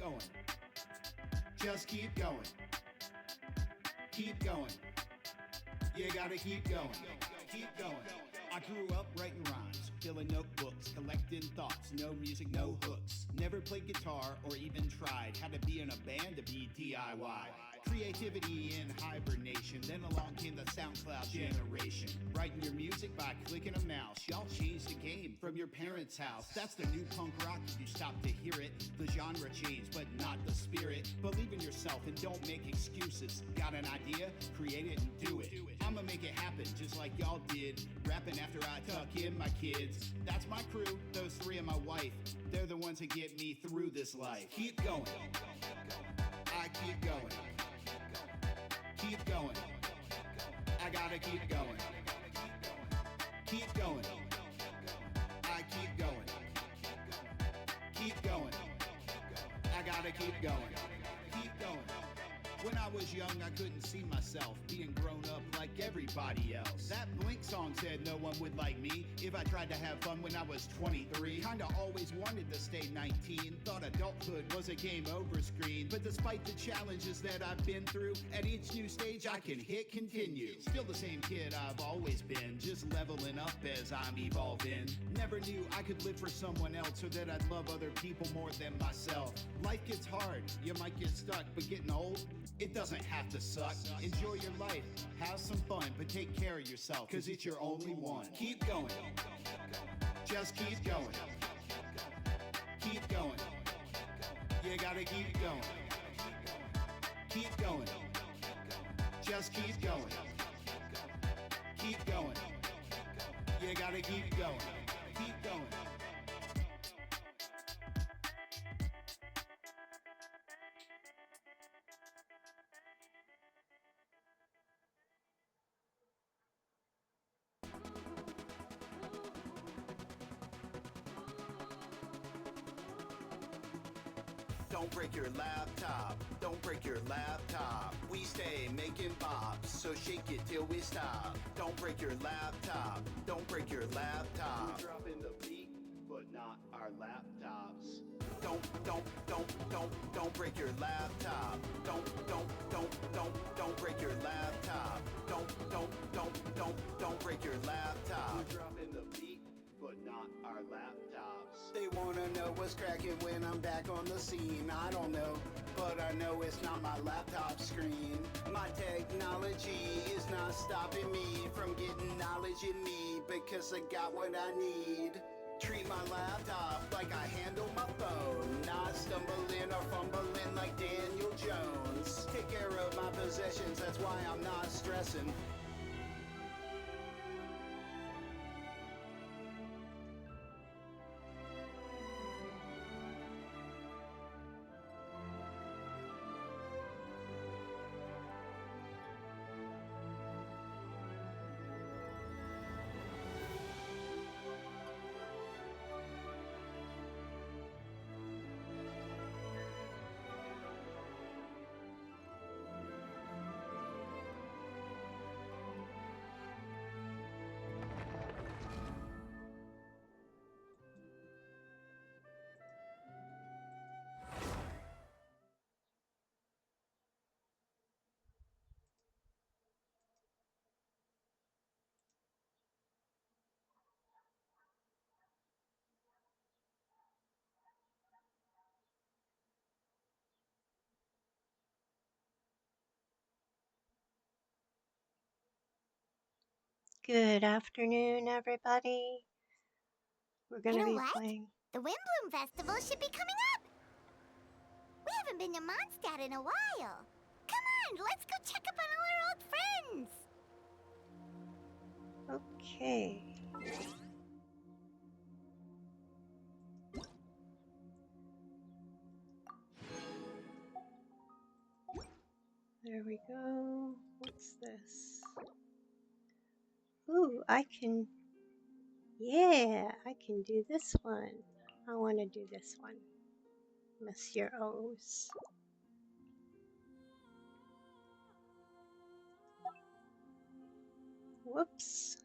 going. Just keep going. Keep going. You gotta keep going. Keep going. I grew up writing rhymes, filling notebooks, collecting thoughts, no music, no hooks. Never played guitar or even tried. Had to be in a band to be DIY. Creativity in hibernation, then along came the SoundCloud generation. Writing your music by clicking a mouse. Y'all changed the game from your parents' house. That's the new punk rock if you stop to hear it. The genre changed, but not the spirit. Believe in yourself and don't make excuses. Got an idea? Create it and do it. I'ma make it happen just like y'all did. Rapping after I tuck in my kids. That's my crew, those three and my wife. They're the ones that get me through this life. Keep going. I keep going. Keep going. I gotta keep going. Keep going. I keep going. Keep going. I gotta keep going. Keep going. When I was young, I couldn't see myself being grown up like everybody else. That Blink song said no one would like me if I tried to have fun when I was 23. Kinda always wanted to stay 19. Thought adulthood was a game over screen. But despite the challenges that I've been through, at each new stage I can hit continue. Still the same kid I've always been, just leveling up as I'm evolving. Never knew I could live for someone else or that I'd love other people more than myself. Life gets hard, you might get stuck, but getting old, it doesn't have to suck. Enjoy your life, have some fun, but take care of yourself, cause it's your only one. Keep going. Just keep going. Keep going. You gotta keep going. Keep going. Just keep going. Keep going. You gotta keep going. Keep going. Don't break your laptop, don't break your laptop. We stay making bops, so shake it till we stop. Don't break your laptop, don't break your laptop. We're dropping the beat, but not our laptops. Don't break your laptop. Don't break your laptop. Don't break your laptop. We're dropping the beat, but not our laptops. They wanna know what's cracking when I'm back on the scene. I don't know, but I know it's not my laptop screen. My technology is not stopping me from getting knowledge in me, because I got what I need. Treat my laptop like I handle my phone, not stumbling or fumbling like Daniel Jones. Take care of my possessions, that's why I'm not stressing. Good afternoon, everybody. We're going to be playing. The Windbloom Festival should be coming up. We haven't been to Mondstadt in a while. Come on, let's go check up on all our old friends. Okay. There we go. What's this? Ooh, I can do this one. I want to do this one. Monsieur O's. Whoops.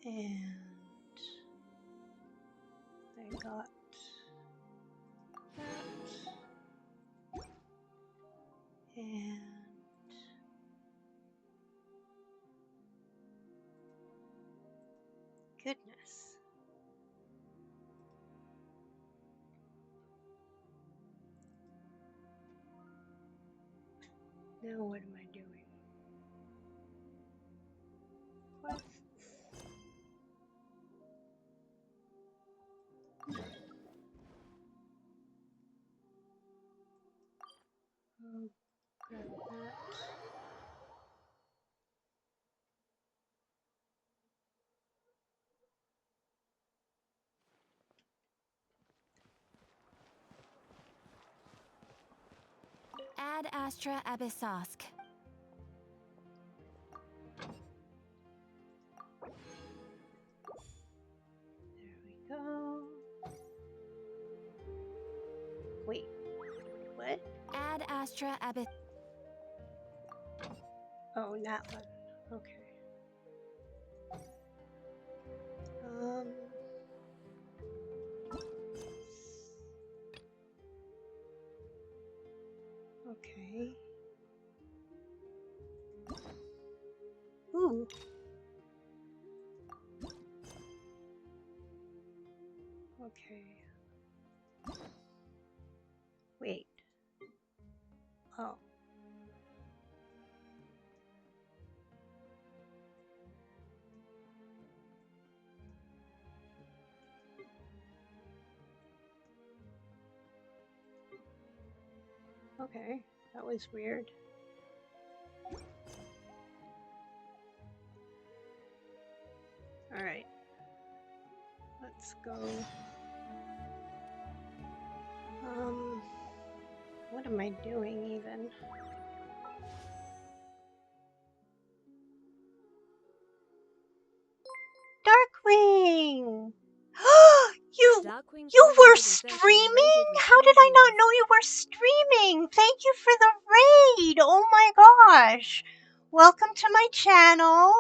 And I got that. And goodness. Now what am I doing? Quests. I'll grab that. Ad Astra Abyssosk. There we go. Wait, what? Ad Astra Abyss. Oh, that one. Okay. Okay. Ooh. Okay. Wait. Oh. Okay. That was weird. Alright. Let's go. What am I doing even? Darkwing! you Darkwing you were 430 streaming? rated with How 4 did I not viewers. know you were streaming? Thank you for the raid. Oh my gosh. Welcome to my channel.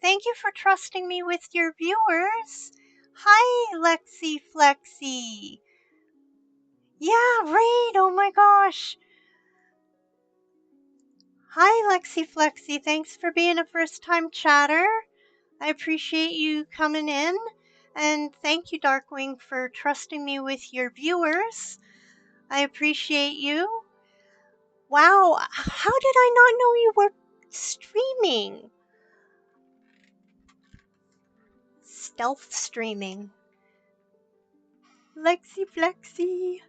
Thank you for trusting me with your viewers. Hi, Lexi Flexi. Yeah, raid. Oh my gosh. Hi, Lexi Flexi. Thanks for being a first-time chatter. I appreciate you coming in. And thank you, Darkwing, for trusting me with your viewers. I appreciate you. Wow, how did I not know you were streaming? Stealth streaming. Lexi Flexi.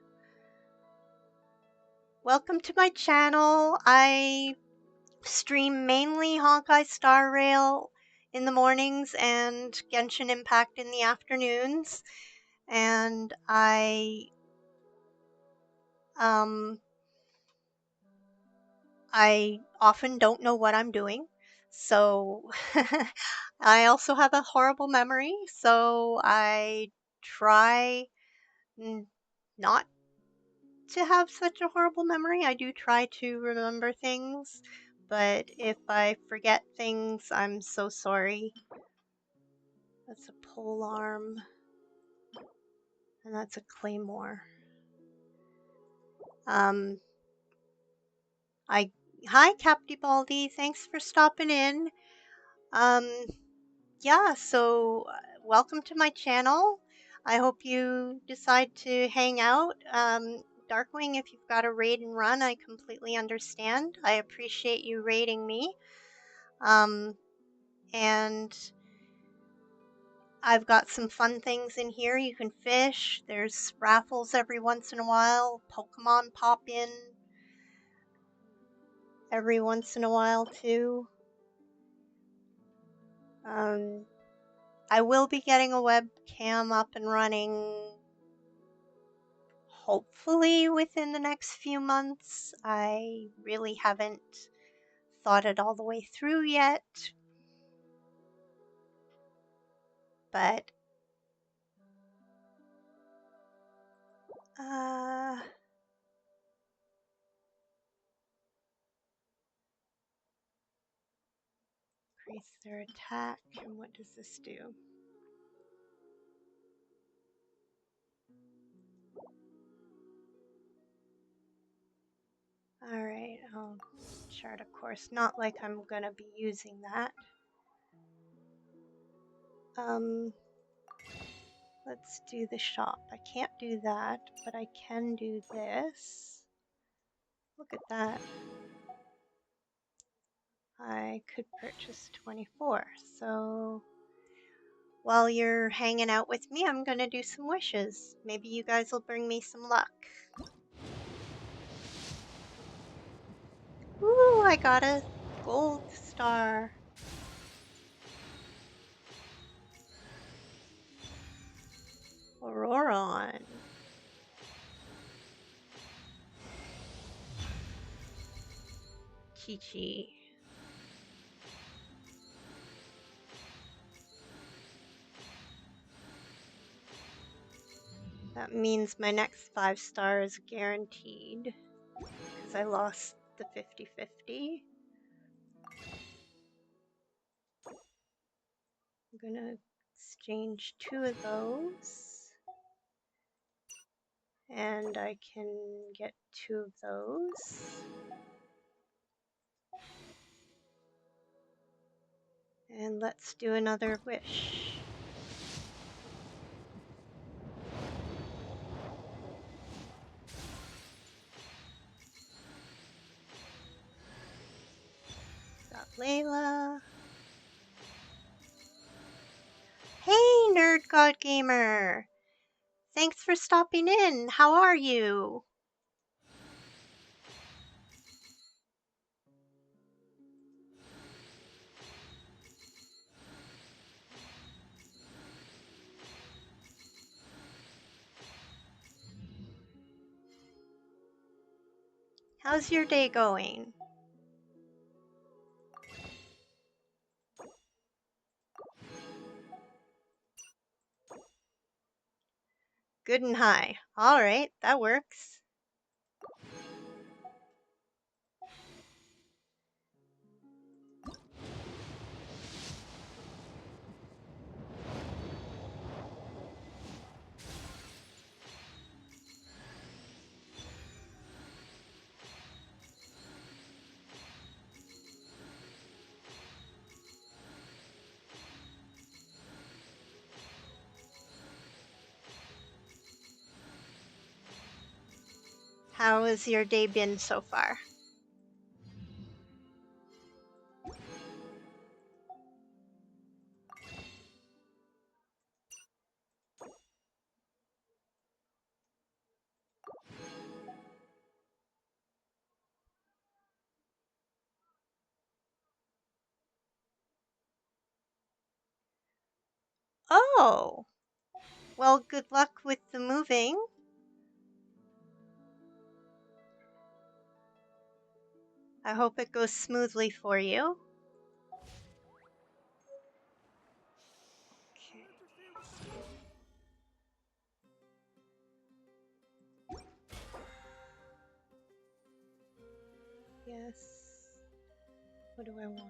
Welcome to my channel. I stream mainly Honkai Star Rail in the mornings and Genshin Impact in the afternoons. And I often don't know what I'm doing. So I also have a horrible memory. So I try not to have such a horrible memory. I do try to remember things. But if I forget things, I'm so sorry. That's a pole arm. And that's a claymore. Hi, Captibaldi. Thanks for stopping in. Yeah, so welcome to my channel. I hope you decide to hang out. Darkwing, if you've got a raid and run, I completely understand. I appreciate you raiding me. And I've got some fun things in here. You can fish. There's raffles every once in a while. Pokemon pop in every once in a while, too. I will be getting a webcam up and running hopefully within the next few months. I really haven't thought it all the way through yet. But increase their attack. And what does this do? Alright, I'll chart a course. Not like I'm gonna be using that. Let's do the shop. I can't do that, but I can do this. Look at that. I could purchase 24. So while you're hanging out with me, I'm gonna do some wishes. Maybe you guys will bring me some luck. Ooh, I got a gold star. Auroron. Chi-Chi. That means my next 5 star is guaranteed because I lost the 50-50. I'm gonna exchange 2 of those. And I can get 2 of those. And let's do another wish. Got Layla. Hey, Nerd God Gamer! Thanks for stopping in. How are you? How's your day going? Good and high. Alright, that works. How has your day been so far? Oh! Well, good luck with the moving. I hope it goes smoothly for you. Okay. Yes. What do I want?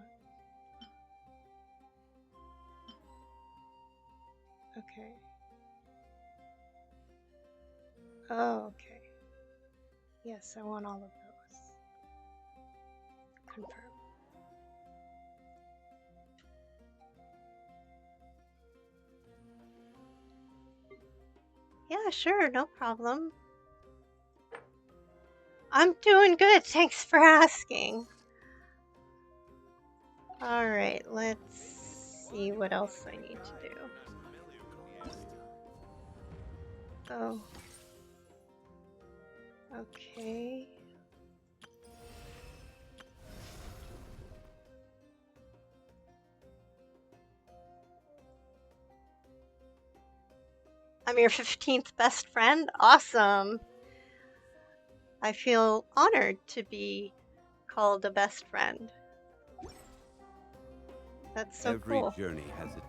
Okay. Oh, okay. Yes, I want all of those. Confirm. Yeah, sure, no problem. I'm doing good, thanks for asking. Alright, let's see what else I need to do. Oh. Okay. I'm your 15th best friend? Awesome! I feel honored to be called a best friend. That's so cool. Every journey has its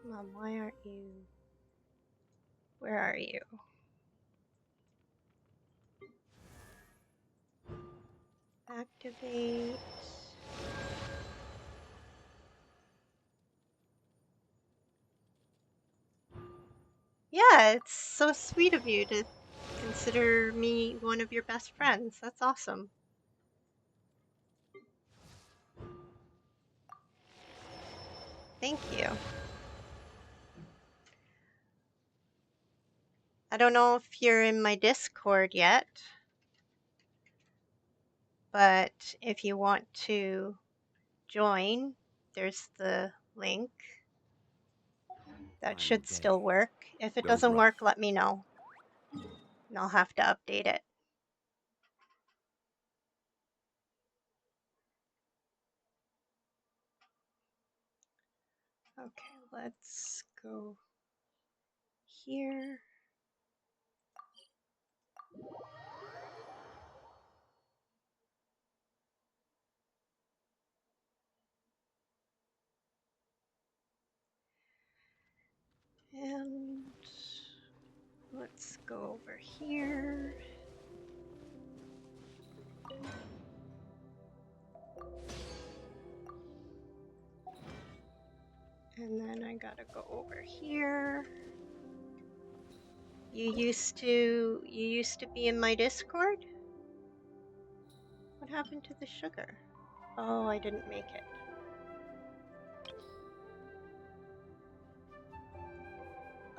Come on, why aren't you... Where are you? Activate... Yeah, it's so sweet of you to consider me one of your best friends. That's awesome. Thank you. I don't know if you're in my Discord yet, but if you want to join, there's the link. That Final should day. still work. If it Don't doesn't rush. work, let me know, and I'll have to update it. Okay, let's go here. And let's go over here. And then I gotta go over here. You used to be in my Discord? What happened to the sugar? Oh, I didn't make it.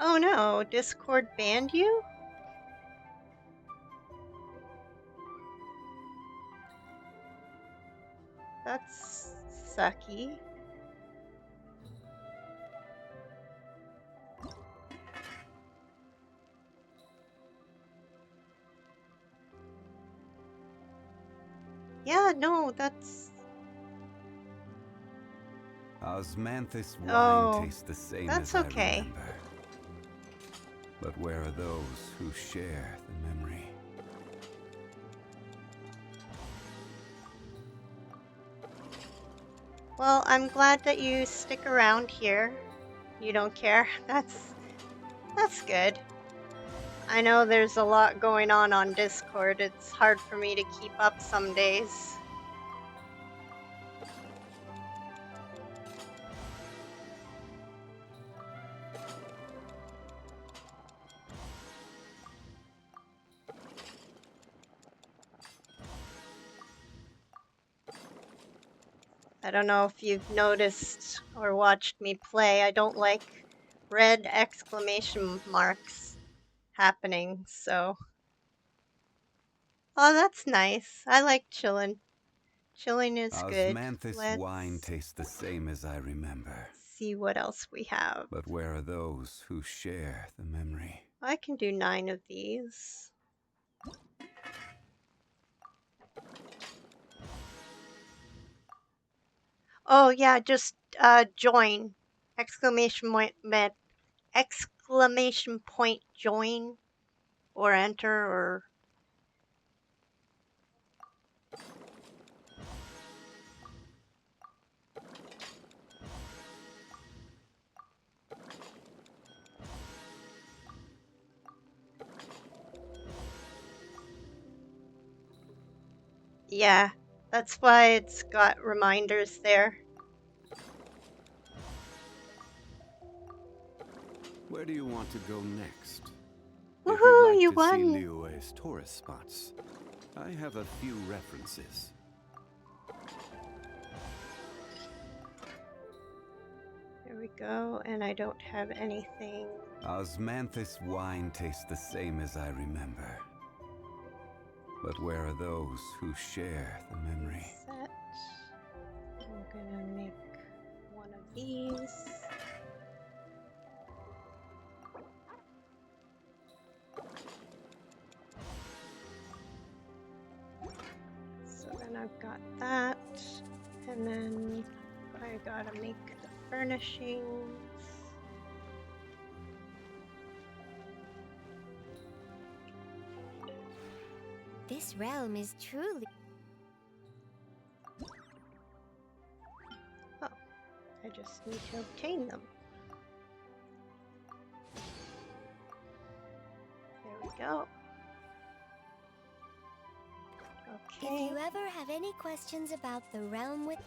Oh no, Discord banned you? That's sucky. Yeah, no, that's... Osmanthus wine Oh, tastes the same that's as okay. I remember. But where are those who share the memory? Well, I'm glad that you stick around here. You don't care. That's good. I know there's a lot going on Discord. It's hard for me to keep up some days. I don't know if you've noticed or watched me play. I don't like red exclamation marks happening, so... Oh, that's nice. I like chillin'. Chilling is good. Osmanthus wine Let's tastes the same as I remember. see what else we have. But where are those who share the memory? I can do 9 of these. Oh yeah, just join. Exclamation point join or enter or... Yeah, that's why it's got reminders there. Where do you want to go next? If you'd Woohoo, like you to see won! Liyue's tourist spots, I have a few references. There we go, and I don't have anything. Osmanthus wine tastes the same as I remember. But where are those who share the memory? Set. I'm gonna make one of these. So then I've got that, and then I gotta make the furnishings. This realm is truly... Oh, I just need to obtain them. There we go. If Okay. you ever have any questions about the realm with...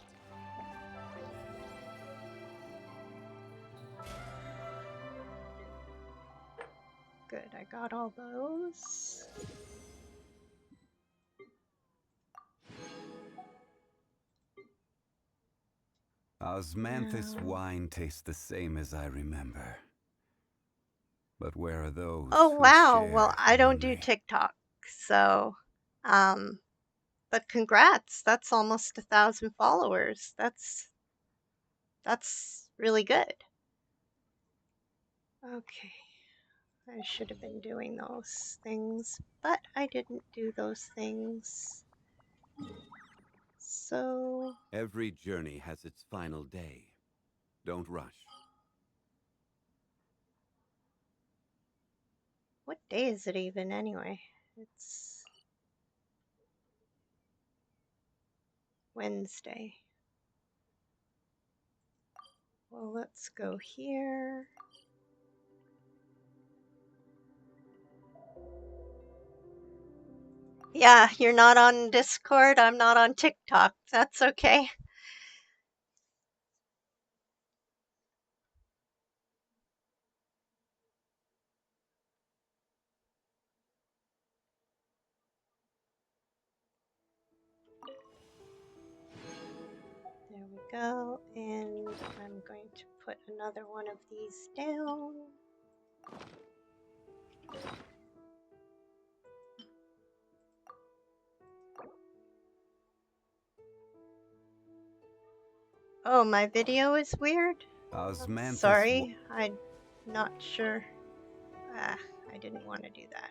good. I got all those. Osmanthus wine tastes the same as I remember. But where are those Oh who wow. share Well, the I don't do memory? TikTok, so but congrats. That's almost 1,000 followers. That's really good. Okay. I should have been doing those things, but I didn't do those things. So, Every journey has its final day. Don't rush. what day is it even anyway? It's Wednesday. Well, let's go here. Yeah, you're not on Discord. I'm not on TikTok. That's okay. There we go. And I'm going to put another one of these down. Oh, my video is weird? Osmanthus. Sorry, I'm not sure. Ah, I didn't want to do that.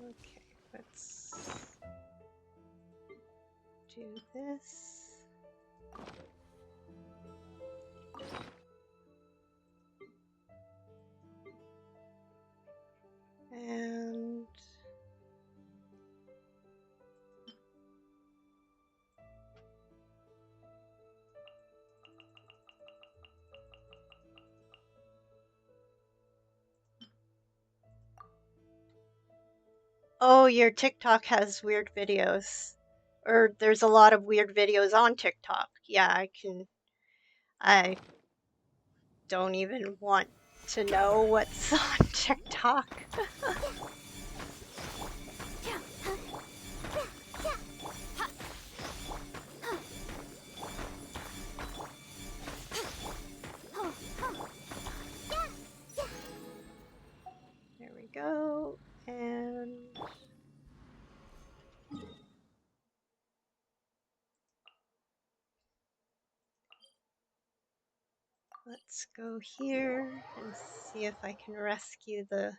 Okay, let's do this. And oh, your TikTok has weird videos. Or there's a lot of weird videos on TikTok. Yeah, I don't even want to know what's on TikTok. There we go. And let's go here and see if I can rescue the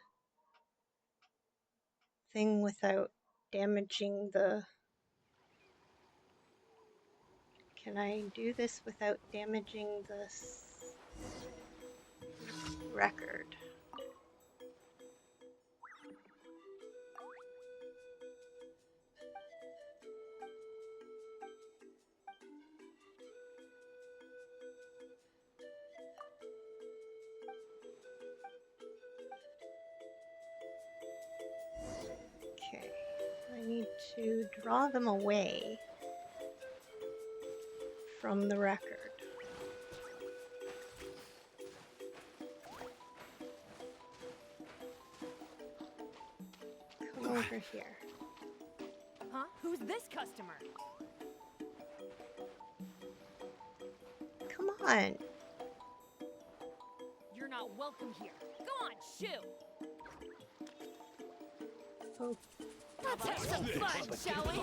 thing without damaging the... Can I do this without damaging this record? Okay, I need to draw them away from the record. Come over here. Huh? Who's this customer? Come on. You're not welcome here. Go on, shoo! Oh, Let's have some fun, shall we?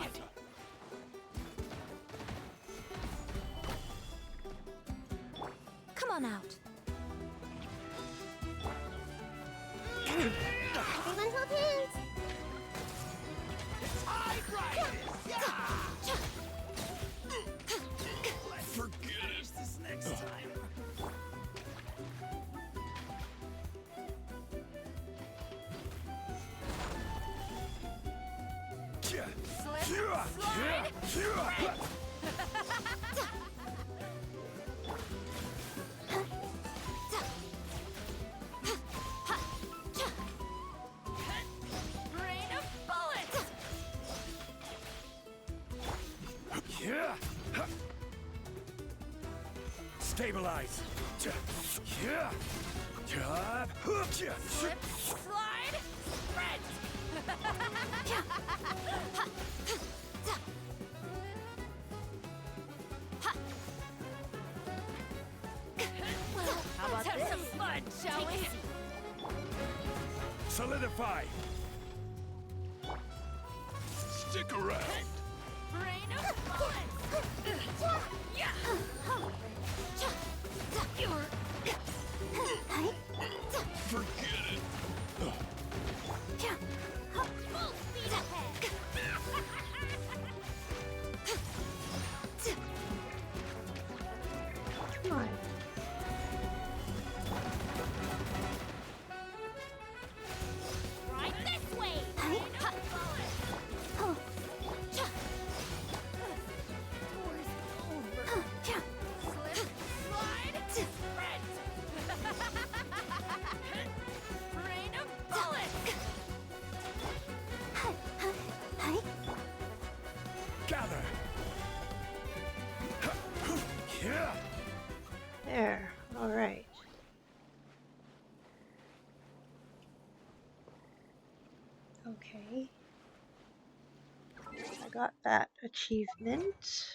Come on out. Everyone hold hands. Forget this next time. Slide! Rain of bullets! Stabilize. Yeah. Slip, slide, sprint! How about Let's have some fun, shall we? Solidify. Stick around. Rain of bullets! Yeah! Forget it. Full speed ahead! Come on. Right this way! Rain of bullets! Doors over. Slip, slide, sprint! Rain of bullets! Gather. Yeah. There. All right. Okay. I got that achievement.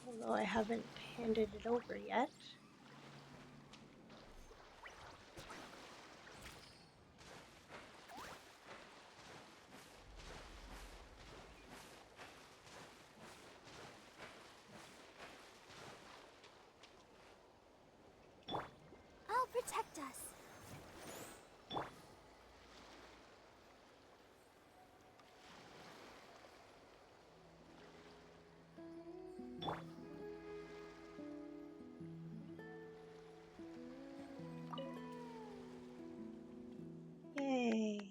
Although I haven't handed it over yet. I'll protect us. Yay.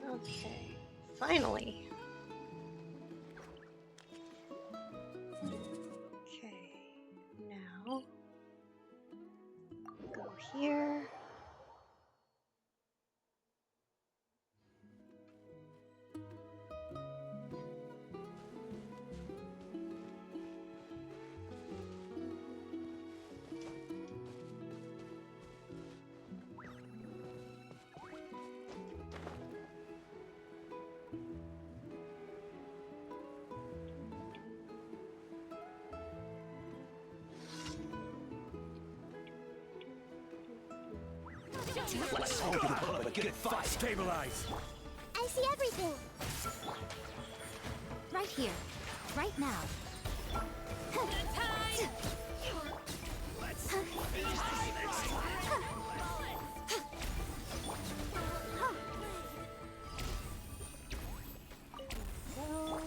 Okay. Finally. Okay. Now go here. Let's hope you put up a good fight. Stabilize. I see everything. Right here. Right now. Time! Let's finish this next time. Go.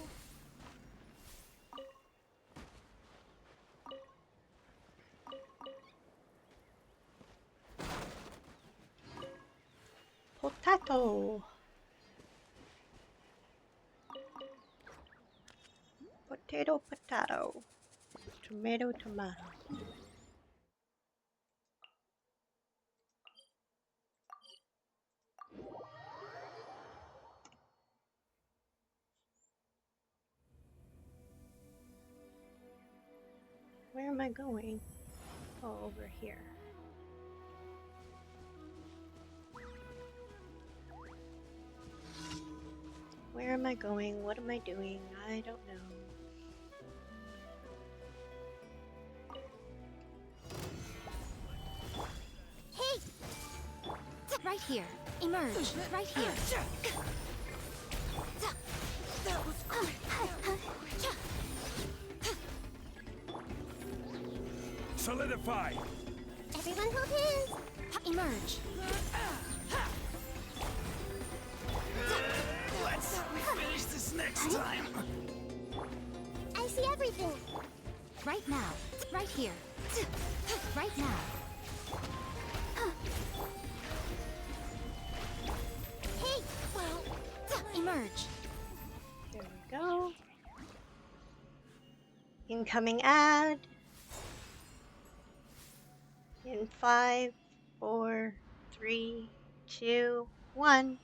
Potato. Potato, potato. Tomato, tomato. Where am I going? Oh, over here. Where am I going? What am I doing? I don't know. Hey! Right here. Emerge. Right here. That was quick! Solidify. Everyone hold hands. Emerge. Let's finish this next time. I see everything. Right now. Right here. Right now. Hey! Emerge. There we go. Incoming ad. In 5, 4, 3, 2, 1.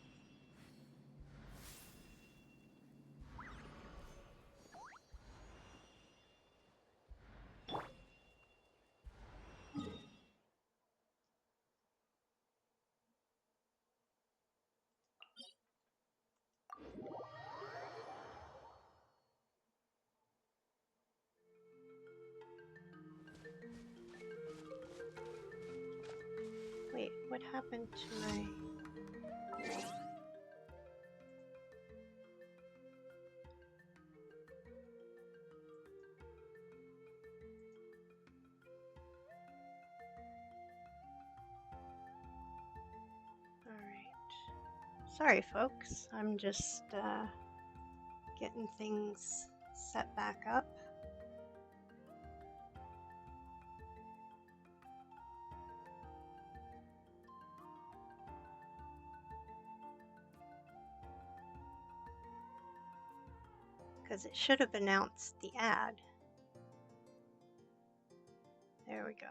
Wait, what happened to my... Alright. Sorry, folks. I'm just getting things set back up. Because it should have announced the ad. There we go.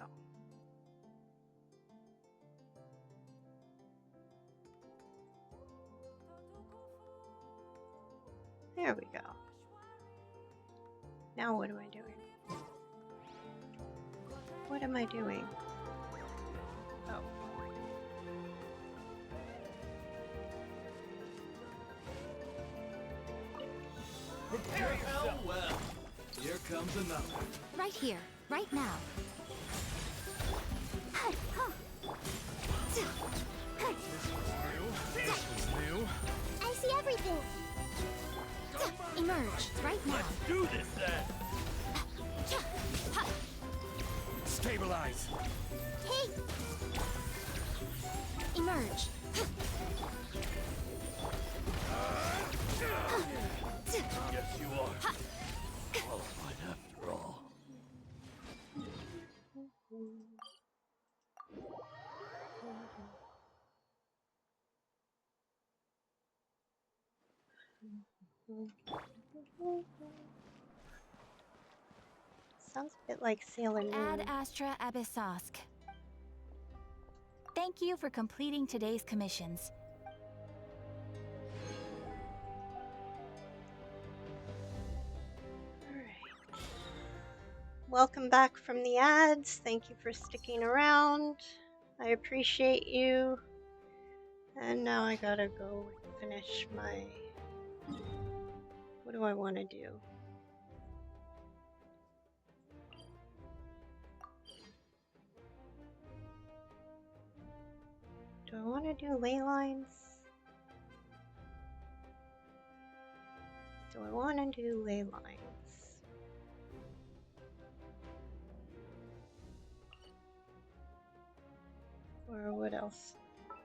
There we go. Now what am I doing? What am I doing? Oh. Prepare yourself. Well, here comes another. Right here, right now. This was new. I see everything. Emerge, right now. Let's do this then. Stabilize. Hey! Emerge. Yes, you are. Qualified after all. Sounds a bit like Sailor Moon. Ad Astra Abyssosk. Thank you for completing today's commissions. Alright. Welcome back from the ads. Thank you for sticking around. I appreciate you. And now I gotta go finish my... What do I want to do? Do I want to do ley lines? Do I want to do ley lines? Or what else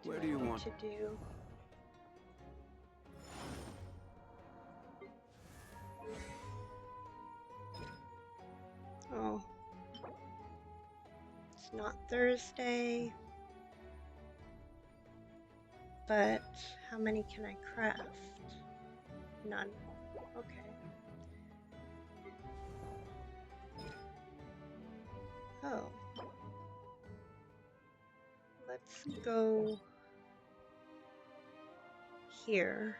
Where do you want to do? Oh. It's not Thursday. But how many can I craft? None. Okay. Oh. Let's go here.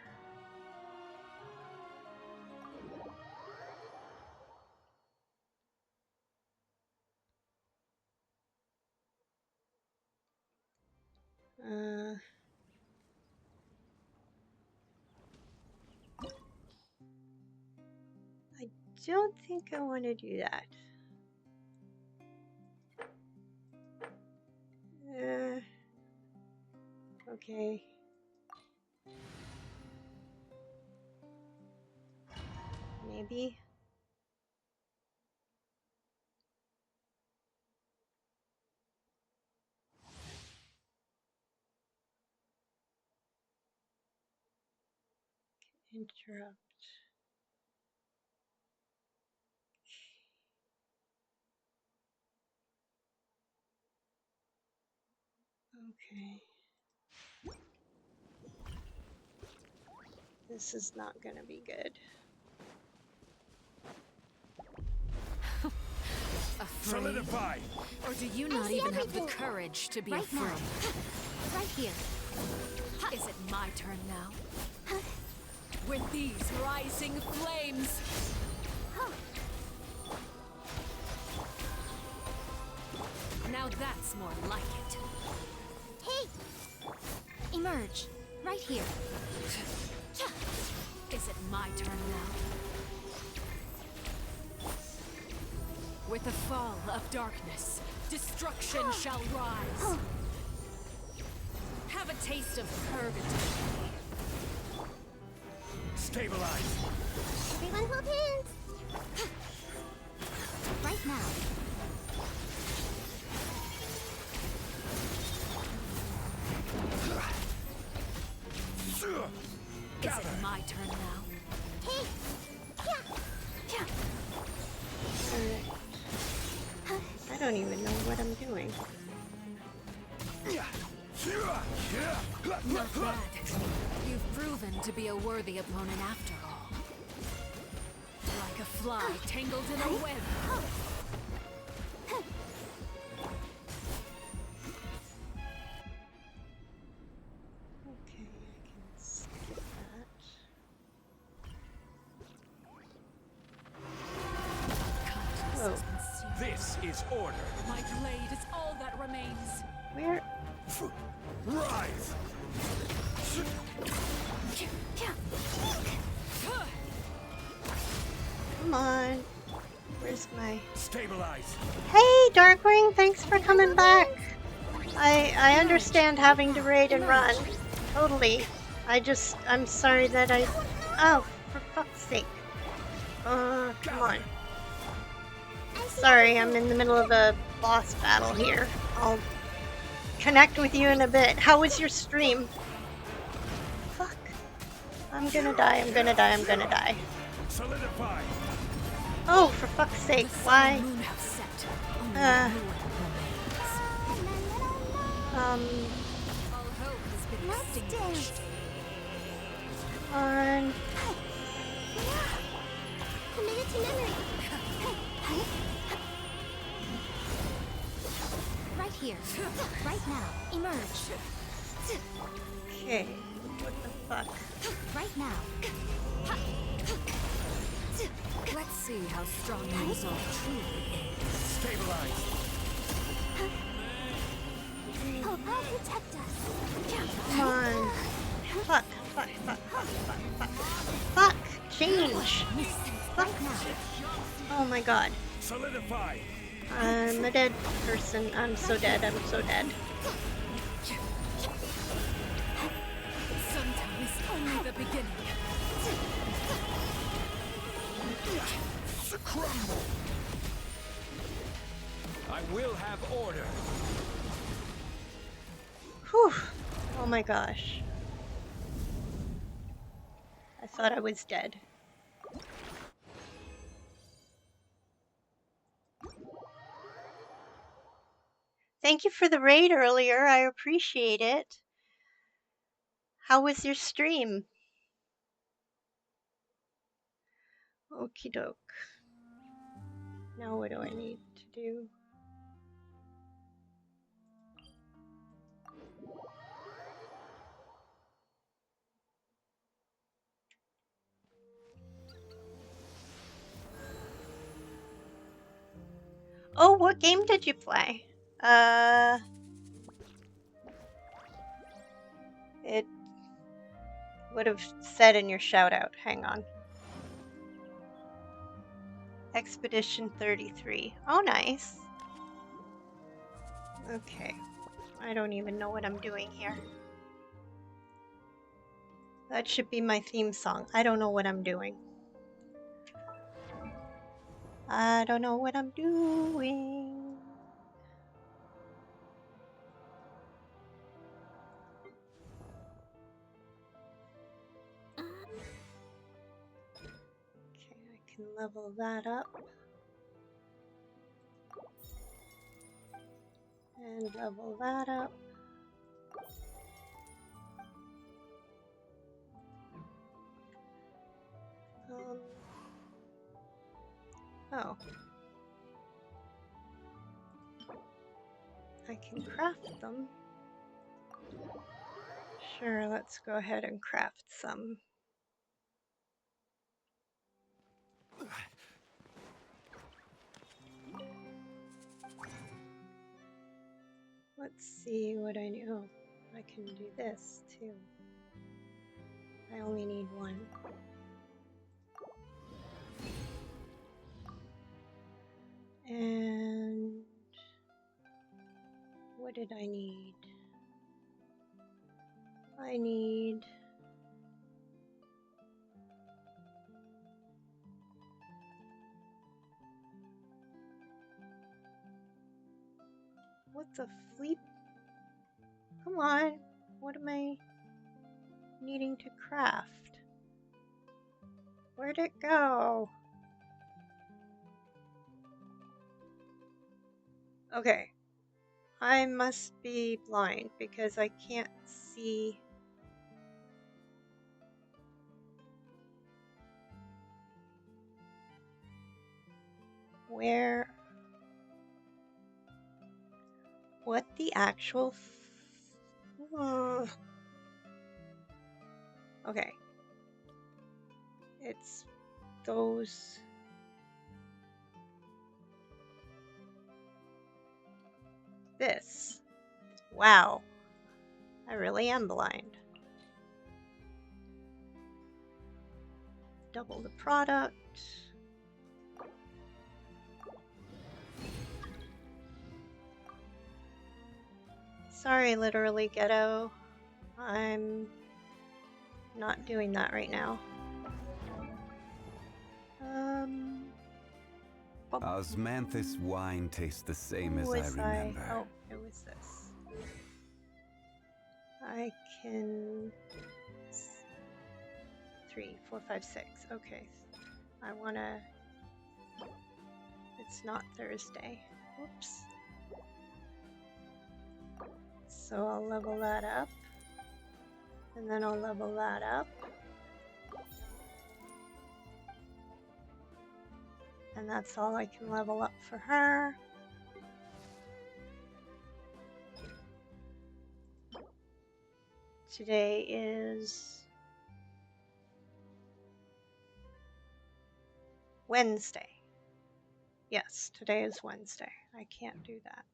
I don't think I want to do that. Okay. Maybe. Interrupt. Okay. This is not gonna be good. Afraid? Solidify! Or do you I not see even have the everything. courage to be Right afraid? now. Right here. Is it my turn now? With these rising flames! Now that's more like it. Hey! Emerge. Right here. Is it my turn now? With the fall of darkness, destruction shall rise. Have a taste of purgatory. Stabilize! Everyone hold hands. Right now. Is it my turn now? Hey! Yeah! I don't even know what I'm doing. Not bad. You've proven to be a worthy opponent after all. Like a fly tangled in a web. Okay, I can skip that. Kindness Oh. has consumed. This is order! My blade is all that remains. Where? Rise! Come on. Where's my... Stabilize! Hey, Darkwing, thanks for coming back. I understand having to raid and run. Totally. I'm sorry that I... Oh, for fuck's sake. Come on. Sorry, I'm in the middle of a boss battle here. I'll connect with you in a bit. How was your stream? Fuck. I'm gonna die, I'm gonna die, I'm gonna die. Solidify! Oh, for fuck's sake, The why? sun and moon have set. Only Uh. ruin remains. Um, All hope has been Let's extinguished. dance. come on. Committed to memory. Right here. Right now. Emerge. Okay, what the fuck? Right now. Let's see how strong your resolve truly is. Stabilize! Hope will protect us. Come on. Fuck, fuck, fuck, fuck, fuck, fuck. Fuck, change. Fuck. Oh my god. Solidify! I'm a dead person. I'm so dead, I'm so dead. Sometimes only the beginning. Crumble! I will have order! Whew. Oh my gosh. I thought I was dead. Thank you for the raid earlier. I appreciate it. How was your stream? Okie doke. Now what do I need to do? Oh, what game did you play? It would have said in your shout out. Hang on. Expedition 33. Oh, nice. Okay. I don't even know what I'm doing here. That should be my theme song. I don't know what I'm doing. I don't know what I'm doing. Okay, I can level that up. And level that up. Oh. I can craft them. Sure, let's go ahead and craft some. Let's see what I need. Oh, I can do this too. I only need one. And what did I need? I need what's a fleet? Come on, what am I needing to craft? Where'd it go? Okay, I must be blind because I can't see. Where? What the actual? Ugh. Okay. It's those. This. Wow. I really am blind. Double the product. Sorry, literally ghetto. I'm not doing that right now. Osmanthus wine tastes the same Who as I was remember. Oh, it was this. I can 3, 4, 5, 6. Okay. I wanna. It's not Thursday. Oops. So I'll level that up. And then I'll level that up. And that's all I can level up for her. Today is Wednesday. Yes, today is Wednesday. I can't do that.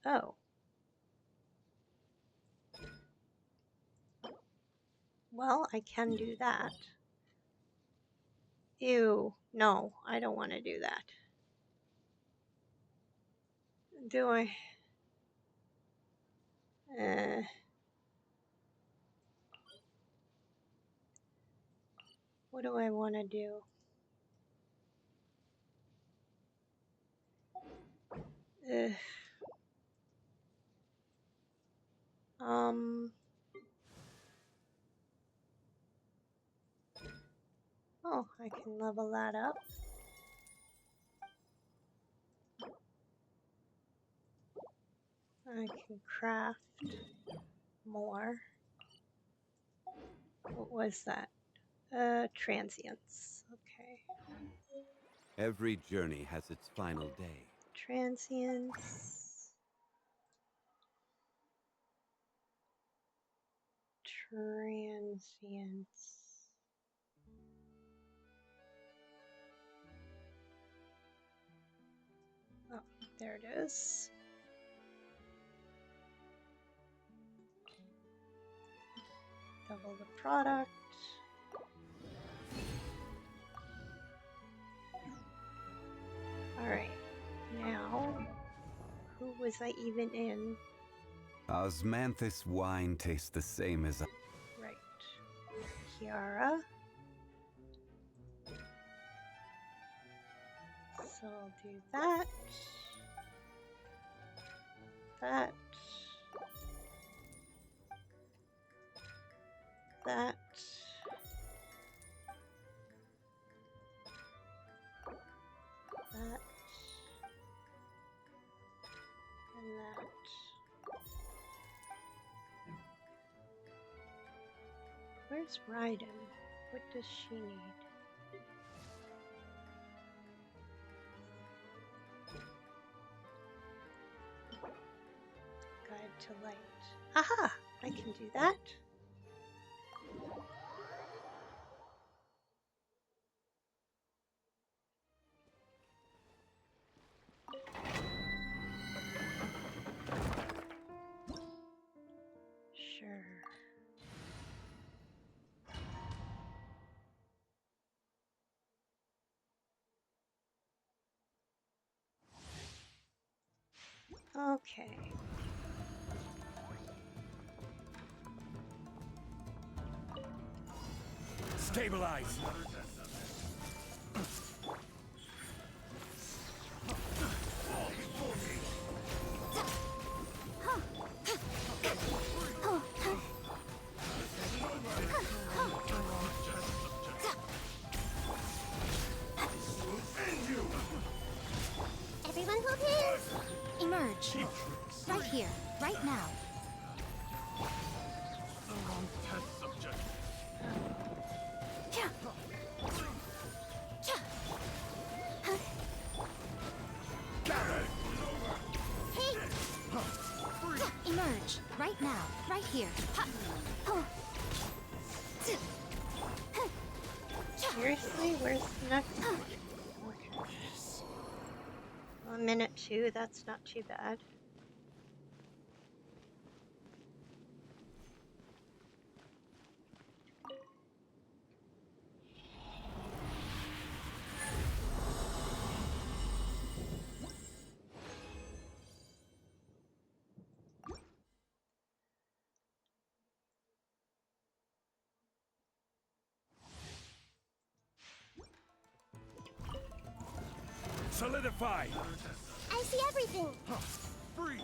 Oh. Well, I can do that. Ew. No, I don't want to do that. Do I? What do I want to do? Oh, I can level that up. I can craft more. What was that? Transients. Okay. Every journey has its final day. Transients. Transients. Oh, there it is. Double the product. Alright, now, who was I even in? Osmanthus wine tastes the same as I... Right. Kiara. So I'll do that. That. That. That. And that. Where's Raiden? What does she need? to light. Aha! I can do that. Sure. Okay. Stabilize. Everyone hold hands. Emerge. Right here, right now. Emerge. Right now. Right here. Seriously? Where's the next one? Okay. Well, a minute 2, that's not too bad. Solidify. I see everything. Freeze.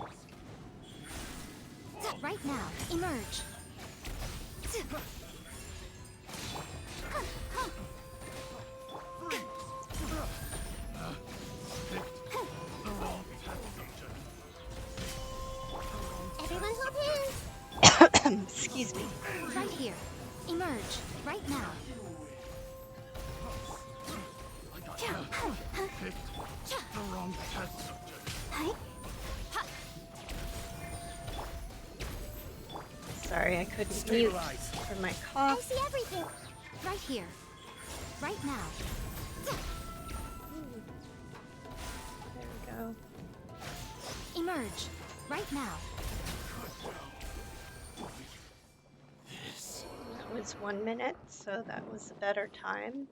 Right now. Emerge. Everyone hold hands. Excuse me. Right here. Emerge. Right now. The wrong test subject. Sorry, I couldn't Stabilize. mute for my I cough. see everything. Right here. Right now. There we go. Emerge. Right now. That was 1 minute, so that was a better time.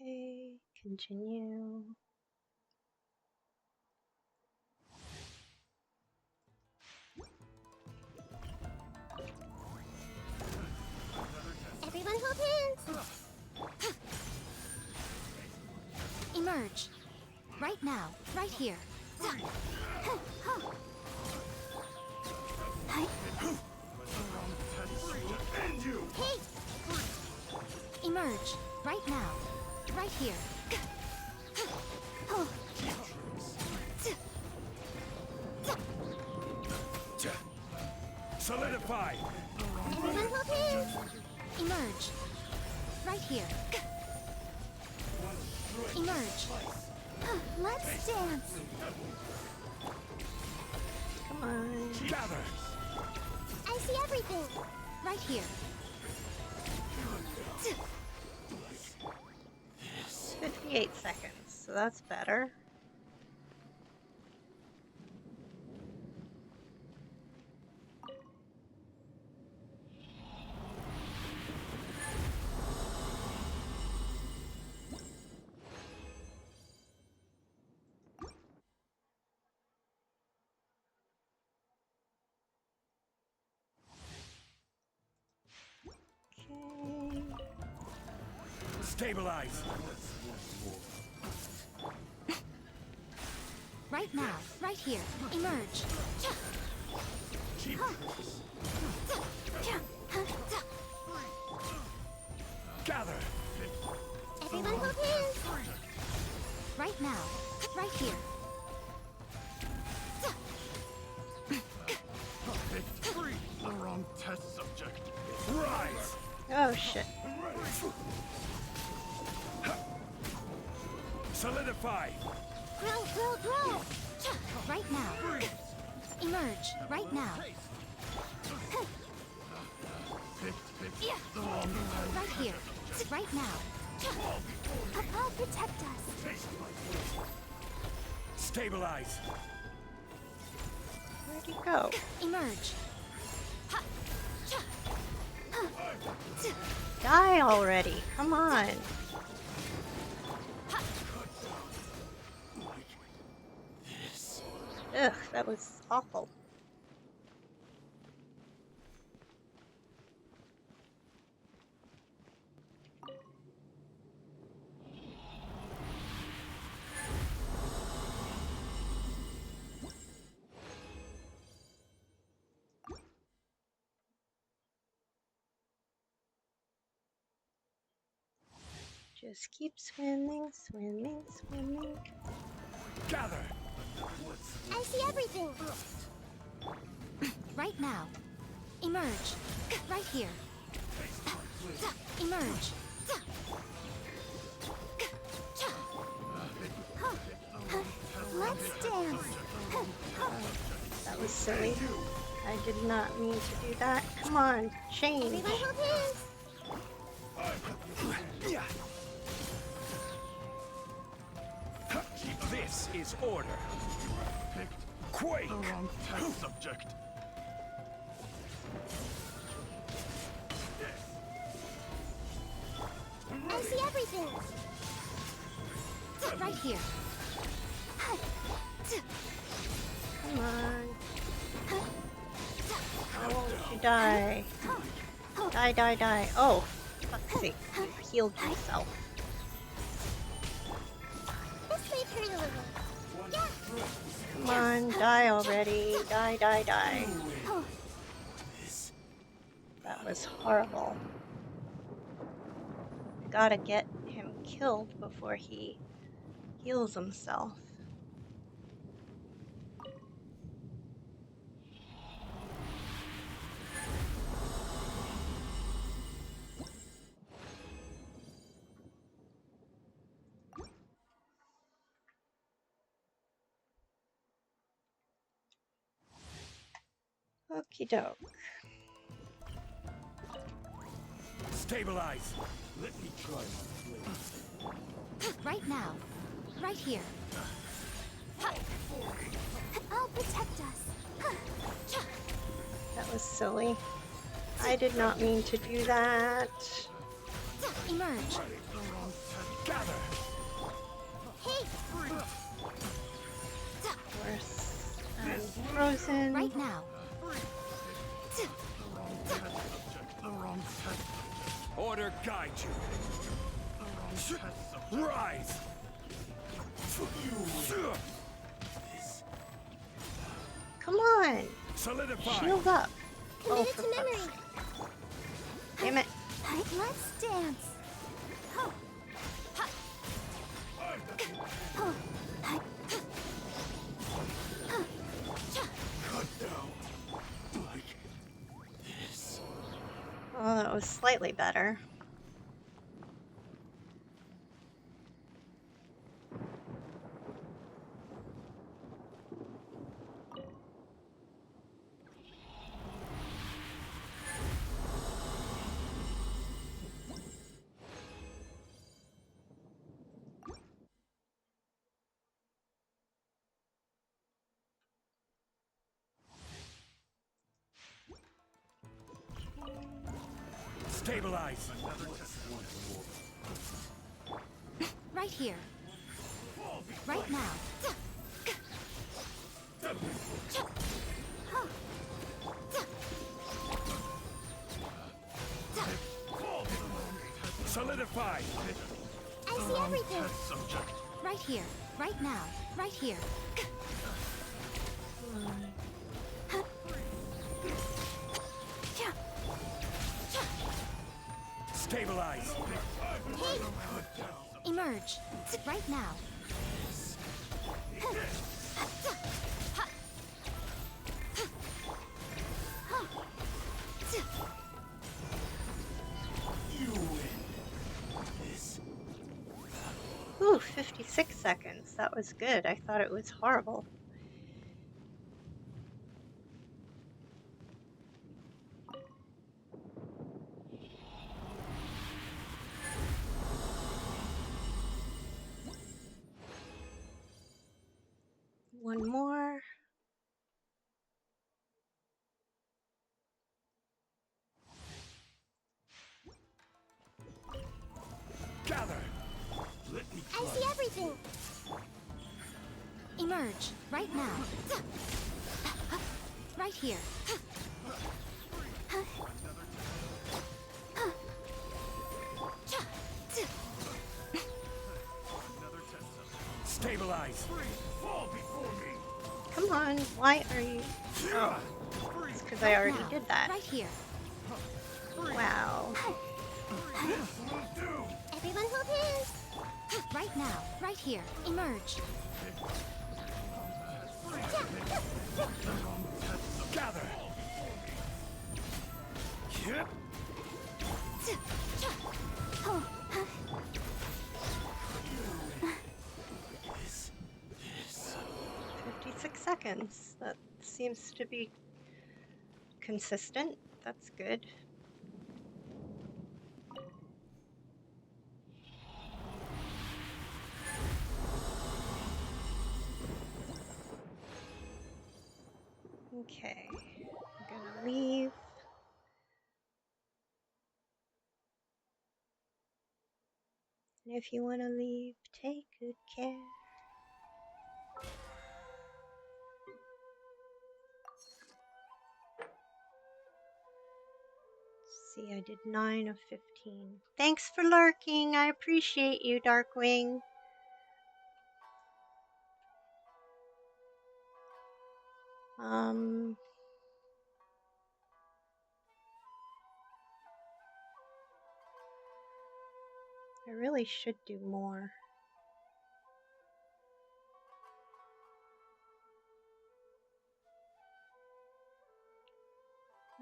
Okay, continue. Everyone hold hands. Emerge. Right now. Right here. And you. Hey, Emerge. Right now. Right here. Solidify. everyone hold hands. Emerge. Right here. Emerge. Let's dance. Come on. Gather. I see everything. Right here. 58 seconds, so that's better. Okay. Stabilize. Right now. Right here. Emerge. Gather. Everyone hold hands. Right now. Right here. Oh shit. Solidify. Grow. Right now. Emerge. Right now. Right here. Right now. I'll protect us. Stabilize. Where'd he go? Emerge. Die already. Come on. Ugh, that was awful. Just keep swimming. Gather. I see everything. Right now. Emerge. Right here. Emerge. Let's dance. That was silly. I did not mean to do that. Come on, change. Everyone hold hands. This is order. Quake. Subject. I see everything. Right here. Come on. Why won't you die? Die. Oh, for fuck's sake. You healed yourself. This may hurt a little. Yeah. Come on, die already. Die. That was horrible. Gotta get him killed before he heals himself. Okie doke. Stabilize. Let me try my blade. Right now. Right here. I'll protect us. That was silly. I did not mean to do that. Emerge. Gather. Hey, Of course, I'm frozen. Right now. Order guide you. Rise. Come on, Solidify. shield up. Oh, commit it for to fuck's memory. sake. Damn it. Let's dance. Oh, that was slightly better. Stabilize. Right here. Right now. Solidify. I see everything. Subject. Right here. Right now. Right here. Stabilize. Emerge. Right now. seconds. That was good. I thought it was horrible. One more. Gather! Let me I see everything. Emerge, right now. Right here. stabilize! Fall before me! Come on. Why are you... Oh, it's because I already Now, did that. Right here. Wow. Everyone hold hands. Right now. Right here. Emerge. Gather! Yep. Oh, 56 seconds. That seems to be consistent. That's good. Okay, I'm gonna leave. And if you want to leave, take good care. See, I did 9 of 15. Thanks for lurking. I appreciate you, Darkwing. I really should do more.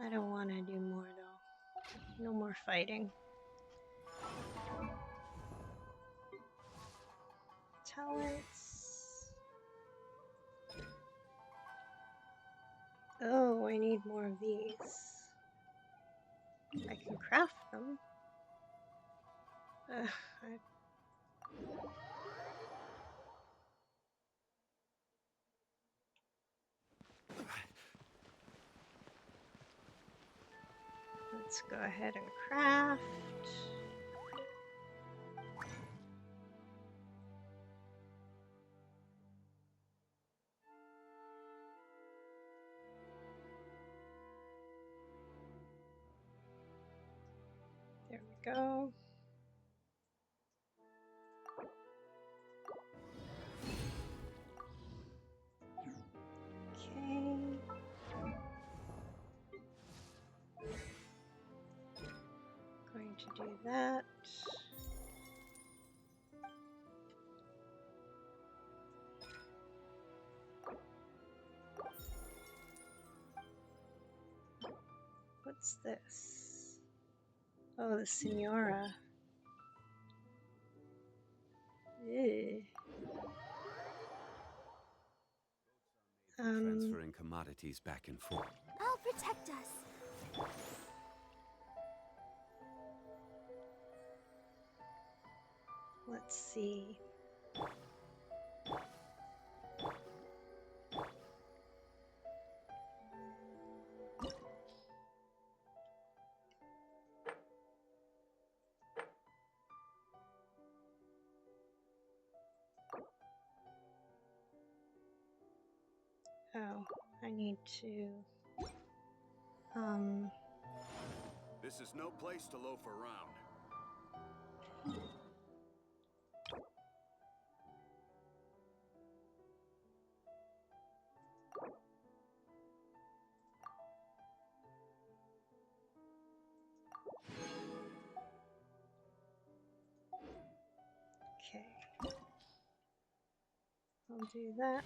I don't want to do more though. No more fighting. Talents. Oh, I need more of these. I can craft them. Let's go ahead and craft. There we go. Okay. Going to do that. What's this? Oh, the Senora. Ew. Transferring commodities back and forth. I'll protect us. Let's see. Oh, I need to, This is no place to loaf around. okay. I'll do that.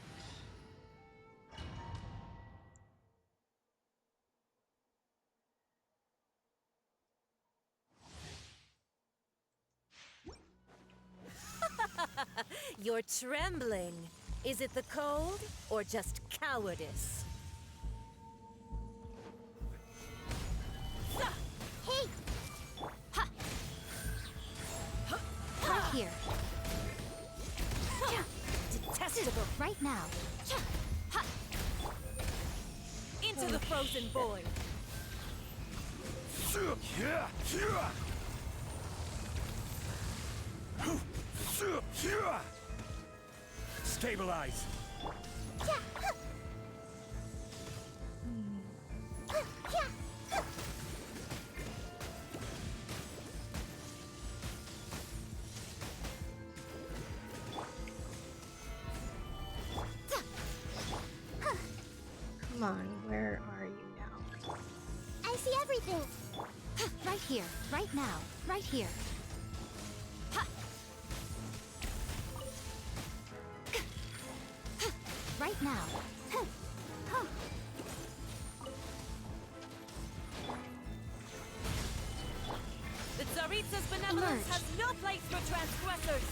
You're trembling. Is it the cold or just cowardice? Hey! Right here. Detestable. Right now. Into the frozen void. Stabilize. Come on, where are you now? I see everything. Right here. Right now. Right here. Right now. The Tsaritsa's benevolence Emerge. has no place for transgressors.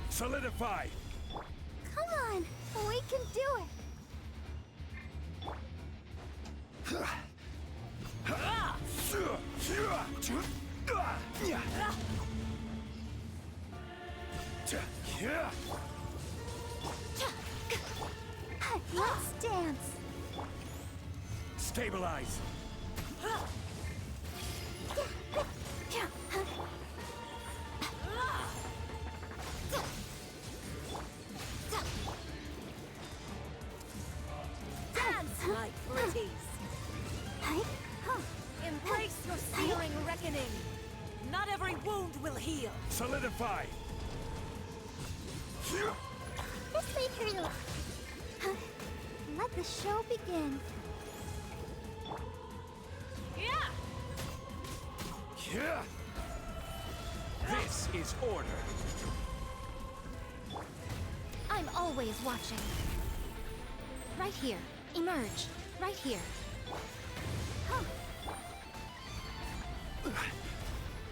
Solidify. Come on, we can do it. Let's dance. Stabilize. Dance, my pretties. Embrace your searing reckoning. Not every wound will heal. Solidify. This way through. Let the show begin. Yeah. This is order. I'm always watching. Right here. Emerge. Right here.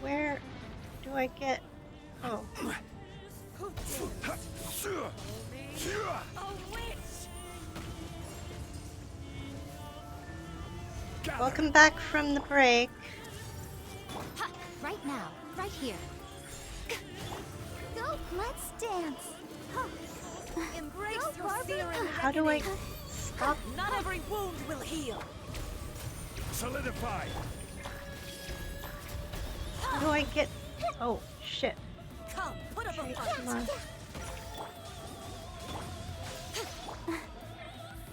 Where do I get? Oh, Who dares? A witch! welcome back from the break. Right now. Right here. Go, let's dance. Embrace Go, your Barbie. searing How do I reckoning. stop? Not every wound will heal. Solidify. How do I get? Oh, shit. Come, put up a Okay, fight. come on.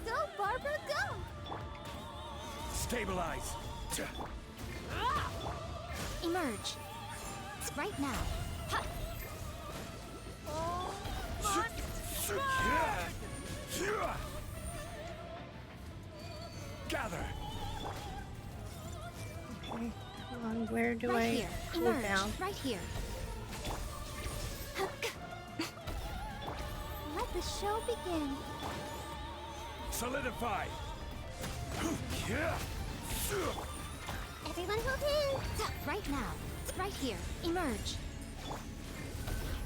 Go, Barbara, go. Stabilize. Emerge. Right now. Oh, must burn! Gather. Okay, come on. Where do Right I here. go Emerge. down? Right here. Let the show begin. Solidify. Everyone hold hands. Right now. Right here. Emerge.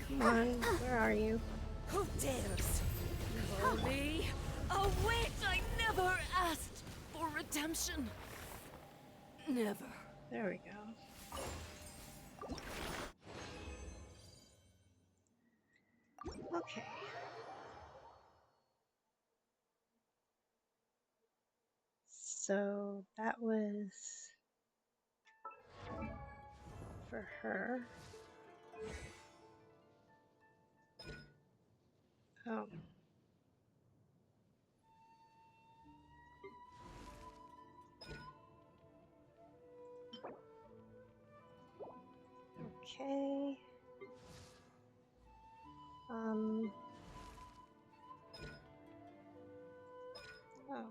Come on, where are you? Who dares? Call me a witch! I never asked for redemption. Never. There we go. Okay. So that was for her. Oh. Okay. Oh,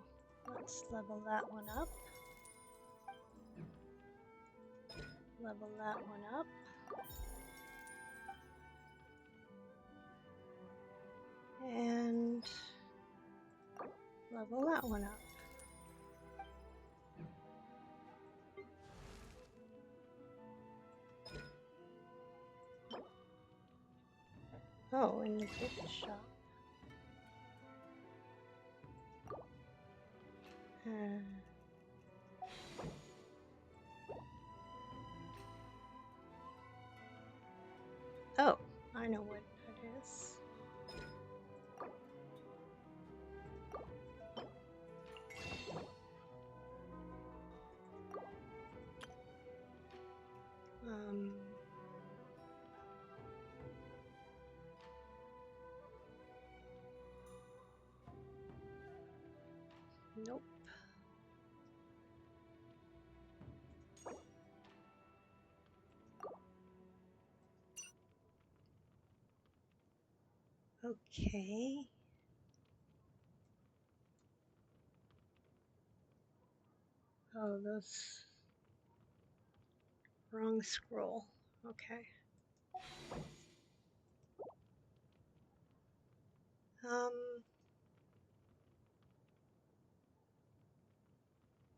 let's level that one up. Level that one up. And level that one up. Oh, in the gift shop. Oh, I know what that is. Nope. Okay. Oh, those wrong scroll. Okay.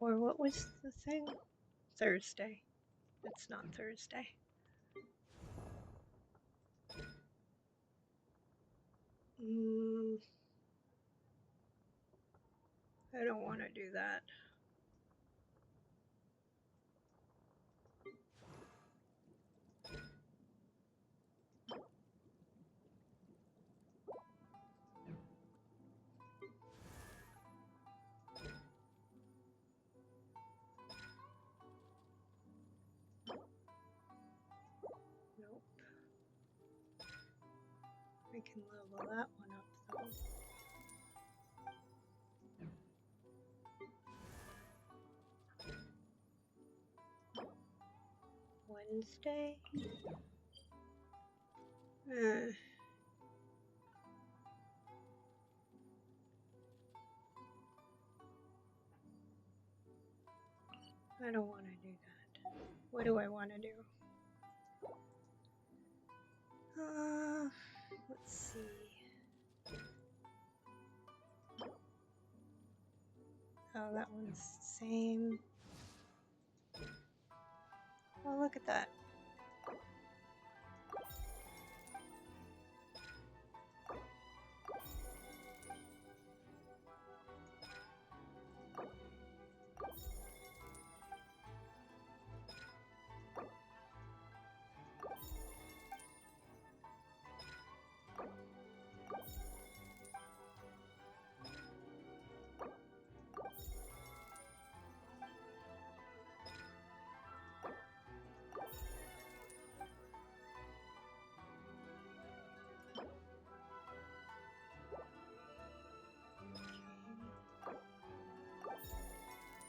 Or what was the thing? Thursday. It's not Thursday. I don't want to do that. Nope. I can level that one up though. Wednesday? I don't want to do that. What do I want to do? Let's see. Oh, that one's the same. Oh, look at that.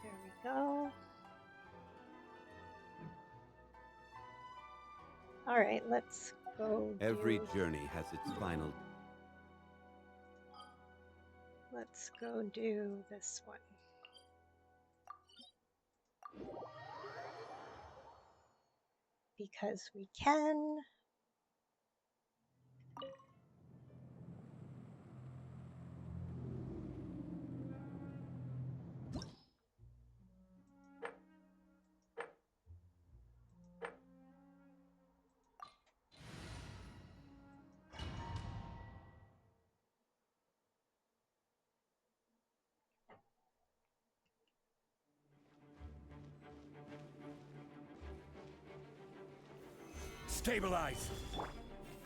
There we go. All right, let's go. Every journey has its final. Let's go do this one. Because we can. Stabilize!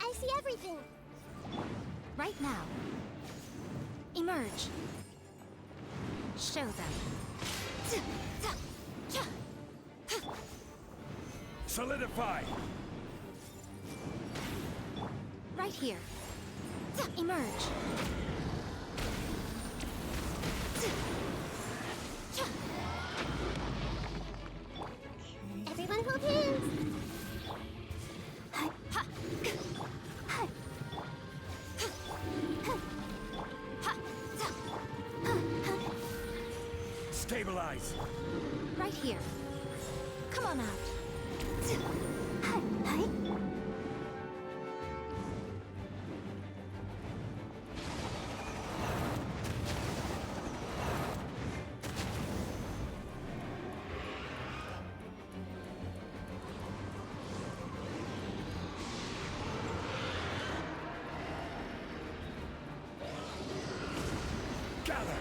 I see everything. Right now. Emerge. Show them. Solidify! Right here. Emerge. Everyone hold hands. Stabilize! Right here. Come on out. Gather.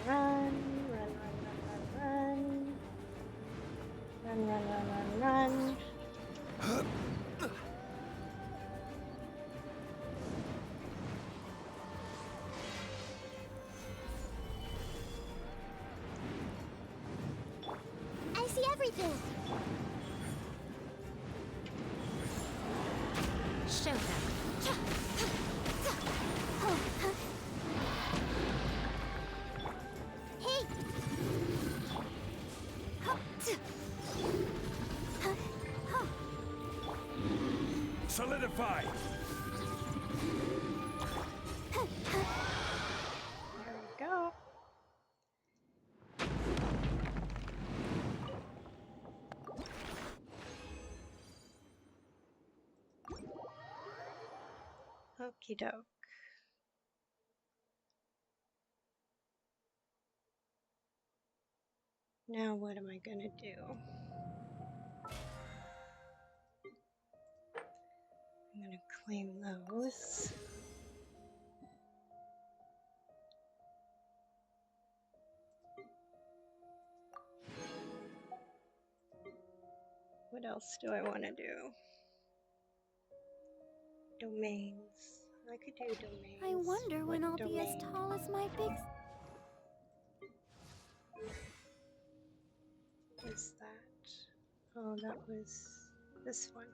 Run, run, run, run, run, run, run, run, run, run, run, run. I see everything. Show them. Hey! Solidify. There we go. Okie doke. Now what am I gonna do? I'm gonna claim those. What else do I want to do? Domains. I could do domains. I wonder when What I'll be as domain? tall as my big... What's that? Oh, that was this one.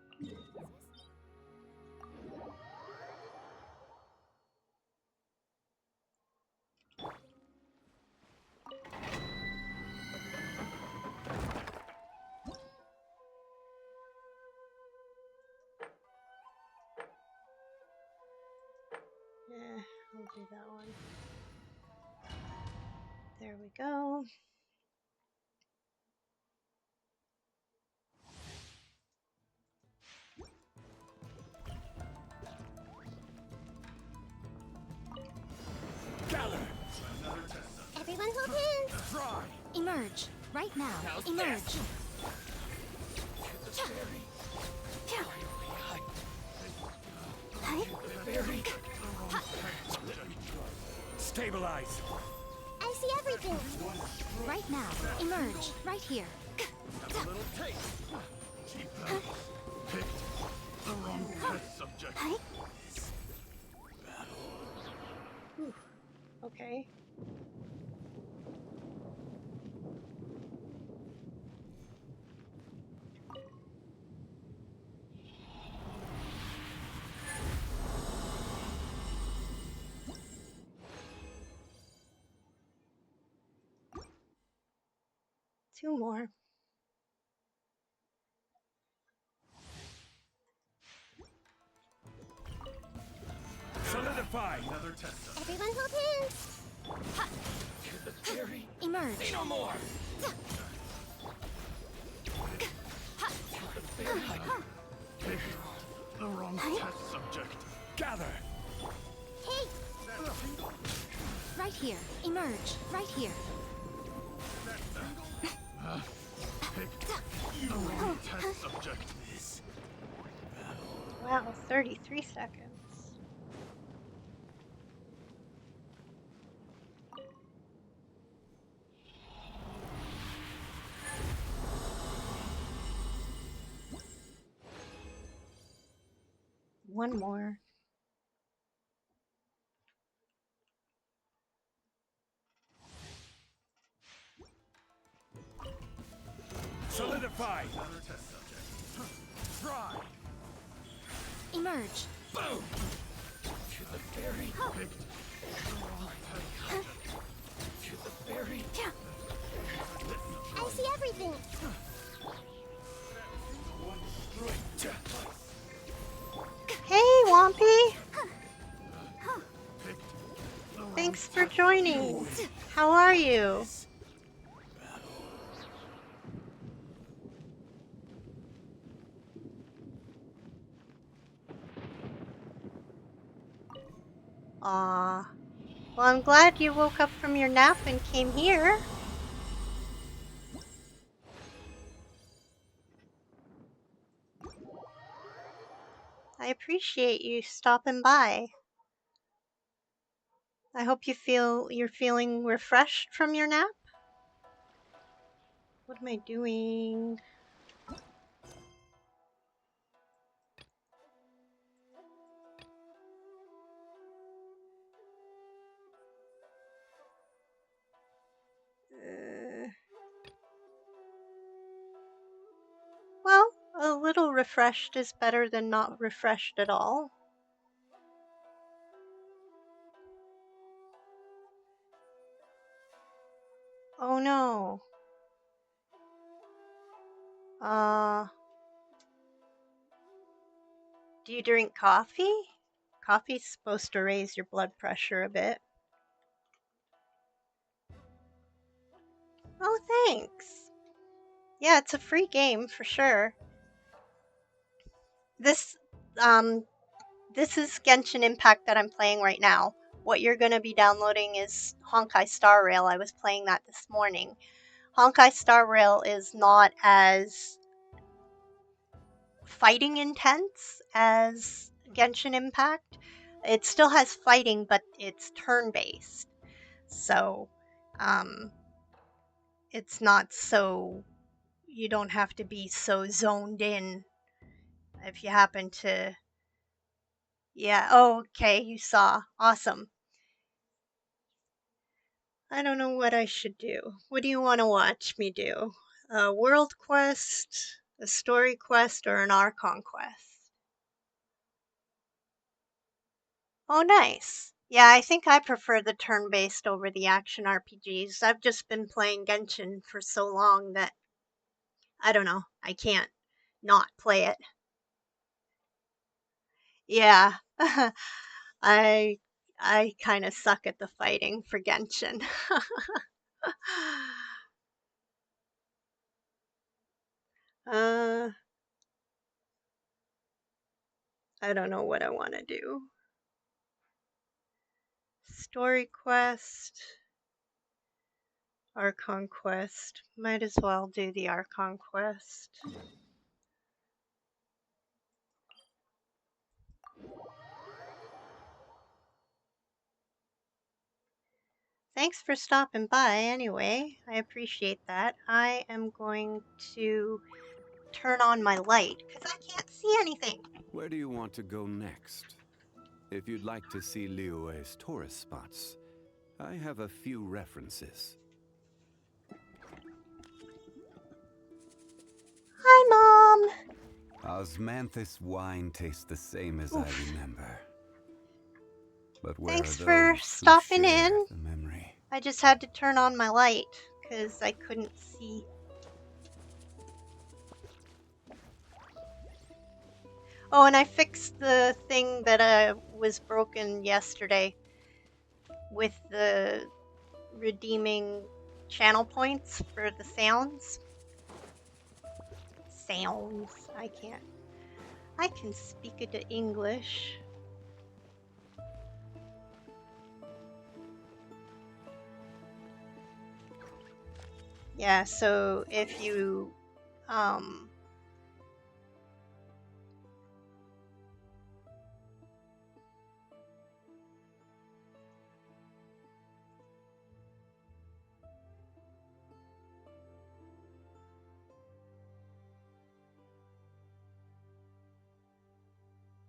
Yeah, I'll do that one. There we go. Gather. Everyone hold hands. Try. Emerge. Right now. Emerge. Stabilize. I see everything. Right now. Emerge. Right here. Have a little taste. Picked the wrong test subject. Whew. Okay. Two more. Solidify. Another test subject. Everyone hold hands. To the theory. Emerge. Say no more. Picked the wrong test subject. Gather. Hey! Right here. Emerge. Right here. Picked the wrong test subject. Wow, 33 seconds. One more. Solidify. Another test subject. Try. Emerge. Boom. To the very picked the wrong test subject. To the very. I see everything. Hey, Wompy! Picked the wrong Thanks for joining. How are you? Aw. Well, I'm glad you woke up from your nap and came here. I appreciate you stopping by. I hope you're feeling refreshed from your nap. What am I doing? Well, a little refreshed is better than not refreshed at all. Oh no. Do you drink coffee? Coffee's supposed to raise your blood pressure a bit. Oh, thanks. Yeah, it's a free game for sure. This this is Genshin Impact that I'm playing right now. What you're going to be downloading is Honkai Star Rail. I was playing that this morning. Honkai Star Rail is not as fighting intense as Genshin Impact. It still has fighting, but it's turn-based. So, it's not so, you don't have to be so zoned in if you happen to, yeah, oh, okay, you saw. Awesome. I don't know what I should do. What do you want to watch me do? A world quest, a story quest, or an Archon quest? Oh, nice. Yeah, I think I prefer the turn-based over the action RPGs. I've just been playing Genshin for so long that, I don't know, I can't not play it. Yeah. I I kind of suck at the fighting for Genshin. uh, I don't know what I want to do. Story quest, Archon quest. Might as well do the Archon quest. Thanks for stopping by anyway. I appreciate that. I am going to turn on my light because I can't see anything. Where do you want to go next? If you'd like to see Liyue's tourist spots, I have a few references. Hi, Mom. Osmanthus wine tastes the same as Oof. I remember. But where Thanks are for those stopping who share in. the memory? I just had to turn on my light because I couldn't see. Oh, and I fixed the thing that was broken yesterday with the redeeming channel points for the sounds. I can't. I can speak it to English. Yeah, so if you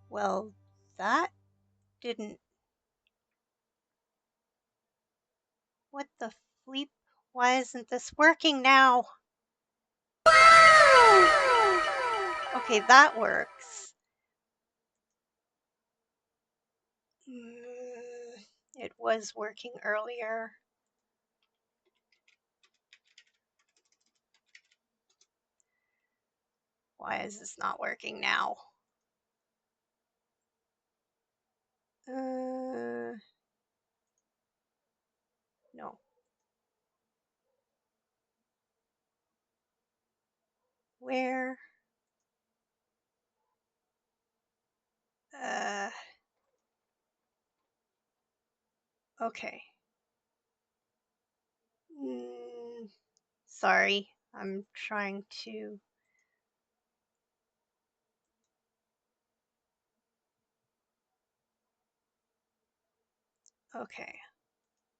well, that didn't. What the bleep? Why isn't this working now? Okay, that works. It was working earlier. Why is this not working now? No. Where? Okay. Sorry, I'm trying to. Okay,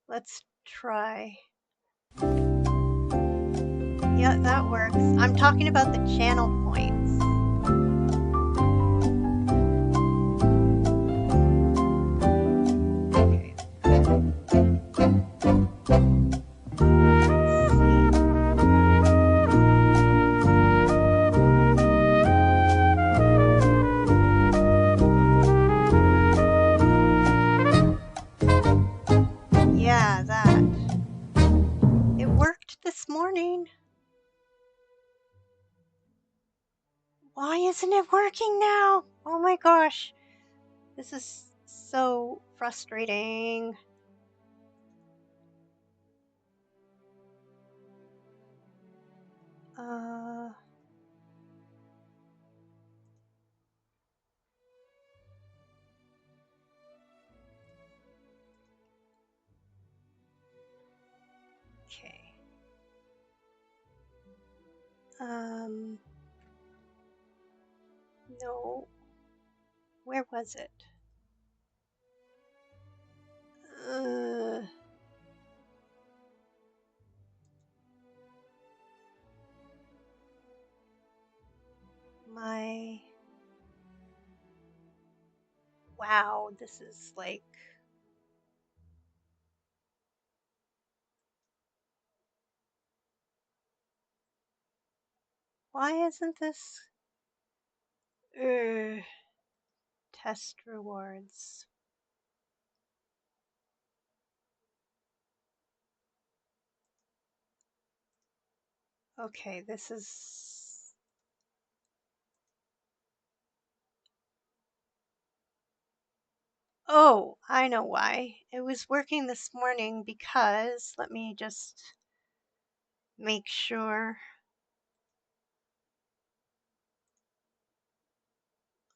let's try. Yeah, that works. I'm talking about the channel points. Okay. Yeah, that. It worked this morning. Why isn't it working now? Oh my gosh. This is so frustrating. Okay. No. Where was it? My. Wow, this is like. Why isn't this? Test rewards. Okay, this is. Oh, I know why. It was working this morning because, let me just make sure.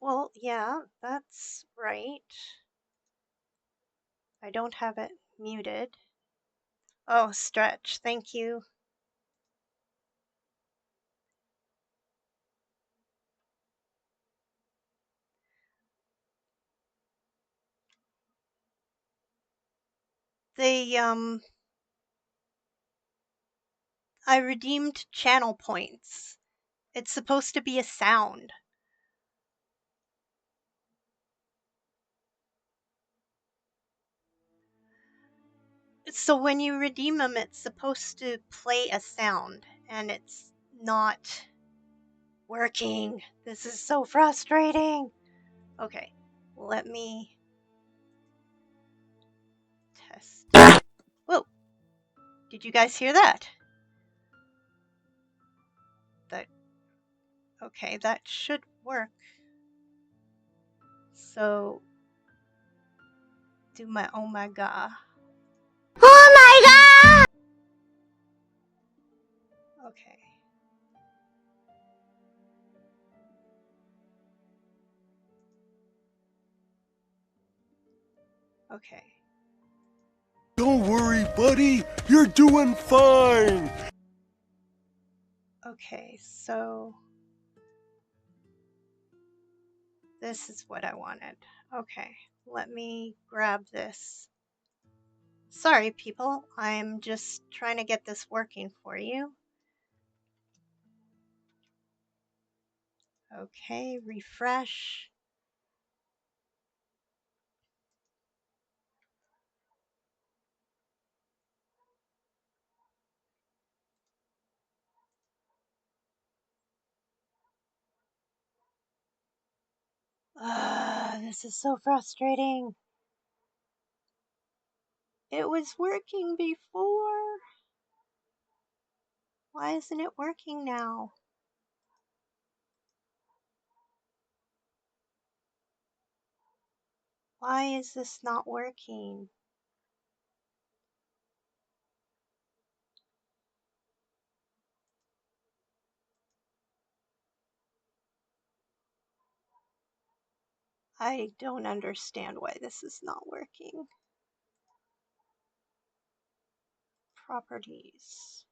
Well, yeah, that's right. I don't have it muted. Oh, stretch, thank you. I redeemed channel points. It's supposed to be a sound. So when you redeem them, it's supposed to play a sound, and it's not working. This is so frustrating. Okay, let me test. Whoa, did you guys hear that? Okay, that should work. So, do my oh my god. Oh my god! Okay. Okay. Don't worry, buddy. You're doing fine. Okay, so this is what I wanted. Okay, let me grab this. Sorry, people. I'm just trying to get this working for you. Okay, refresh. This is so frustrating. It was working before. Why isn't it working now? Why is this not working? I don't understand why this is not working. Properties.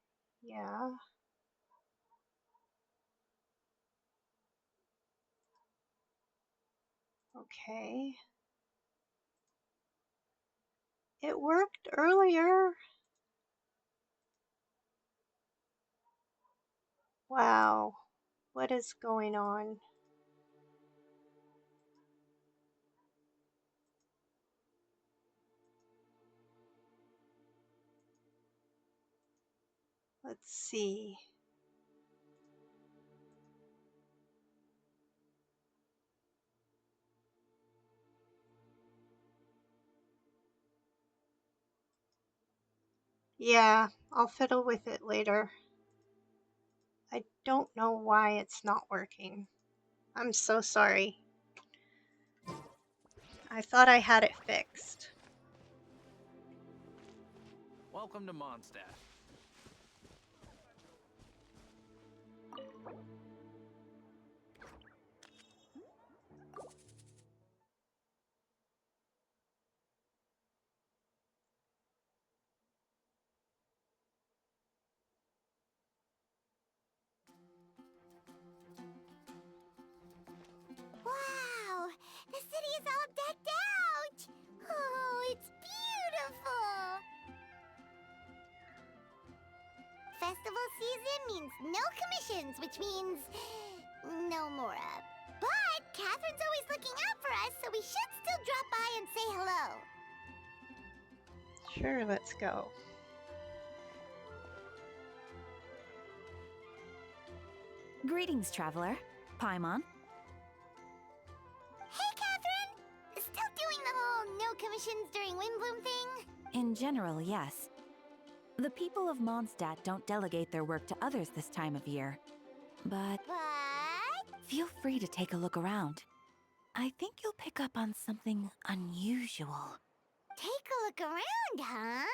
Yeah. Okay. It worked earlier. Wow. What is going on? Let's see. Yeah, I'll fiddle with it later. I don't know why it's not working. I'm so sorry. I thought I had it fixed. Welcome to Mondstadt. Wow! The city is all decked out! Oh, it's beautiful! Festival season means no commissions, which means no Mora. But Catherine's always looking out for us, so we should still drop by and say hello. Sure, let's go. Greetings, traveler. Paimon. Hey, Catherine! Still doing the whole no commissions during Windbloom thing? In general, yes. The people of Mondstadt don't delegate their work to others this time of year. But But... feel free to take a look around. I think you'll pick up on something unusual. Take a look around, huh?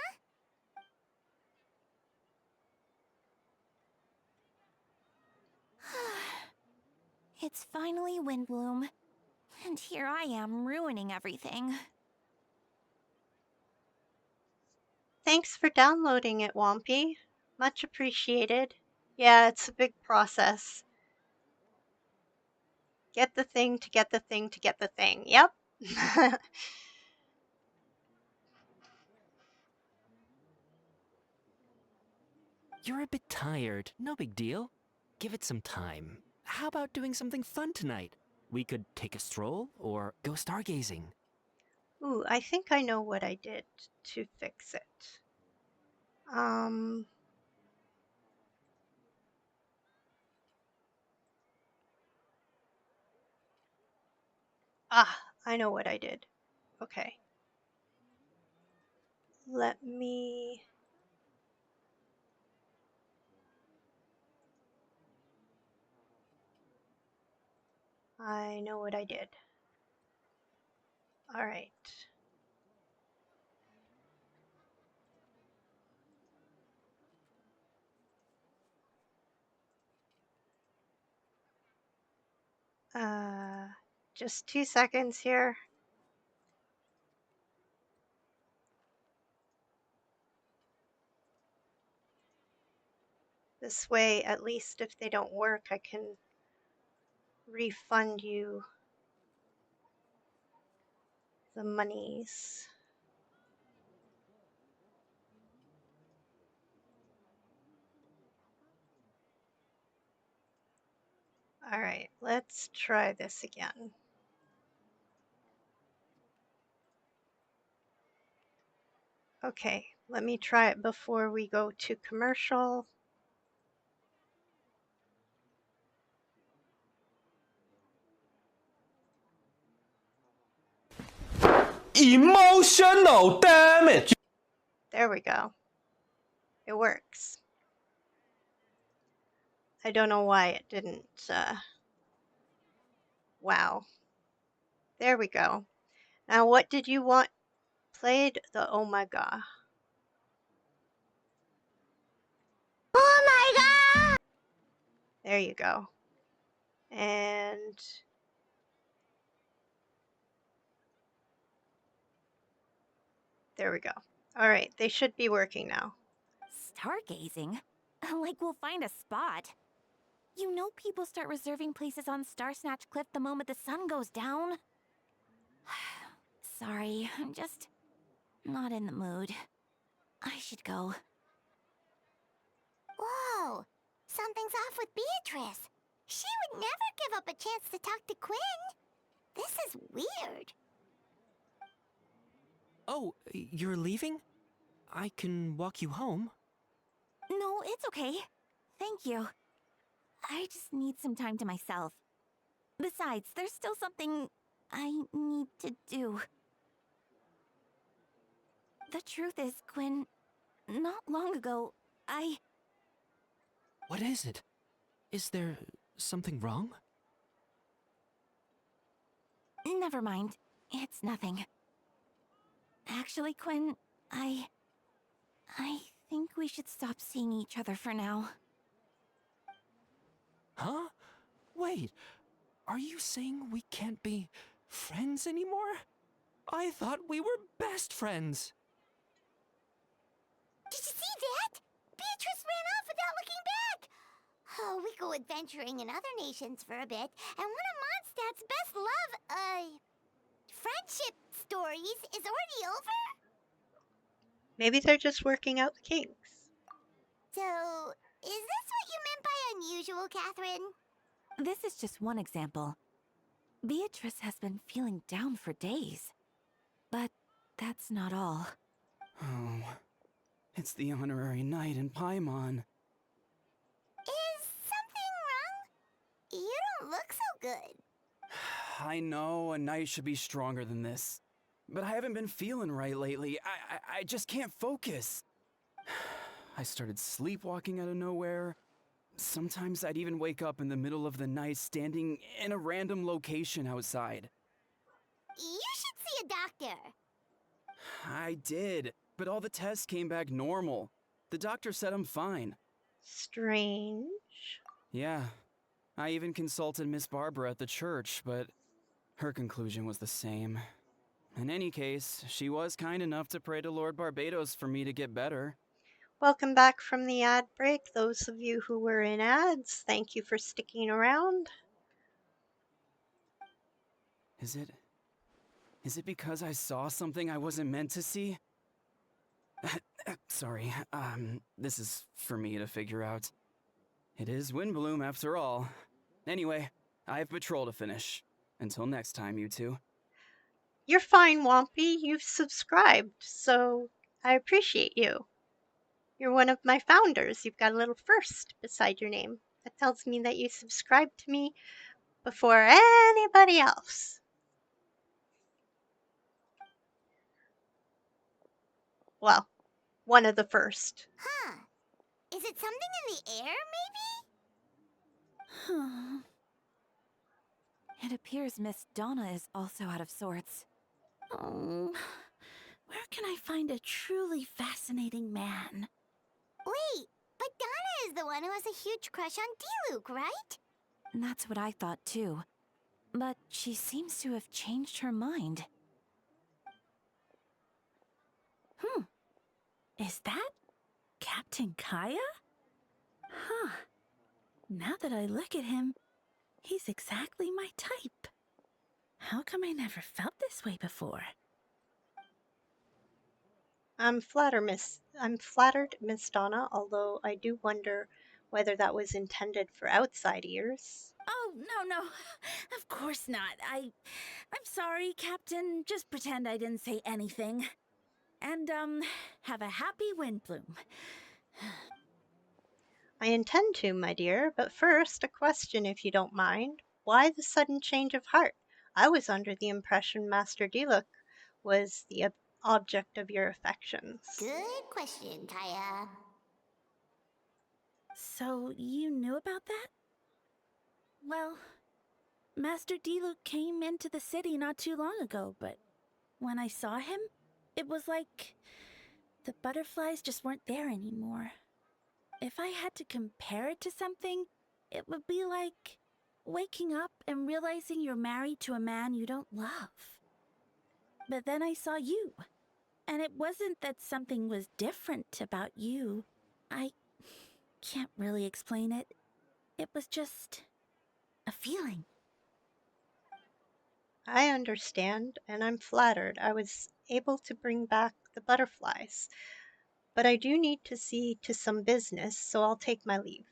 It's finally Windbloom, and here I am ruining everything. Thanks for downloading it, Wompy. Much appreciated. Yeah, it's a big process. Get the thing to get the thing to get the thing. Yep. You're a bit tired. No big deal. Give it some time. How about doing something fun tonight? We could take a stroll or go stargazing. Ooh, I think I know what I did to fix it. Um, I know what I did. Okay. Let me... I know what I did. All right. Just 2 seconds here. This way, at least if they don't work, I can refund you the monies. All right, let's try this again. Okay, let me try it before we go to commercial. Emotional damage! There we go. It works. I don't know why it didn't. Wow. There we go. Now, what did you want played? The oh my god. Oh my god! There you go. And there we go. All right, they should be working now. Stargazing? Like we'll find a spot. You know people start reserving places on Star Snatch Cliff the moment the sun goes down. Sorry, I'm just not in the mood. I should go. Whoa! Something's off with Beatrice. She would never give up a chance to talk to Quinn. This is weird. Oh, you're leaving? I can walk you home. No, it's okay. Thank you. I just need some time to myself. Besides, there's still something I need to do. The truth is, Quinn, not long ago, What is it? Is there something wrong? Never mind. It's nothing. Actually, Quinn, I think we should stop seeing each other for now. Huh? Wait, are you saying we can't be friends anymore? I thought we were best friends. Did you see that? Beatrice ran off without looking back. Oh, we go adventuring in other nations for a bit, and one of Mondstadt's best friendship stories is already over? Maybe they're just working out the kinks. So, is this what you meant by unusual, Catherine? This is just one example. Beatrice has been feeling down for days. But that's not all. Oh, it's the honorary knight in Paimon. Is something wrong? You don't look so good. I know a knight should be stronger than this, but I haven't been feeling right lately. I just can't focus. I started sleepwalking out of nowhere. Sometimes I'd even wake up in the middle of the night standing in a random location outside. You should see a doctor. I did, but all the tests came back normal. The doctor said I'm fine. Strange. Yeah, I even consulted Miss Barbara at the church, but her conclusion was the same. In any case, she was kind enough to pray to Lord Barbados for me to get better. Welcome back from the ad break. Those of you who were in ads, thank you for sticking around. Is it because I saw something I wasn't meant to see? Sorry, this is for me to figure out. It is Windbloom after all. Anyway, I have patrol to finish. Until next time, you two. You're fine, Wompy. You've subscribed, so I appreciate you. You're one of my founders. You've got a little first beside your name. That tells me that you subscribed to me before anybody else. Well, one of the first. Huh. Is it something in the air, maybe? It appears Miss Donna is also out of sorts. Oh, where can I find a truly fascinating man? Wait, but Donna is the one who has a huge crush on Diluc, right? That's what I thought too. But she seems to have changed her mind. Is that Captain Kaya? Huh. Now that I look at him, he's exactly my type. How come I never felt this way before? I'm flattered, Miss Donna, although I do wonder whether that was intended for outside ears. Oh, no. Of course not. I'm sorry, Captain. Just pretend I didn't say anything. And, have a happy Windbloom. I intend to, my dear, but first a question, if you don't mind. Why the sudden change of heart? I was under the impression Master Diluc was the object of your affections. Good question, Kaya. So, you knew about that? Well, Master Diluc came into the city not too long ago, but when I saw him, it was like the butterflies just weren't there anymore. If I had to compare it to something, it would be like waking up and realizing you're married to a man you don't love. But then I saw you, and it wasn't that something was different about you. I can't really explain it. It was just a feeling. I understand, and I'm flattered I was able to bring back the butterflies. But I do need to see to some business, so I'll take my leave.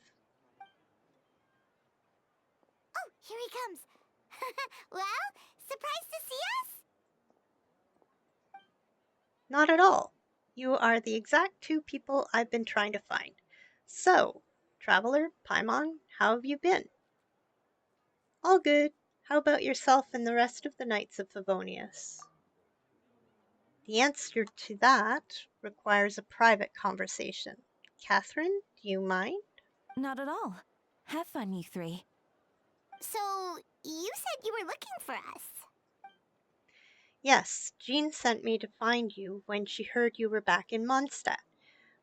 Oh, here he comes. Well, surprised to see us? Not at all. You are the exact two people I've been trying to find. So, traveler, Paimon, how have you been? All good. How about yourself and the rest of the Knights of Favonius? The answer to that requires a private conversation. Catherine, do you mind? Not at all. Have fun, you three. So, you said you were looking for us. Yes, Jean sent me to find you when she heard you were back in Mondstadt.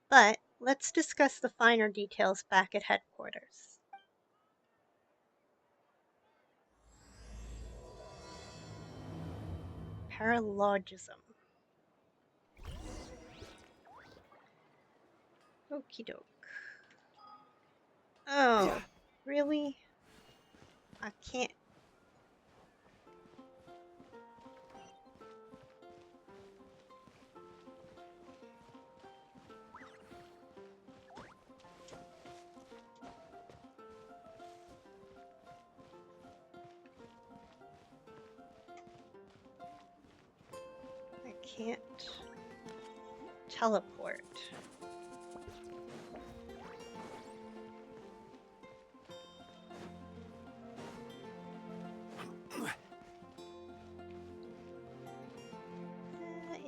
But let's discuss the finer details back at headquarters. Paralogism. Okie doke. Oh, really? I can't. I can't teleport.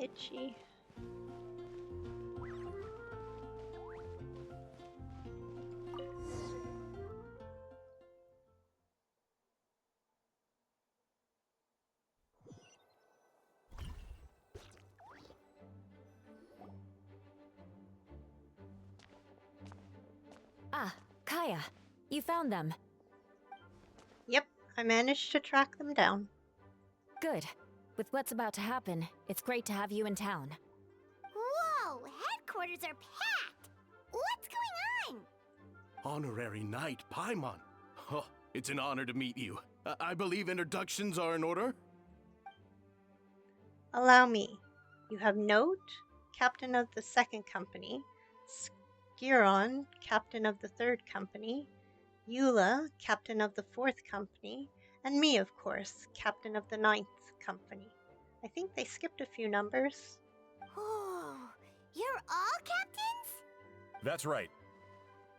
Itchy. Ah, Kaya. You found them. Yep, I managed to track them down. Good. With what's about to happen, it's great to have you in town. Whoa, headquarters are packed! What's going on? Honorary Knight Paimon. Oh, it's an honor to meet you. I believe introductions are in order? Allow me. You have Note, captain of the second company, Skiron, captain of the third company, Eula, captain of the fourth company, and me, of course, captain of the ninth company. I think they skipped a few numbers. Oh, you're all captains? That's right.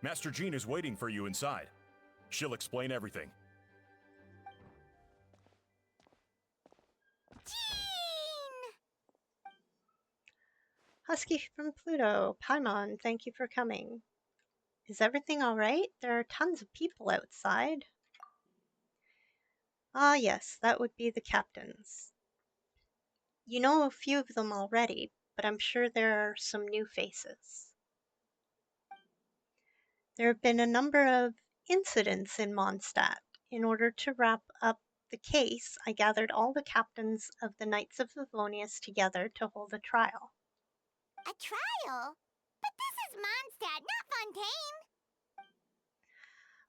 Master Jean is waiting for you inside. She'll explain everything. Jean! Husky from Pluto, Paimon, thank you for coming. Is everything all right? There are tons of people outside. Ah, yes, that would be the captains. You know a few of them already, but I'm sure there are some new faces. There have been a number of incidents in Mondstadt. In order to wrap up the case, I gathered all the captains of the Knights of Favonius together to hold a trial. A trial? But this is Mondstadt, not Fontaine!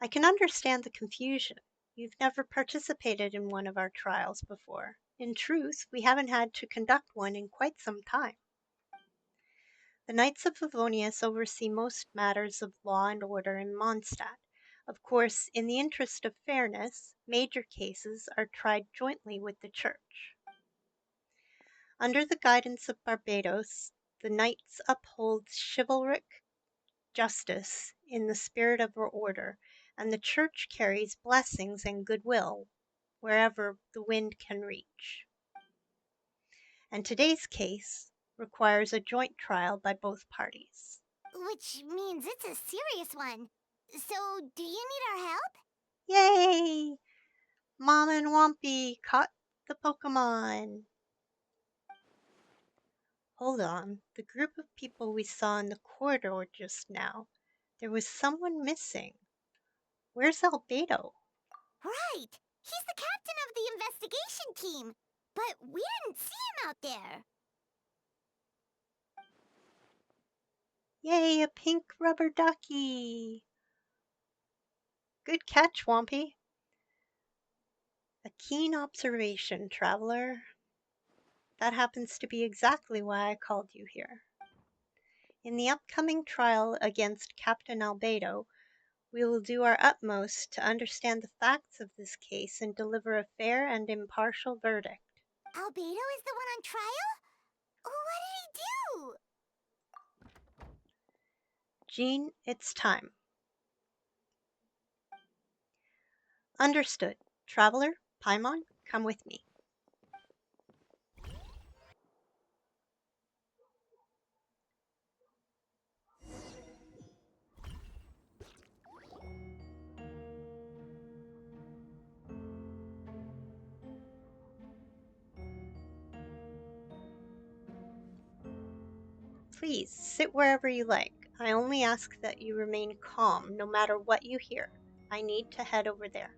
I can understand the confusion. You've never participated in one of our trials before. In truth, we haven't had to conduct one in quite some time. The Knights of Favonius oversee most matters of law and order in Mondstadt. Of course, in the interest of fairness, major cases are tried jointly with the Church. Under the guidance of Barbados, the Knights uphold chivalric justice in the spirit of our order, and the Church carries blessings and goodwill wherever the wind can reach. And today's case requires a joint trial by both parties. Which means it's a serious one. So, do you need our help? Yay! Mom and Wompy caught the Pokemon! Hold on, the group of people we saw in the corridor just now, there was someone missing. Where's Albedo? Right! He's the captain of the investigation team! But we didn't see him out there! Yay, a pink rubber ducky! Good catch, Wompy. A keen observation, traveler. That happens to be exactly why I called you here. In the upcoming trial against Captain Albedo, we will do our utmost to understand the facts of this case and deliver a fair and impartial verdict. Albedo is the one on trial? What did he do? Jean, it's time. Understood. Traveler, Paimon, come with me. Please, sit wherever you like. I only ask that you remain calm no matter what you hear. I need to head over there.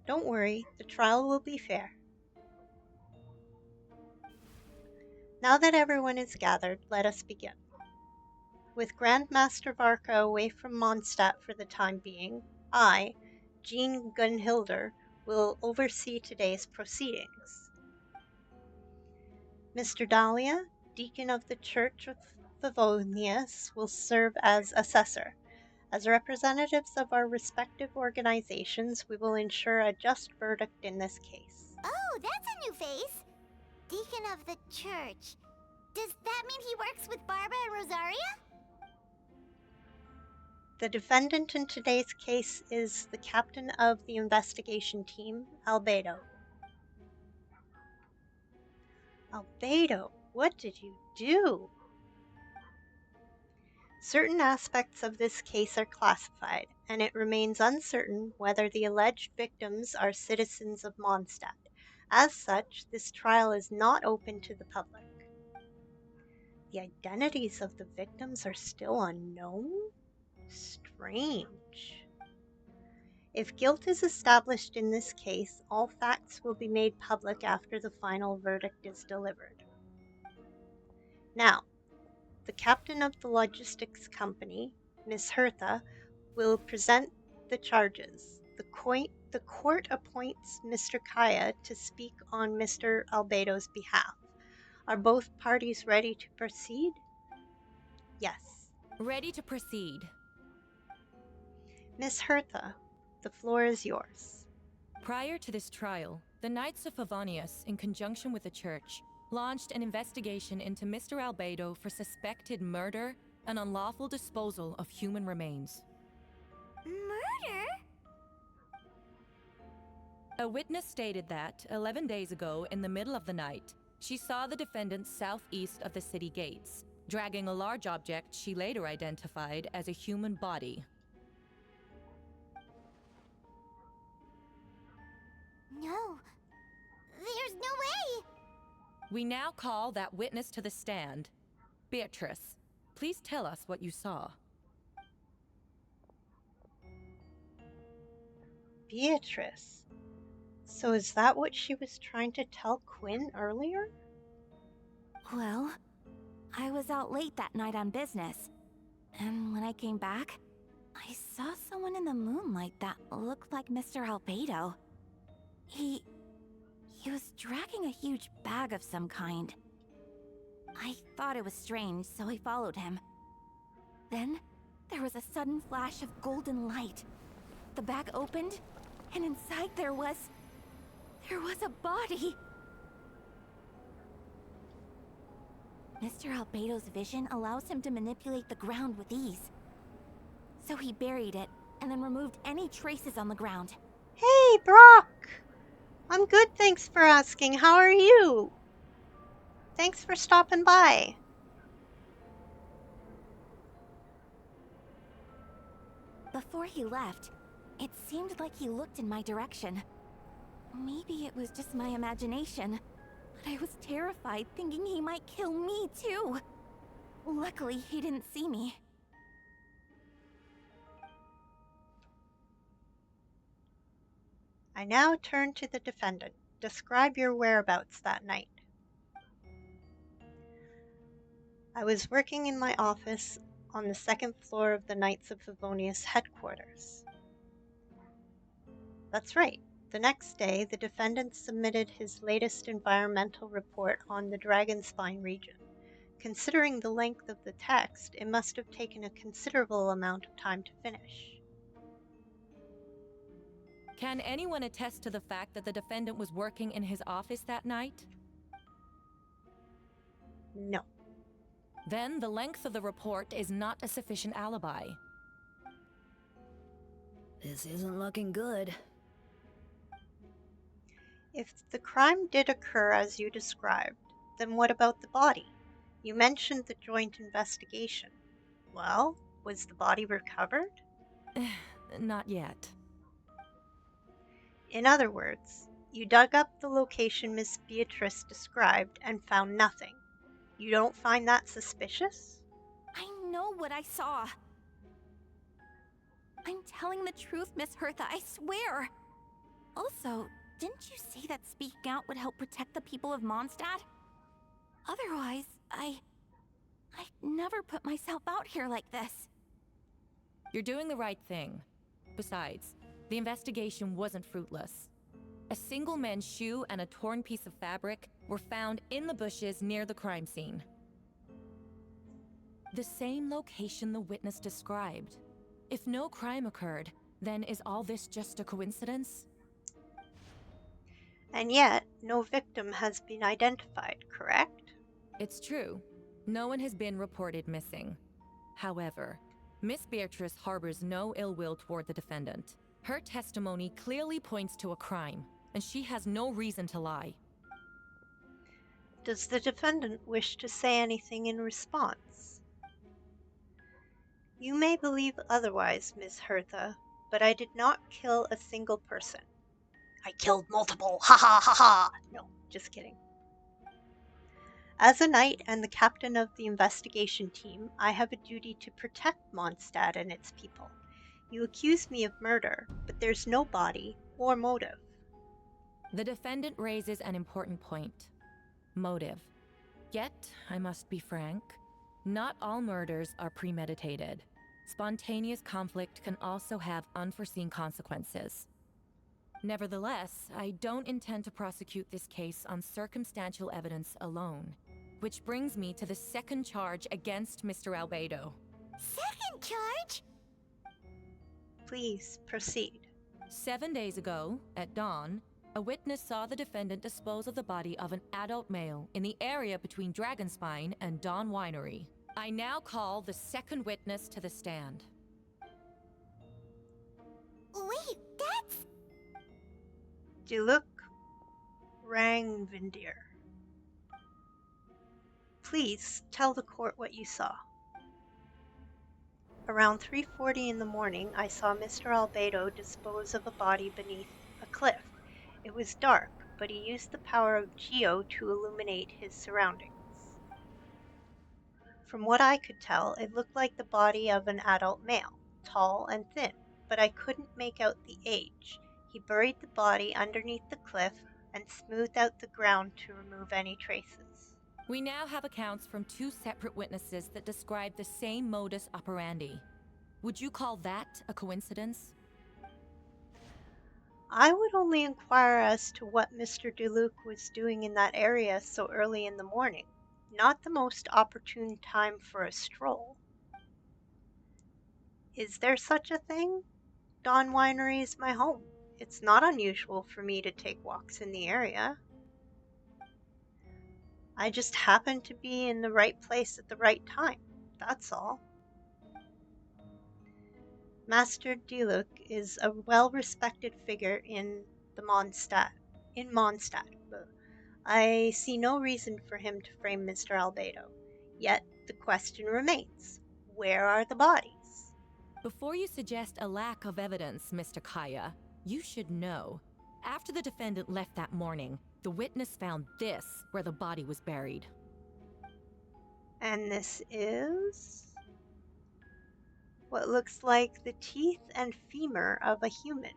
Don't worry, the trial will be fair. Now that everyone is gathered, let us begin. With Grandmaster Varka away from Mondstadt for the time being, I, Jean Gunhilder, will oversee today's proceedings. Mr. Dahlia, Deacon of the Church of Favonius, will serve as assessor. As representatives of our respective organizations, we will ensure a just verdict in this case. Oh, that's a new face. Deacon of the church. Does that mean he works with Barbara and Rosaria? The defendant in today's case is the captain of the investigation team, Albedo. Albedo, what did you do? Certain aspects of this case are classified, and it remains uncertain whether the alleged victims are citizens of Mondstadt. As such, this trial is not open to the public. The identities of the victims are still unknown? Strange. If guilt is established in this case, all facts will be made public after the final verdict is delivered. Now, the captain of the logistics company, Miss Hertha, will present the charges. The court appoints Mr. Kaya to speak on Mr. Albedo's behalf. Are both parties ready to proceed? Yes. Ready to proceed. Miss Hertha, the floor is yours. Prior to this trial, the Knights of Favonius, in conjunction with the Church, launched an investigation into Mr. Albedo for suspected murder and unlawful disposal of human remains. Murder? A witness stated that, 11 days ago, in the middle of the night, she saw the defendant southeast of the city gates, dragging a large object she later identified as a human body. No. There's no way! We now call that witness to the stand. Beatrice, please tell us what you saw. Beatrice. So is that what she was trying to tell Quinn earlier? Well, I was out late that night on business. And when I came back, I saw someone in the moonlight that looked like Mr. Albedo. He was dragging a huge bag of some kind. I thought it was strange, so I followed him. Then, there was a sudden flash of golden light. The bag opened, and inside there was a body. Mr. Albedo's vision allows him to manipulate the ground with ease. So he buried it, and then removed any traces on the ground. Hey, Brock! I'm good, thanks for asking. How are you? Thanks for stopping by. Before he left, it seemed like he looked in my direction. Maybe it was just my imagination, but I was terrified thinking he might kill me too. Luckily, he didn't see me. I now turn to the defendant. Describe your whereabouts that night. I was working in my office on the second floor of the Knights of Favonius headquarters. That's right. The next day, the defendant submitted his latest environmental report on the Dragonspine region. Considering the length of the text, it must have taken a considerable amount of time to finish. Can anyone attest to the fact that the defendant was working in his office that night? No. Then the length of the report is not a sufficient alibi. This isn't looking good. If the crime did occur as you described, then what about the body? You mentioned the joint investigation. Well, was the body recovered? Not yet. In other words, you dug up the location Miss Beatrice described and found nothing. You don't find that suspicious? I know what I saw. I'm telling the truth, Miss Hertha, I swear. Also, didn't you say that speaking out would help protect the people of Mondstadt? Otherwise, I'd never put myself out here like this. You're doing the right thing. Besides, the investigation wasn't fruitless. A single man's shoe and a torn piece of fabric were found in the bushes near the crime scene. The same location the witness described. If no crime occurred, then is all this just a coincidence? And yet, no victim has been identified, correct? It's true. No one has been reported missing. However, Miss Beatrice harbors no ill will toward the defendant. Her testimony clearly points to a crime, and she has no reason to lie. Does the defendant wish to say anything in response? You may believe otherwise, Miss Hertha, but I did not kill a single person. I killed multiple, ha ha ha ha! No, just kidding. As a knight and the captain of the investigation team, I have a duty to protect Mondstadt and its people. You accuse me of murder, but there's no body or motive. The defendant raises an important point. Motive. Yet, I must be frank, not all murders are premeditated. Spontaneous conflict can also have unforeseen consequences. Nevertheless, I don't intend to prosecute this case on circumstantial evidence alone. Which brings me to the second charge against Mr. Albedo. Second charge? Please proceed. 7 days ago, at dawn, a witness saw the defendant dispose of the body of an adult male in the area between Dragonspine and Dawn Winery. I now call the second witness to the stand. Wait, that's... Diluk Rangvindir. Please tell the court what you saw. Around 3:40 in the morning, I saw Mr. Albedo dispose of a body beneath a cliff. It was dark, but he used the power of Geo to illuminate his surroundings. From what I could tell, it looked like the body of an adult male, tall and thin, but I couldn't make out the age. He buried the body underneath the cliff and smoothed out the ground to remove any traces. We now have accounts from 2 separate witnesses that describe the same modus operandi. Would you call that a coincidence? I would only inquire as to what Mr. Diluk was doing in that area so early in the morning. Not the most opportune time for a stroll. Is there such a thing? Dawn Winery is my home. It's not unusual for me to take walks in the area. I just happened to be in the right place at the right time, that's all. Master Diluk is a well-respected figure in Mondstadt. I see no reason for him to frame Mr. Albedo. Yet the question remains, where are the bodies? Before you suggest a lack of evidence, Mr. Kaya, you should know. After the defendant left that morning, the witness found this where the body was buried. And this is what looks like the teeth and femur of a human.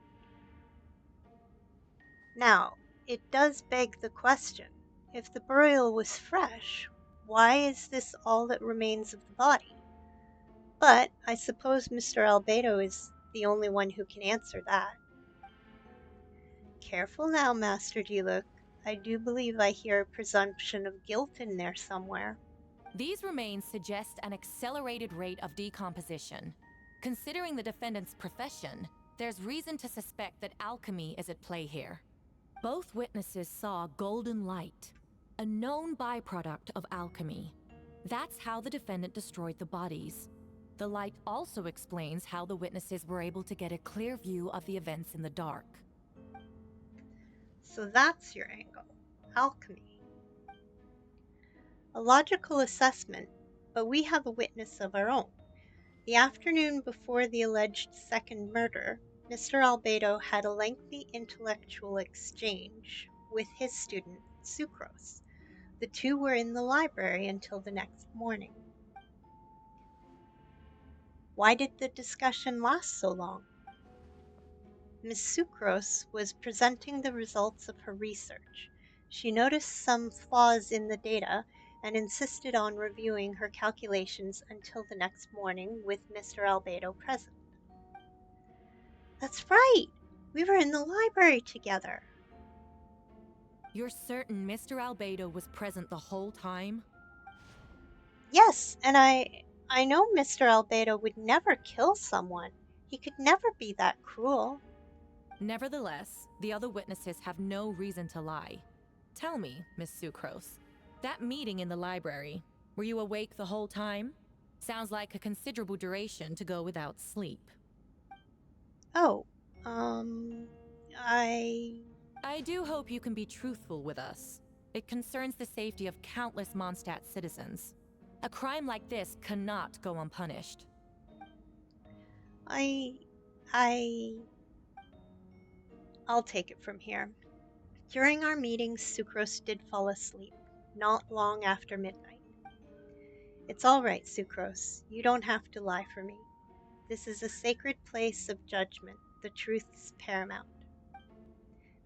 Now, it does beg the question, if the burial was fresh, why is this all that remains of the body? But I suppose Mr. Albedo is the only one who can answer that. Careful now, Master Diluc. I do believe I hear a presumption of guilt in there somewhere. These remains suggest an accelerated rate of decomposition. Considering the defendant's profession, there's reason to suspect that alchemy is at play here. Both witnesses saw golden light, a known byproduct of alchemy. That's how the defendant destroyed the bodies. The light also explains how the witnesses were able to get a clear view of the events in the dark. So that's your angle. Alchemy. A logical assessment, but we have a witness of our own. The afternoon before the alleged second murder, Mr. Albedo had a lengthy intellectual exchange with his student, Sucrose. The two were in the library until the next morning. Why did the discussion last so long? Miss Sucrose was presenting the results of her research. She noticed some flaws in the data and insisted on reviewing her calculations until the next morning with Mr. Albedo present. That's right! We were in the library together. You're certain Mr. Albedo was present the whole time? Yes, and I know Mr. Albedo would never kill someone. He could never be that cruel. Nevertheless, the other witnesses have no reason to lie. Tell me, Miss Sucrose, that meeting in the library, were you awake the whole time? Sounds like a considerable duration to go without sleep. Oh, I do hope you can be truthful with us. It concerns the safety of countless Mondstadt citizens. A crime like this cannot go unpunished. I'll take it from here. During our meetings, Sucrose did fall asleep, not long after midnight. It's all right, Sucrose. You don't have to lie for me. This is a sacred place of judgment. The truth is paramount.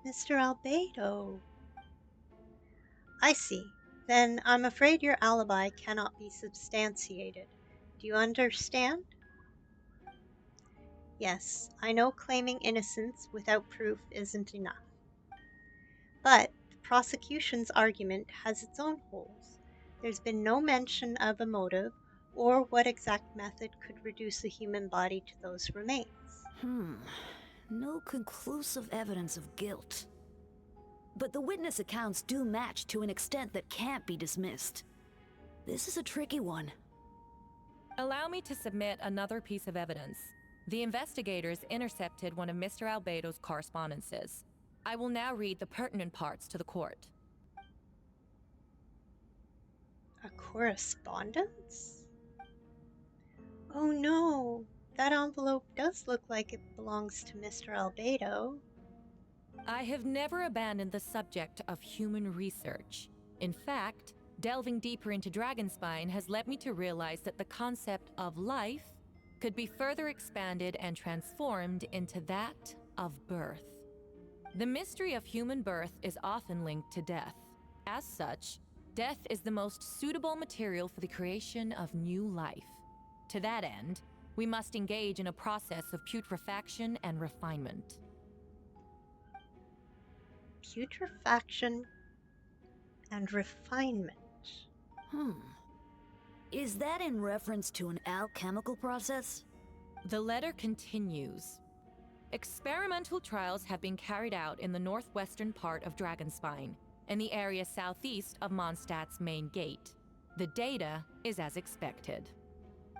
Mr. Albedo. I see. Then I'm afraid your alibi cannot be substantiated. Do you understand? Yes, I know claiming innocence without proof isn't enough. But the prosecution's argument has its own holes. There's been no mention of a motive or what exact method could reduce a human body to those remains. No conclusive evidence of guilt. But the witness accounts do match to an extent that can't be dismissed. This is a tricky one. Allow me to submit another piece of evidence. The investigators intercepted one of Mr. Albedo's correspondences. I will now read the pertinent parts to the court. A correspondence? Oh no, that envelope does look like it belongs to Mr. Albedo. I have never abandoned the subject of human research. In fact, delving deeper into Dragonspine has led me to realize that the concept of life could be further expanded and transformed into that of birth. The mystery of human birth is often linked to death. As such, death is the most suitable material for the creation of new life. To that end, we must engage in a process of putrefaction and refinement. Putrefaction and refinement. Is that in reference to an alchemical process? The letter continues. Experimental trials have been carried out in the northwestern part of Dragonspine, in the area southeast of Mondstadt's main gate. The data is as expected.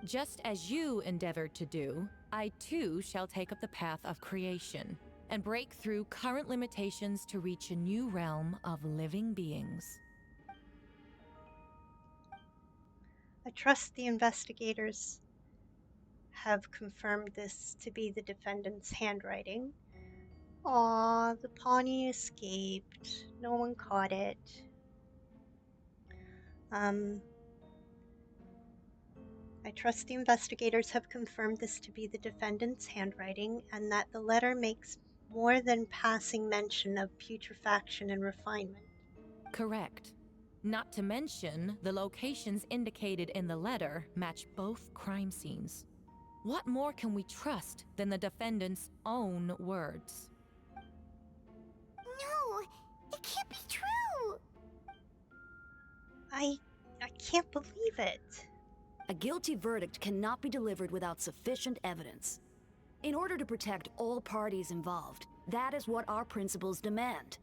Just as you endeavored to do, I too shall take up the path of creation and break through current limitations to reach a new realm of living beings. I trust the investigators have confirmed this to be the defendant's handwriting. Aw, the Pawnee escaped. No one caught it. I trust the investigators have confirmed this to be the defendant's handwriting and that the letter makes more than passing mention of putrefaction and refinement. Correct. Not to mention, the locations indicated in the letter match both crime scenes. What more can we trust than the defendant's own words? It can't be true! I can't believe it. A guilty verdict cannot be delivered without sufficient evidence. In order to protect all parties involved, that is what our principles demand.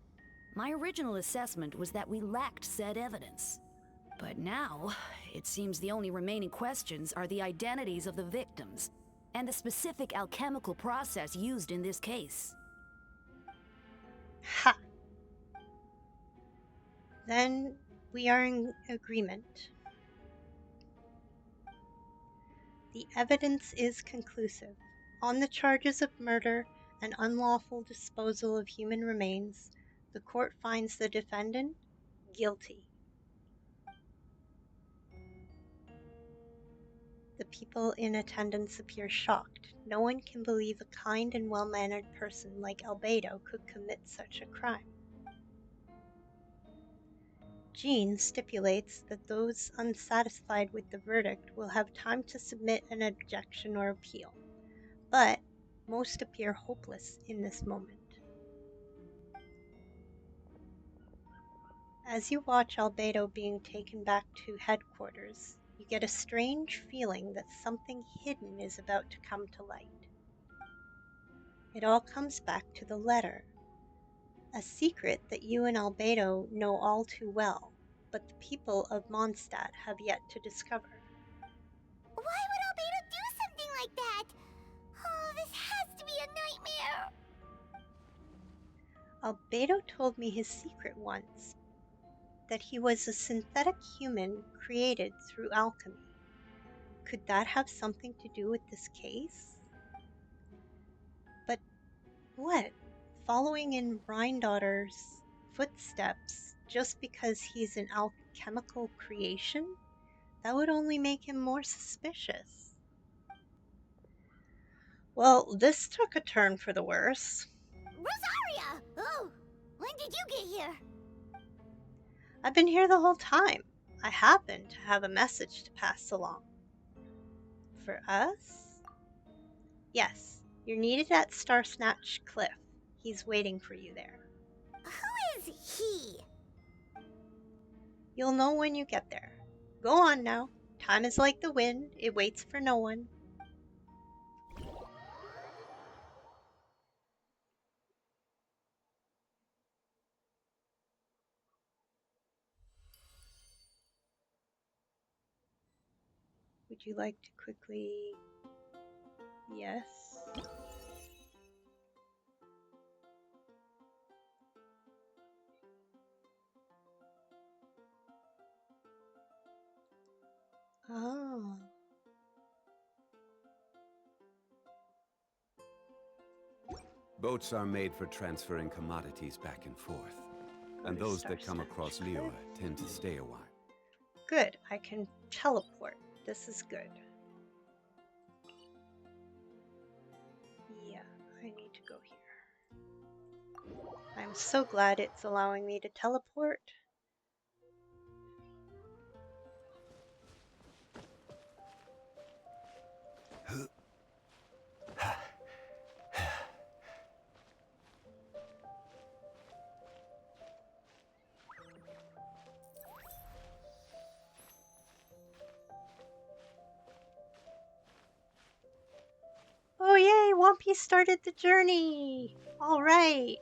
My original assessment was that we lacked said evidence. But now, it seems the only remaining questions are the identities of the victims and the specific alchemical process used in this case. Ha! Then we are in agreement. The evidence is conclusive. On the charges of murder and unlawful disposal of human remains, the court finds the defendant guilty. The people in attendance appear shocked. No one can believe a kind and well-mannered person like Albedo could commit such a crime. Jean stipulates that those unsatisfied with the verdict will have time to submit an objection or appeal, but most appear hopeless in this moment. As you watch Albedo being taken back to headquarters, you get a strange feeling that something hidden is about to come to light. It all comes back to the letter, a secret that you and Albedo know all too well, but the people of Mondstadt have yet to discover. Why would Albedo do something like that? Oh, this has to be a nightmare. Albedo told me his secret once, that he was a synthetic human created through alchemy. Could that have something to do with this case? But what? Following in Rhindaughter's footsteps just because he's an alchemical creation? That would only make him more suspicious. Well, this took a turn for the worse. Rosaria! Oh, when did you get here? I've been here the whole time. I happen to have a message to pass along. For us? Yes, you're needed at Starsnatch Cliff. He's waiting for you there. Who is he? You'll know when you get there. Go on now. Time is like the wind. It waits for no one. Would you like to quickly... Yes. Oh. Boats are made for transferring commodities back and forth. And those that come across Liyue tend to stay a while. Good, I can teleport. This is good. Yeah, I need to go here. I'm so glad it's allowing me to teleport. Oh yay, One Piece started the journey! Alright.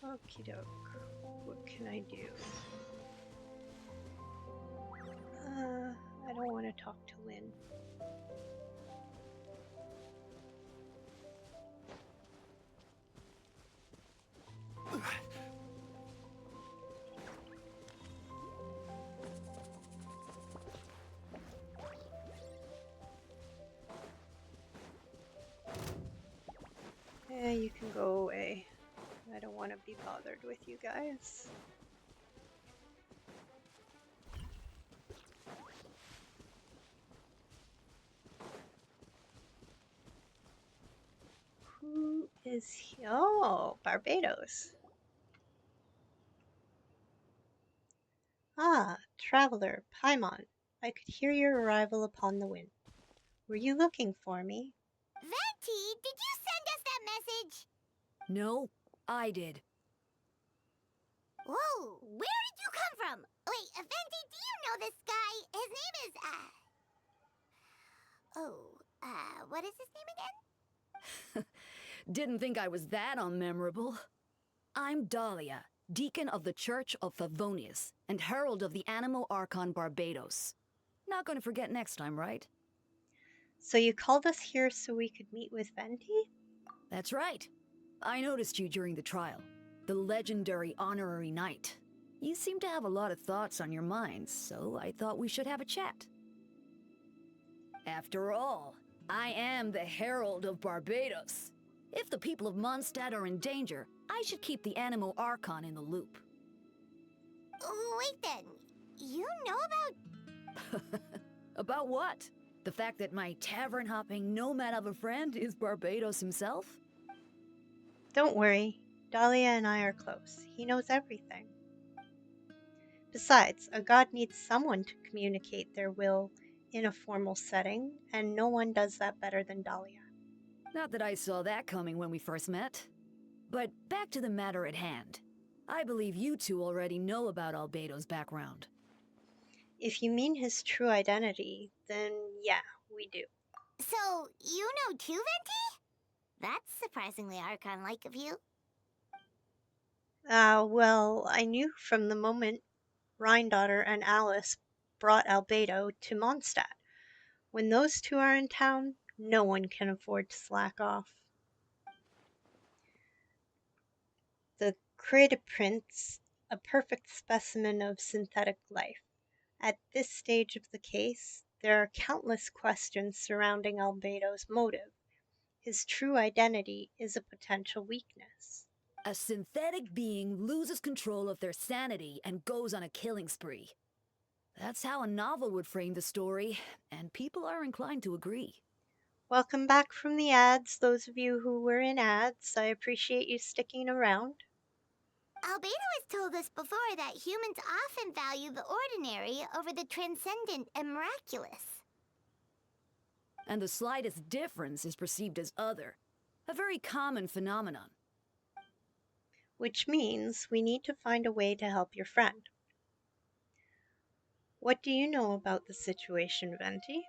Okie doke. What can I do? I don't want to talk to Lynn. You can go away. I don't want to be bothered with you guys. Who is he? Oh, Barbados. Ah, traveler, Paimon. I could hear your arrival upon the wind. Were you looking for me? Venti, did you send us that message? No, I did. Whoa, where did you come from? Wait, Venti, do you know this guy? His name is, what is his name again? Didn't think I was that unmemorable. I'm Dahlia, Deacon of the Church of Favonius, and Herald of the Animo Archon Barbados. Not gonna forget next time, right? So you called us here so we could meet with Venti? That's right. I noticed you during the trial. The legendary honorary knight. You seem to have a lot of thoughts on your minds, so I thought we should have a chat. After all, I am the Herald of Barbados. If the people of Mondstadt are in danger, I should keep the Animo Archon in the loop. Wait then, you know about... About what? The fact that my tavern-hopping nomad of a friend is Barbados himself? Don't worry, Dahlia and I are close. He knows everything. Besides, a god needs someone to communicate their will in a formal setting, and no one does that better than Dahlia. Not that I saw that coming when we first met. But back to the matter at hand. I believe you two already know about Albedo's background. If you mean his true identity, then yeah, we do. So, you know too, Venti? That's surprisingly Archon-like of you. Well, I knew from the moment Rhindaughter and Alice brought Albedo to Mondstadt. When those two are in town, no one can afford to slack off. The creative prince, a perfect specimen of synthetic life. At this stage of the case, there are countless questions surrounding Albedo's motive. His true identity is a potential weakness. A synthetic being loses control of their sanity and goes on a killing spree. That's how a novel would frame the story, and people are inclined to agree. Welcome back from the ads, those of you who were in ads. I appreciate you sticking around. Albedo has told us before that humans often value the ordinary over the transcendent and miraculous. And the slightest difference is perceived as other. A very common phenomenon. Which means we need to find a way to help your friend. What do you know about the situation, Venti?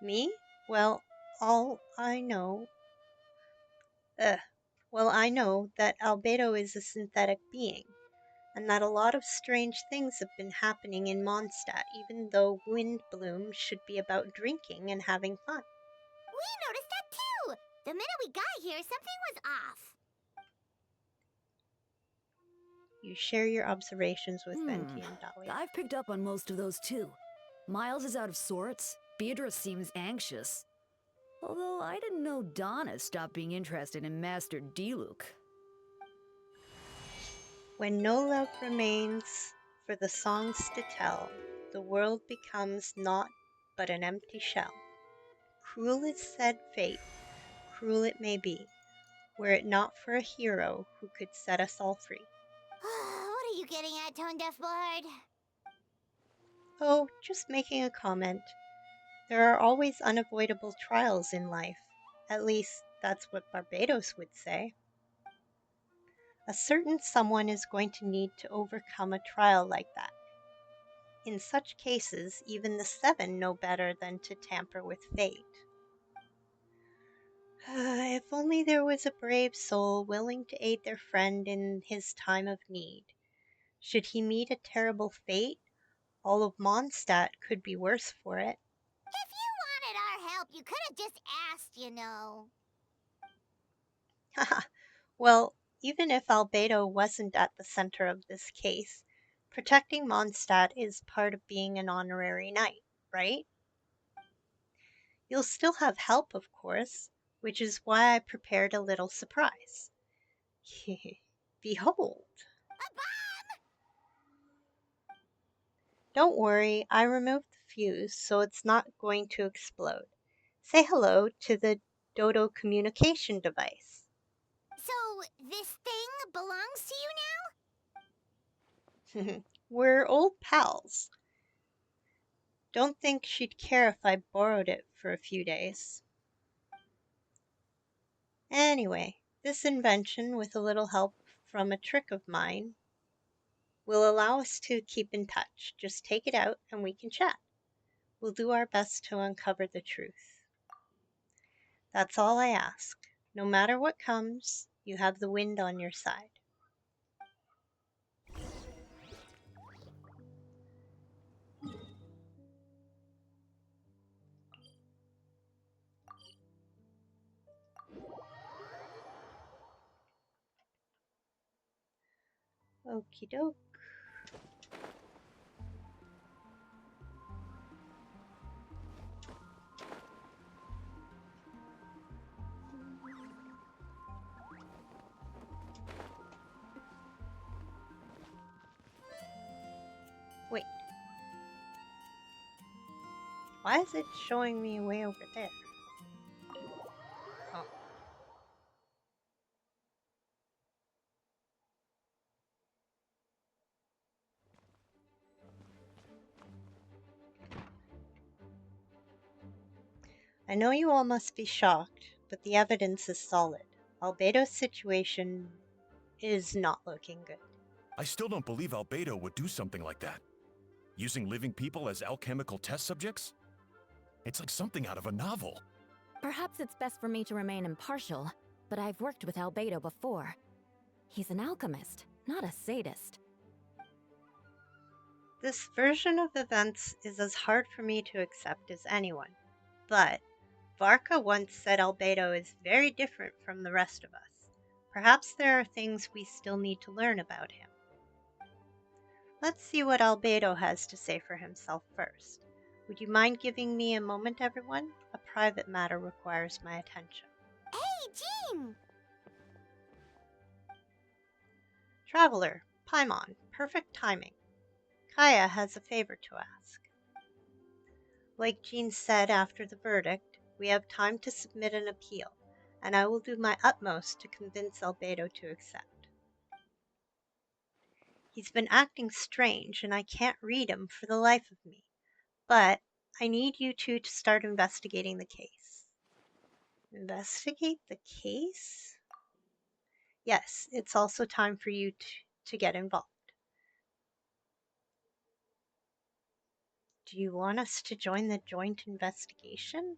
Me? Well, I know that Albedo is a synthetic being, and that a lot of strange things have been happening in Mondstadt, even though Windbloom should be about drinking and having fun. We noticed that too! The minute we got here, something was off. You share your observations with Venti and Dahlia. I've picked up on most of those too. Miles is out of sorts. Beatrice seems anxious. Although I didn't know Donna stopped being interested in Master Diluc. When no love remains for the songs to tell, the world becomes naught but an empty shell. Cruel is said fate, cruel it may be, were it not for a hero who could set us all free. What are you getting at, Tone Deaf Bard? Oh, just making a comment. There are always unavoidable trials in life. At least, that's what Barbados would say. A certain someone is going to need to overcome a trial like that. In such cases, even the Seven know better than to tamper with fate. If only there was a brave soul willing to aid their friend in his time of need. Should he meet a terrible fate, all of Mondstadt could be worse for it. If you wanted our help, you could have just asked, you know. Well, even if Albedo wasn't at the center of this case, protecting Mondstadt is part of being an honorary knight, right? You'll still have help, of course, which is why I prepared a little surprise. Behold! A bomb! Don't worry, I removed the fuse, so it's not going to explode. Say hello to the Dodo communication device. So, this thing belongs to you now? We're old pals. Don't think she'd care if I borrowed it for a few days. Anyway, this invention, with a little help from a trick of mine, will allow us to keep in touch. Just take it out and we can chat. We'll do our best to uncover the truth. That's all I ask. No matter what comes, you have the wind on your side. Okie doke. Wait. Why is it showing me way over there? Oh. I know you all must be shocked, but the evidence is solid. Albedo's situation is not looking good. I still don't believe Albedo would do something like that. Using living people as alchemical test subjects? It's like something out of a novel. Perhaps it's best for me to remain impartial, but I've worked with Albedo before. He's an alchemist, not a sadist. This version of events is as hard for me to accept as anyone, but Varka once said Albedo is very different from the rest of us. Perhaps there are things we still need to learn about him. Let's see what Albedo has to say for himself first. Would you mind giving me a moment, everyone? A private matter requires my attention. Hey, Jean! Traveler, Paimon, perfect timing. Kaya has a favor to ask. Like Jean said after the verdict, we have time to submit an appeal, and I will do my utmost to convince Albedo to accept. He's been acting strange, and I can't read him for the life of me, but I need you two to start investigating the case. Investigate the case? Yes, it's also time for you to get involved. Do you want us to join the joint investigation?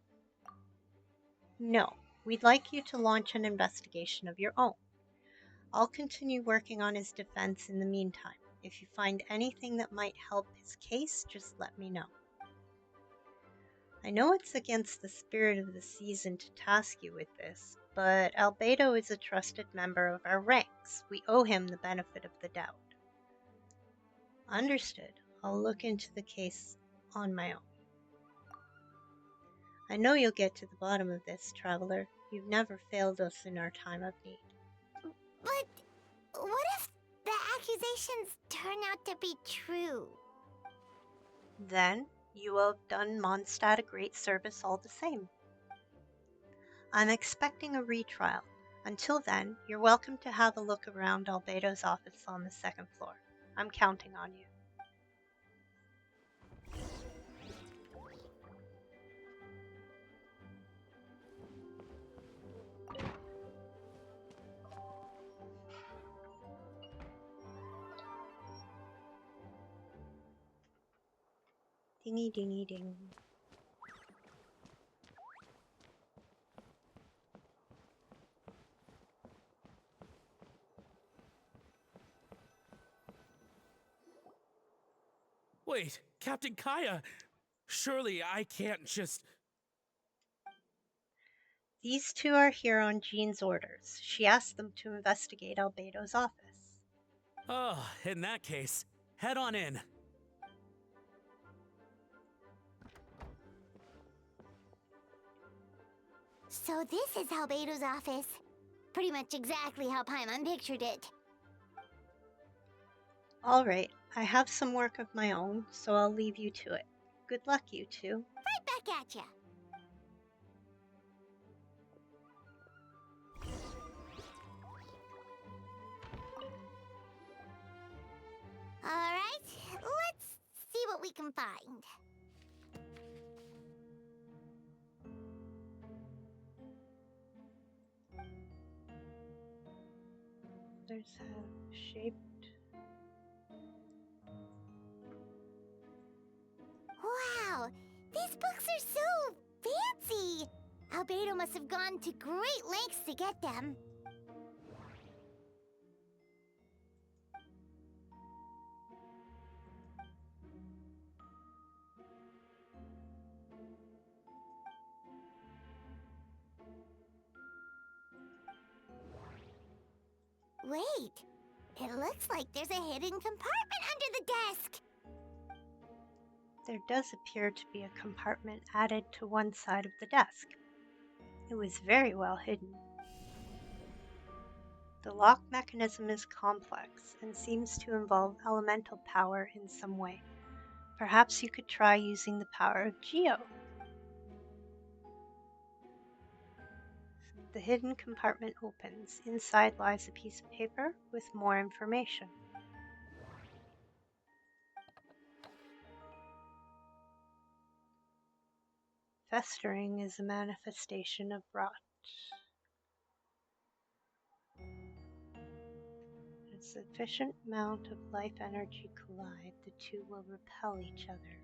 No, we'd like you to launch an investigation of your own. I'll continue working on his defense in the meantime. If you find anything that might help his case, just let me know. I know it's against the spirit of the season to task you with this, but Albedo is a trusted member of our ranks. We owe him the benefit of the doubt. Understood. I'll look into the case on my own. I know you'll get to the bottom of this, Traveler. You've never failed us in our time of need. But what if the accusations turn out to be true? Then you will have done Mondstadt a great service all the same. I'm expecting a retrial. Until then, you're welcome to have a look around Albedo's office on the second floor. I'm counting on you. Dingy dingy ding. Wait, Captain Kaya! Surely I can't just... These two are here on Jean's orders. She asked them to investigate Albedo's office. Oh, in that case, head on in. So this is Albedo's office. Pretty much exactly how Paimon pictured it. All right, I have some work of my own, so I'll leave you to it. Good luck, you two. Right back at ya. Alright, what we can find. There's a shaped. Wow, these books are so fancy. Albedo must have gone to great lengths to get them. Wait, it looks like there's a hidden compartment under the desk. There does appear to be a compartment added to one side of the desk. It was very well hidden. The lock mechanism is complex and seems to involve elemental power in some way. Perhaps you could try using the power of Geo. The hidden compartment opens. Inside lies a piece of paper with more information. Festering is a manifestation of rot. A sufficient amount of life energy collide, the two will repel each other.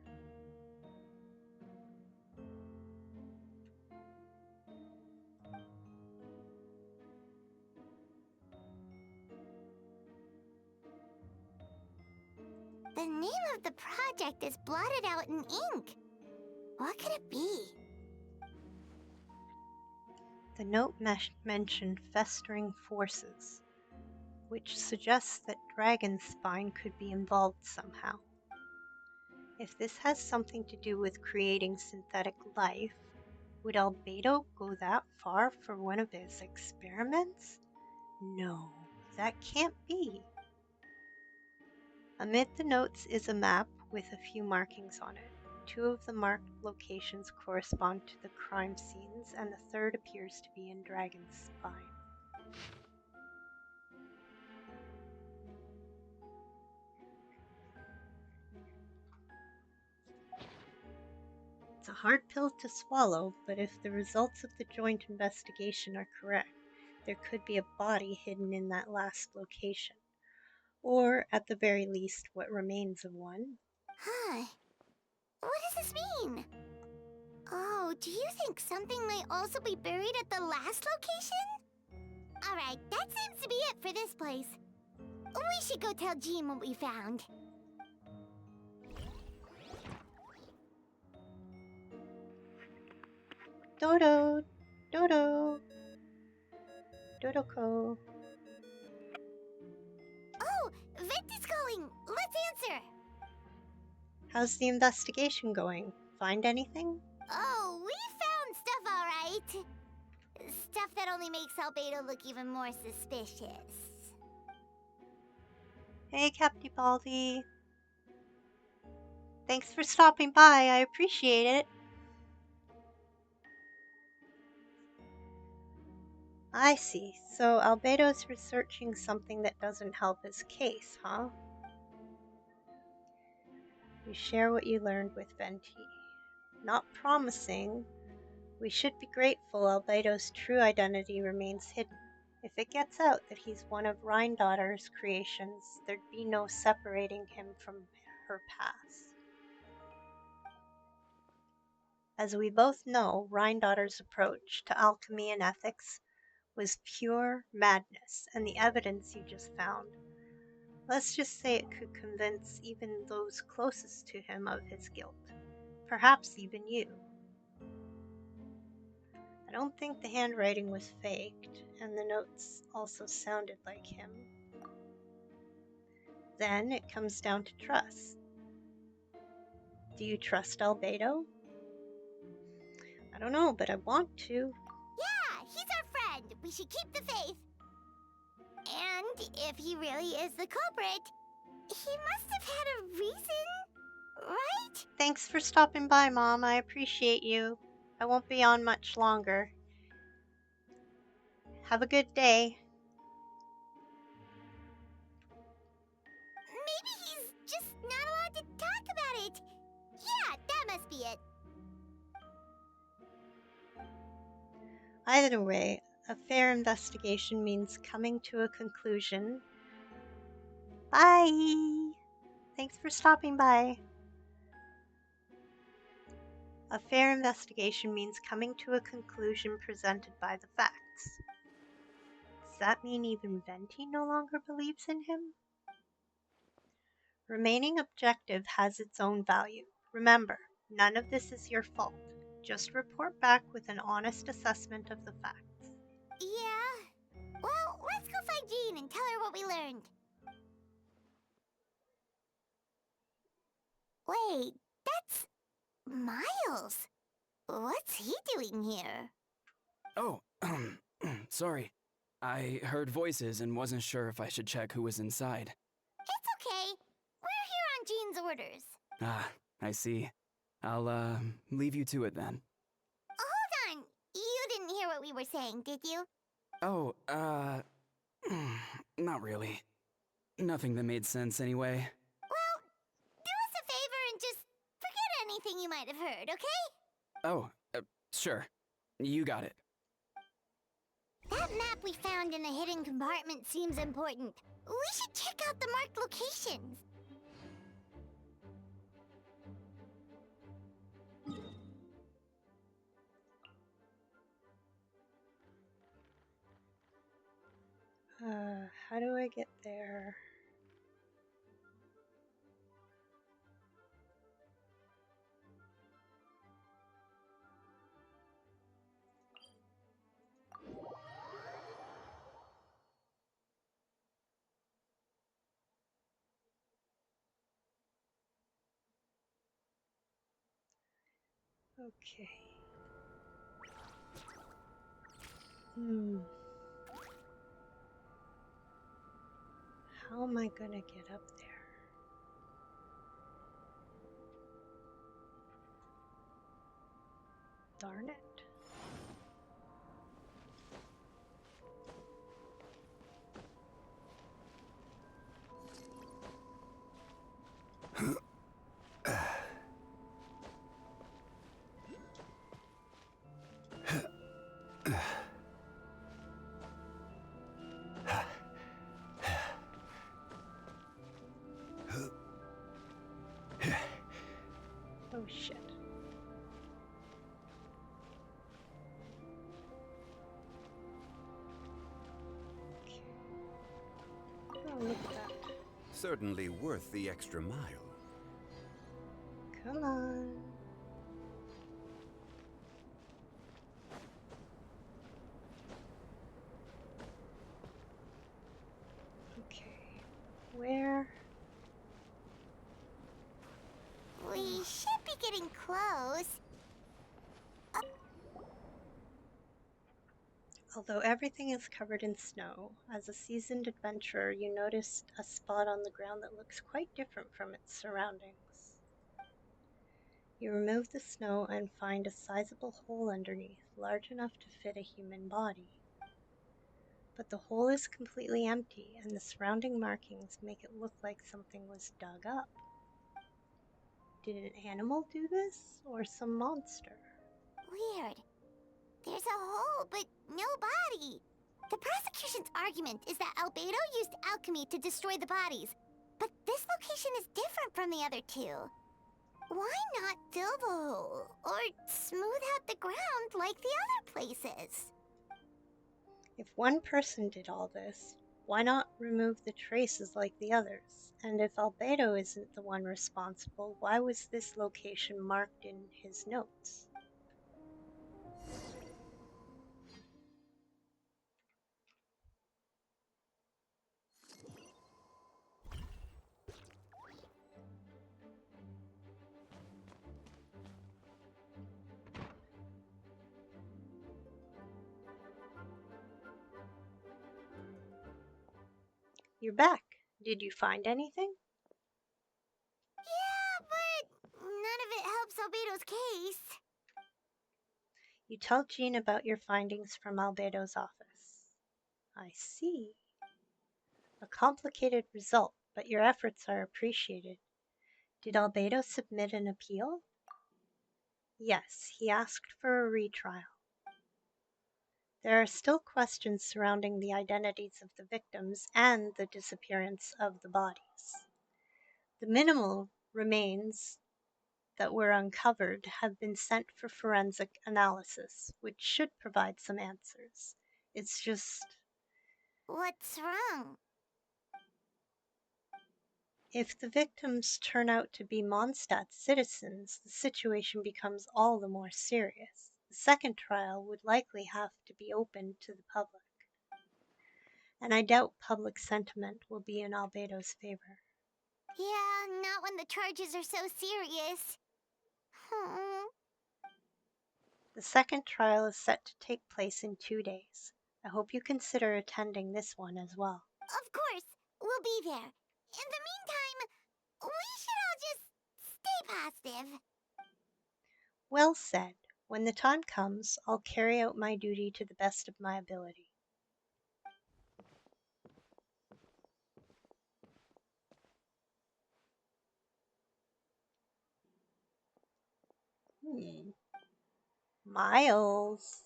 The name of the project is blotted out in ink. What could it be? The note mentioned festering forces, which suggests that dragon spine could be involved somehow. If this has something to do with creating synthetic life, would Albedo go that far for one of his experiments? No, that can't be. Amid the notes is a map with a few markings on it. 2 of the marked locations correspond to the crime scenes, and the third appears to be in Dragon's Spine. It's a hard pill to swallow, but if the results of the joint investigation are correct, there could be a body hidden in that last location. Or, at the very least, what remains of one. Huh. What does this mean? Oh, do you think something might also be buried at the last location? Alright, that seems to be it for this place. We should go tell Jean what we found. Dodo! Dodo! Dodoko! Oh, Vent is calling! Let's answer! How's the investigation going? Find anything? Oh, we found stuff alright. Stuff that only makes Albedo look even more suspicious. Hey, Captain Baldy. Thanks for stopping by. I appreciate it. I see. So Albedo's researching something that doesn't help his case, huh? You share what you learned with Venti. Not promising. We should be grateful Albedo's true identity remains hidden. If it gets out that he's one of Rhindaughter's creations, there'd be no separating him from her past. As we both know, Rhindaughter's approach to alchemy and ethics was pure madness, and the evidence you just found, let's just say it could convince even those closest to him of his guilt. Perhaps even you. I don't think the handwriting was faked, and the notes also sounded like him. Then it comes down to trust. Do you trust Albedo? I don't know, but I want to. Yeah, he's our friend. We should keep the faith. And if he really is the culprit, he must have had a reason, right? Thanks for stopping by, Mom. I appreciate you. I won't be on much longer. Have a good day. Maybe he's just not allowed to talk about it. be it. Either way, a fair investigation means coming to a conclusion. Bye! Thanks for stopping by. A fair investigation means coming to a conclusion presented by the facts. Does that mean even Venti no longer believes in him? Remaining objective has its own value. Remember, none of this is your fault. Just report back with an honest assessment of the facts. Yeah? Well, let's go find Jean and tell her what we learned. Wait, that's Miles. What's he doing here? Oh, sorry. I heard voices and wasn't sure if I should check who was inside. It's okay. We're here on Jean's orders. Ah, I see. I'll, leave you to it then. Hold on. You didn't hear what we were saying, did you? Oh, not really. Nothing that made sense anyway. Well, do us a favor and just forget anything you might have heard, okay? Oh, sure. You got it. That map we found in the hidden compartment seems important. We should check out the marked locations. How do I get there? Okay. How am I gonna get up there? Darn it. Oh shit. Okay. Oh, look at that. Certainly worth the extra mile. Come on. Okay. Where? We should be getting close. Although everything is covered in snow, as a seasoned adventurer, you notice a spot on the ground that looks quite different from its surroundings. You remove the snow and find a sizable hole underneath, large enough to fit a human body. But the hole is completely empty, and the surrounding markings make it look like something was dug up. Did an animal do this, or some monster? Weird. There's a hole, but no body. The prosecution's argument is that Albedo used alchemy to destroy the bodies, but this location is different from the other two. Why not fill the hole, or smooth out the ground like the other places? If one person did all this, why not remove the traces like the others? And if Albedo isn't the one responsible, why was this location marked in his notes? You're back. Did you find anything? Yeah, but none of it helps Albedo's case. You tell Jean about your findings from Albedo's office. I see. A complicated result, but your efforts are appreciated. Did Albedo submit an appeal? Yes, he asked for a retrial. There are still questions surrounding the identities of the victims and the disappearance of the bodies. The minimal remains that were uncovered have been sent for forensic analysis, which should provide some answers. It's just, What's wrong? if the victims turn out to be Mondstadt citizens, the situation becomes all the more serious. The second trial would likely have to be open to the public, and I doubt public sentiment will be in Albedo's favor. Yeah, not when the charges are so serious. Hmm. The second trial is set to take place in 2 days. I hope you consider attending this one as well. Of course, we'll be there. In the meantime, we should all just stay positive. Well said. When the time comes, I'll carry out my duty to the best of my ability. Miles.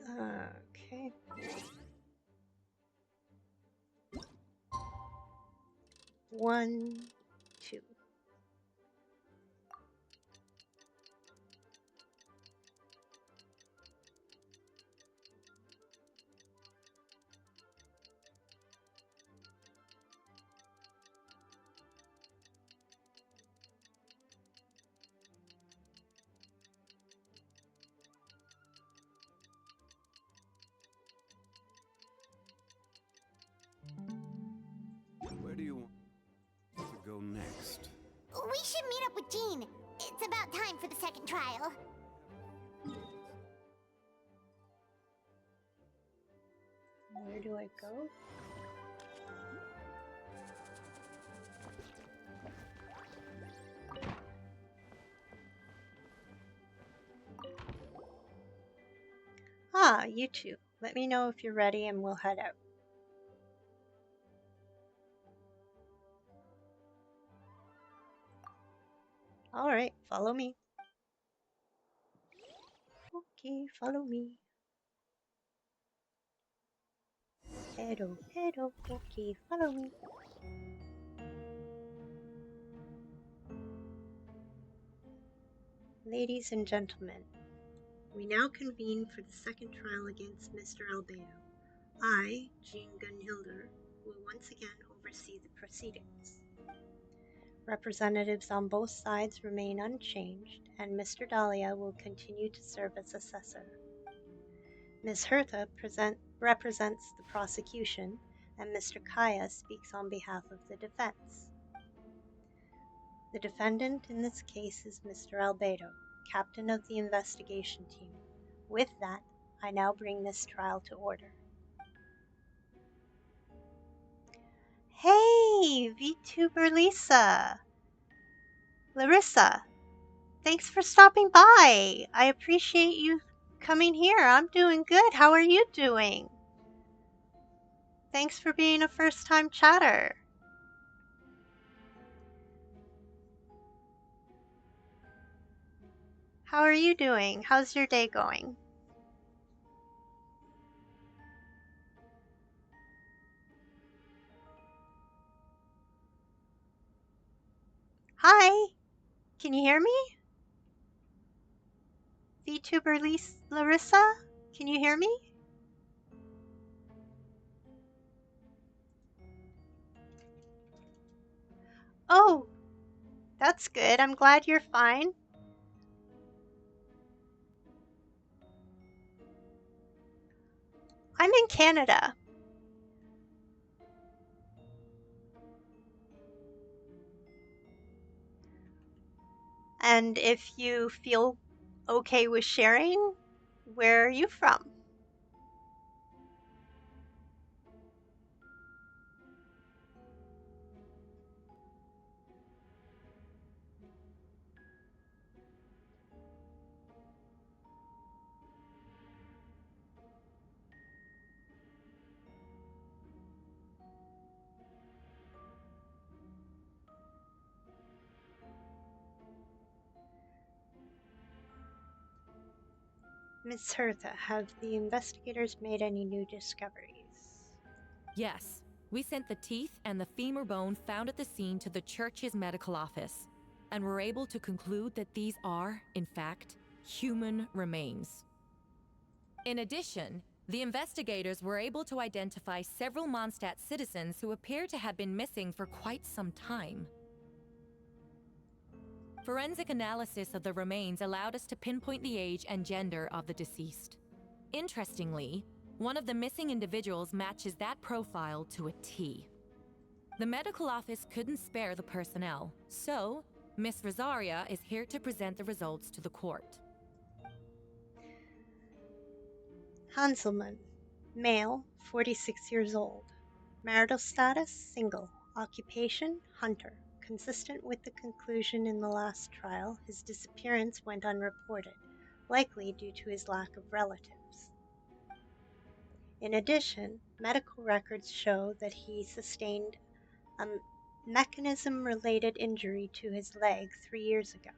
Okay. One, two. Where do you want to go next? We should meet up with Jean. It's about time for the second trial. Where do I go? Ah, you two. Let me know if you're ready and we'll head out. Alright, follow me. Okay, follow me. Hello, hello, okay, follow me. Ladies and gentlemen, we now convene for the second trial against Mr. Albedo. I, Jean Gunhilder, will once again oversee the proceedings. Representatives on both sides remain unchanged, and Mr. Dahlia will continue to serve as assessor. Ms. Hertha represents the prosecution, and Mr. Kaya speaks on behalf of the defense. The defendant in this case is Mr. Albedo, captain of the investigation team. With that, I now bring this trial to order. Hey, VTuber Lisa! Larissa, thanks for stopping by. I appreciate you coming here. I'm doing good. How are you doing? Thanks for being a first-time chatter. How are you doing? How's your day going? Hi, can you hear me? VTuber Larissa, can you hear me? Oh, that's good. I'm glad you're fine. I'm in Canada. And if you feel okay with sharing, where are you from? Miss Hertha, have the investigators made any new discoveries? Yes, we sent the teeth and the femur bone found at the scene to the church's medical office, and were able to conclude that these are, in fact, human remains. In addition, the investigators were able to identify several Mondstadt citizens who appear to have been missing for quite some time. Forensic analysis of the remains allowed us to pinpoint the age and gender of the deceased. Interestingly, one of the missing individuals matches that profile to a T. The medical office couldn't spare the personnel, so Miss Rosaria is here to present the results to the court. Hanselman, male, 46 years old. Marital status, single. Occupation, hunter. Consistent with the conclusion in the last trial, his disappearance went unreported, likely due to his lack of relatives. In addition, medical records show that he sustained a mechanism-related injury to his leg 3 years ago.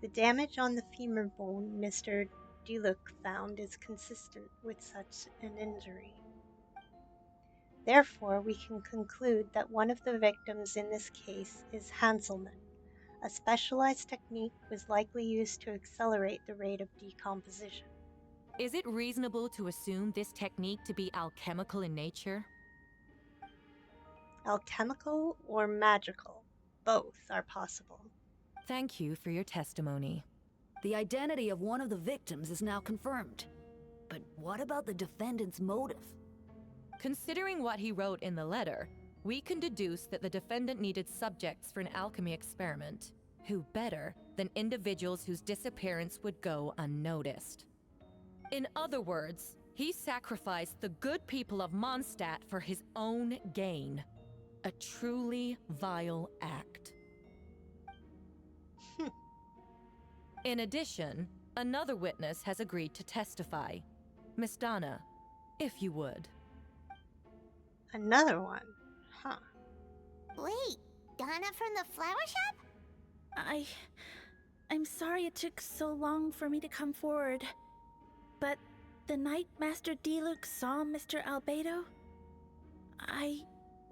The damage on the femur bone Mr. Deluc found is consistent with such an injury. Therefore, we can conclude that one of the victims in this case is Hanselman. A specialized technique was likely used to accelerate the rate of decomposition. Is it reasonable to assume this technique to be alchemical in nature? Alchemical or magical, both are possible. Thank you for your testimony. The identity of one of the victims is now confirmed. But what about the defendant's motive? Considering what he wrote in the letter, we can deduce that the defendant needed subjects for an alchemy experiment. Who better than individuals whose disappearance would go unnoticed? In other words, he sacrificed the good people of Mondstadt for his own gain. A truly vile act. In addition, another witness has agreed to testify. Miss Donna, if you would. Another one? Huh. Wait, Donna from the flower shop? I'm sorry it took so long for me to come forward. But the night Master Deluc saw Mr. Albedo, I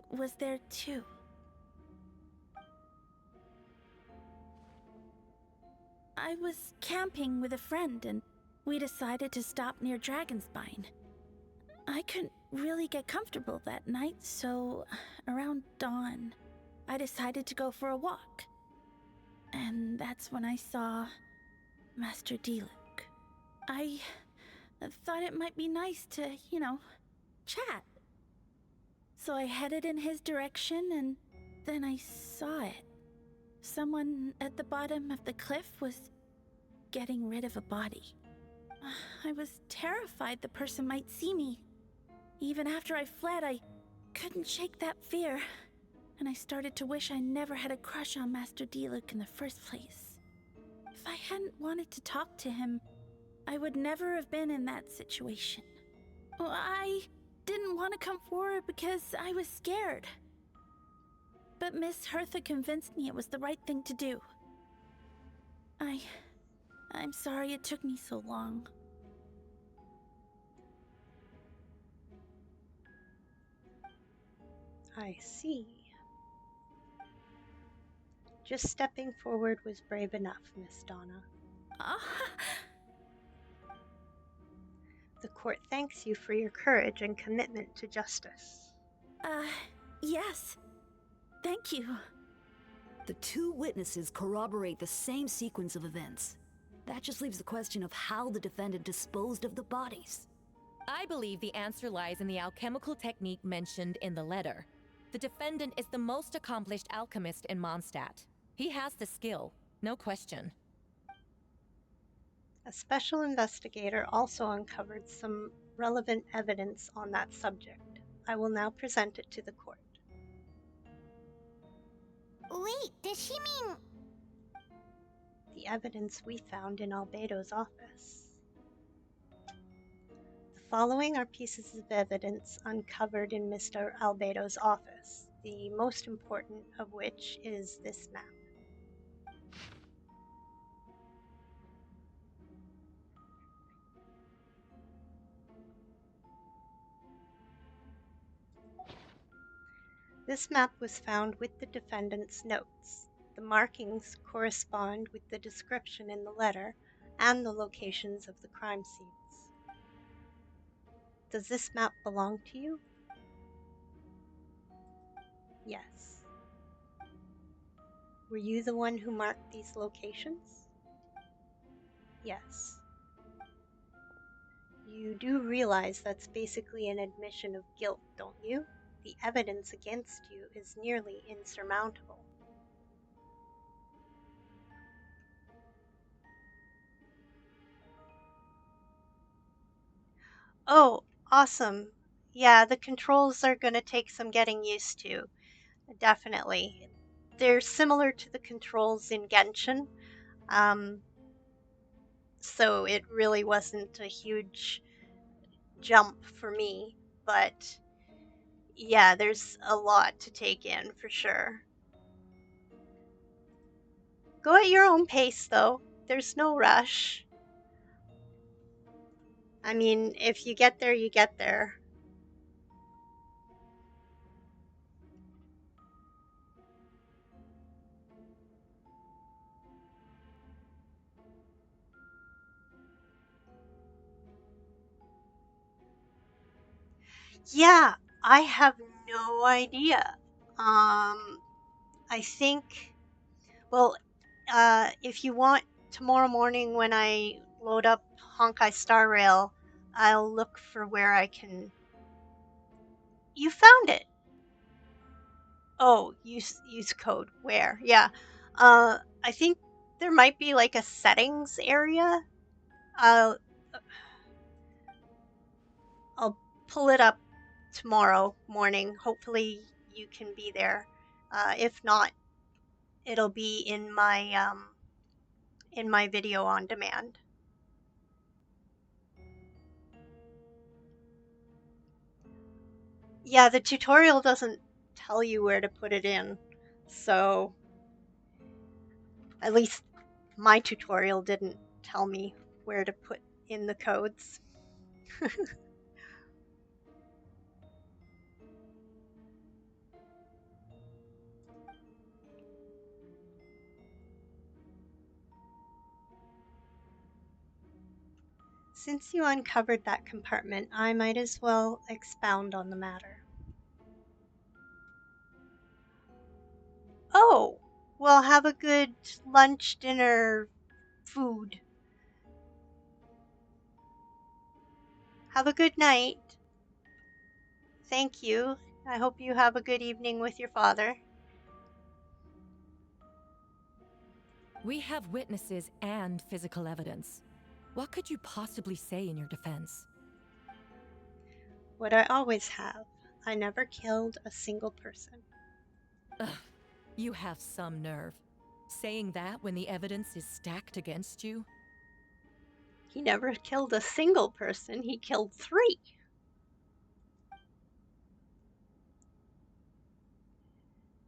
was there too. I was camping with a friend and we decided to stop near Dragonspine. I couldn't really get comfortable that night, so around dawn, I decided to go for a walk. And that's when I saw Master Deluc. I thought it might be nice to, chat. So I headed in his direction and then I saw it. Someone at the bottom of the cliff was getting rid of a body. I was terrified the person might see me. Even after I fled, I couldn't shake that fear. And I started to wish I never had a crush on Master Deluc in the first place. If I hadn't wanted to talk to him, I would never have been in that situation. Well, I didn't want to come forward because I was scared. But Miss Hertha convinced me it was the right thing to do. I'm sorry it took me so long. I see. Just stepping forward was brave enough, Miss Donna. The court thanks you for your courage and commitment to justice. Yes. Thank you. The two witnesses corroborate the same sequence of events. That just leaves the question of how the defendant disposed of the bodies. I believe the answer lies in the alchemical technique mentioned in the letter. The defendant is the most accomplished alchemist in Mondstadt. He has the skill, no question. A special investigator also uncovered some relevant evidence on that subject. I will now present it to the court. Wait, does she mean... The evidence we found in Albedo's office. The following are pieces of evidence uncovered in Mr. Albedo's office, the most important of which is this map. This map was found with the defendant's notes. The markings correspond with the description in the letter and the locations of the crime scenes. Does this map belong to you? Yes. Were you the one who marked these locations? Yes. You do realize that's basically an admission of guilt, don't you? The evidence against you is nearly insurmountable. Oh, awesome. Yeah, the controls are going to take some getting used to. Definitely. They're similar to the controls in Genshin. So it really wasn't a huge jump for me, but yeah, there's a lot to take in for sure. Go at your own pace though. There's no rush. I mean, if you get there, you get there. Yeah, I have no idea. I think, well, if you want, tomorrow morning when I load up Honkai Star Rail, I'll look for where I can. You found it. Oh, use code where? Yeah. I think there might be like a settings area. I'll I'll pull it up tomorrow morning. Hopefully you can be there. If not, it'll be in my video on demand. Yeah, the tutorial doesn't tell you where to put it in. So at least my tutorial didn't tell me where to put in the codes. Since you uncovered that compartment, I might as well expound on the matter. Oh, well, have a good lunch, dinner, food. Have a good night. Thank you. I hope you have a good evening with your father. We have witnesses and physical evidence. What could you possibly say in your defense? What I always have. I never killed a single person. Ugh, you have some nerve. Saying that when the evidence is stacked against you? He never killed a single person, he killed 3.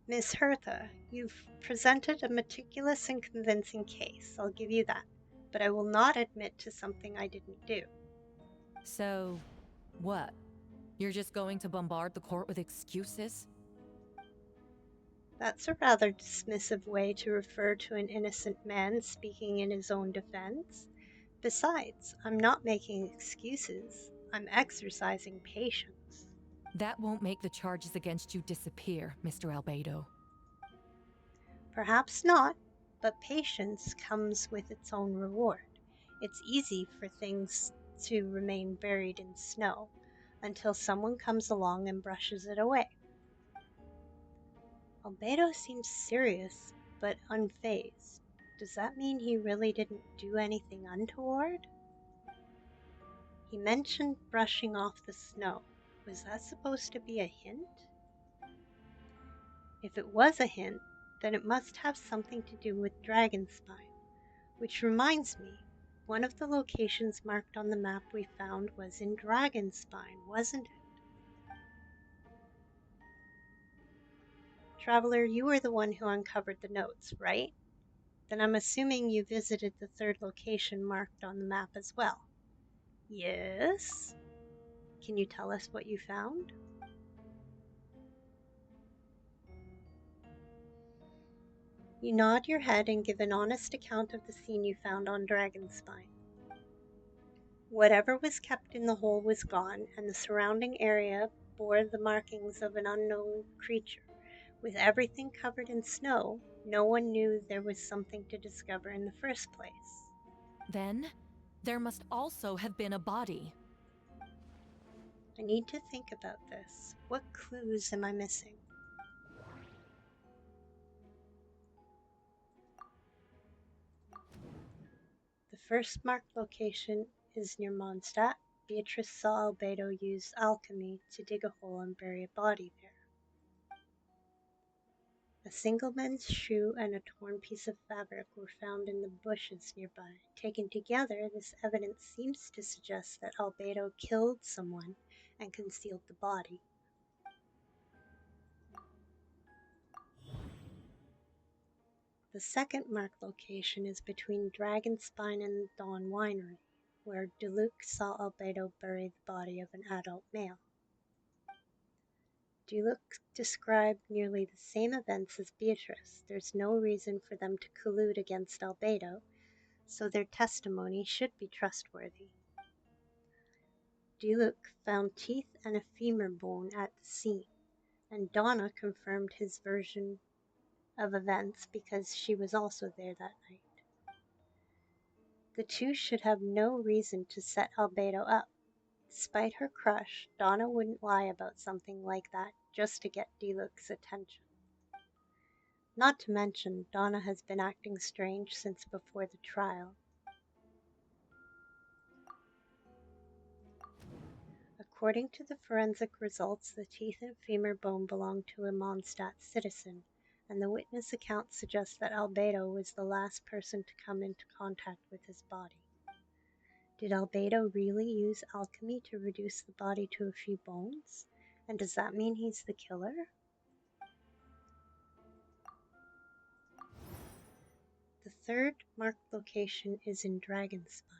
Miss Hertha, you've presented a meticulous and convincing case, I'll give you that, but I will not admit to something I didn't do. So, what? You're just going to bombard the court with excuses? That's a rather dismissive way to refer to an innocent man speaking in his own defense. Besides, I'm not making excuses, I'm exercising patience. That won't make the charges against you disappear, Mr. Albedo. Perhaps not, but patience comes with its own reward. It's easy for things to remain buried in snow until someone comes along and brushes it away. Albedo seems serious, but unfazed. Does that mean he really didn't do anything untoward? He mentioned brushing off the snow. Was that supposed to be a hint? If it was a hint, then it must have something to do with Dragonspine. Which reminds me, one of the locations marked on the map we found was in Dragonspine, wasn't it? Traveler, you were the one who uncovered the notes, right? Then I'm assuming you visited the 3rd location marked on the map as well. Yes? Can you tell us what you found? You nod your head and give an honest account of the scene you found on Dragonspine. Whatever was kept in the hole was gone, and the surrounding area bore the markings of an unknown creature. With everything covered in snow, no one knew there was something to discover in the first place. Then, there must also have been a body. I need to think about this. What clues am I missing? The first marked location is near Mondstadt. Beatrice saw Albedo use alchemy to dig a hole and bury a body there. A single men's shoe and a torn piece of fabric were found in the bushes nearby. Taken together, this evidence seems to suggest that Albedo killed someone and concealed the body. The second marked location is between Dragonspine and the Dawn Winery, where Deluc saw Albedo bury the body of an adult male. Deluc described nearly the same events as Beatrice. There's no reason for them to collude against Albedo, so their testimony should be trustworthy. Deluc found teeth and a femur bone at the scene, and Donna confirmed his version of events because she was also there that night. The two should have no reason to set Albedo up. Despite her crush, Donna wouldn't lie about something like that just to get Deluc's attention. Not to mention, Donna has been acting strange since before the trial. According to the forensic results, the teeth and femur bone belonged to a Mondstadt citizen, and the witness account suggests that Albedo was the last person to come into contact with his body. Did Albedo really use alchemy to reduce the body to a few bones? And does that mean he's the killer? The third marked location is in Dragonspine.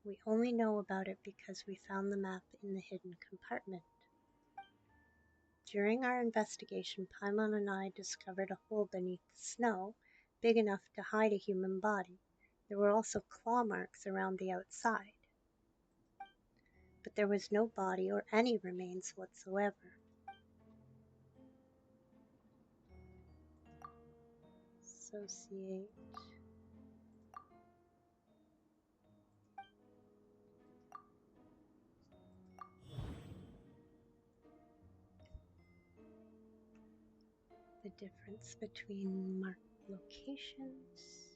We only know about it because we found the map in the hidden compartment. During our investigation, Paimon and I discovered a hole beneath the snow, big enough to hide a human body. There were also claw marks around the outside. But there was no body or any remains whatsoever. Associate. The difference between marked locations.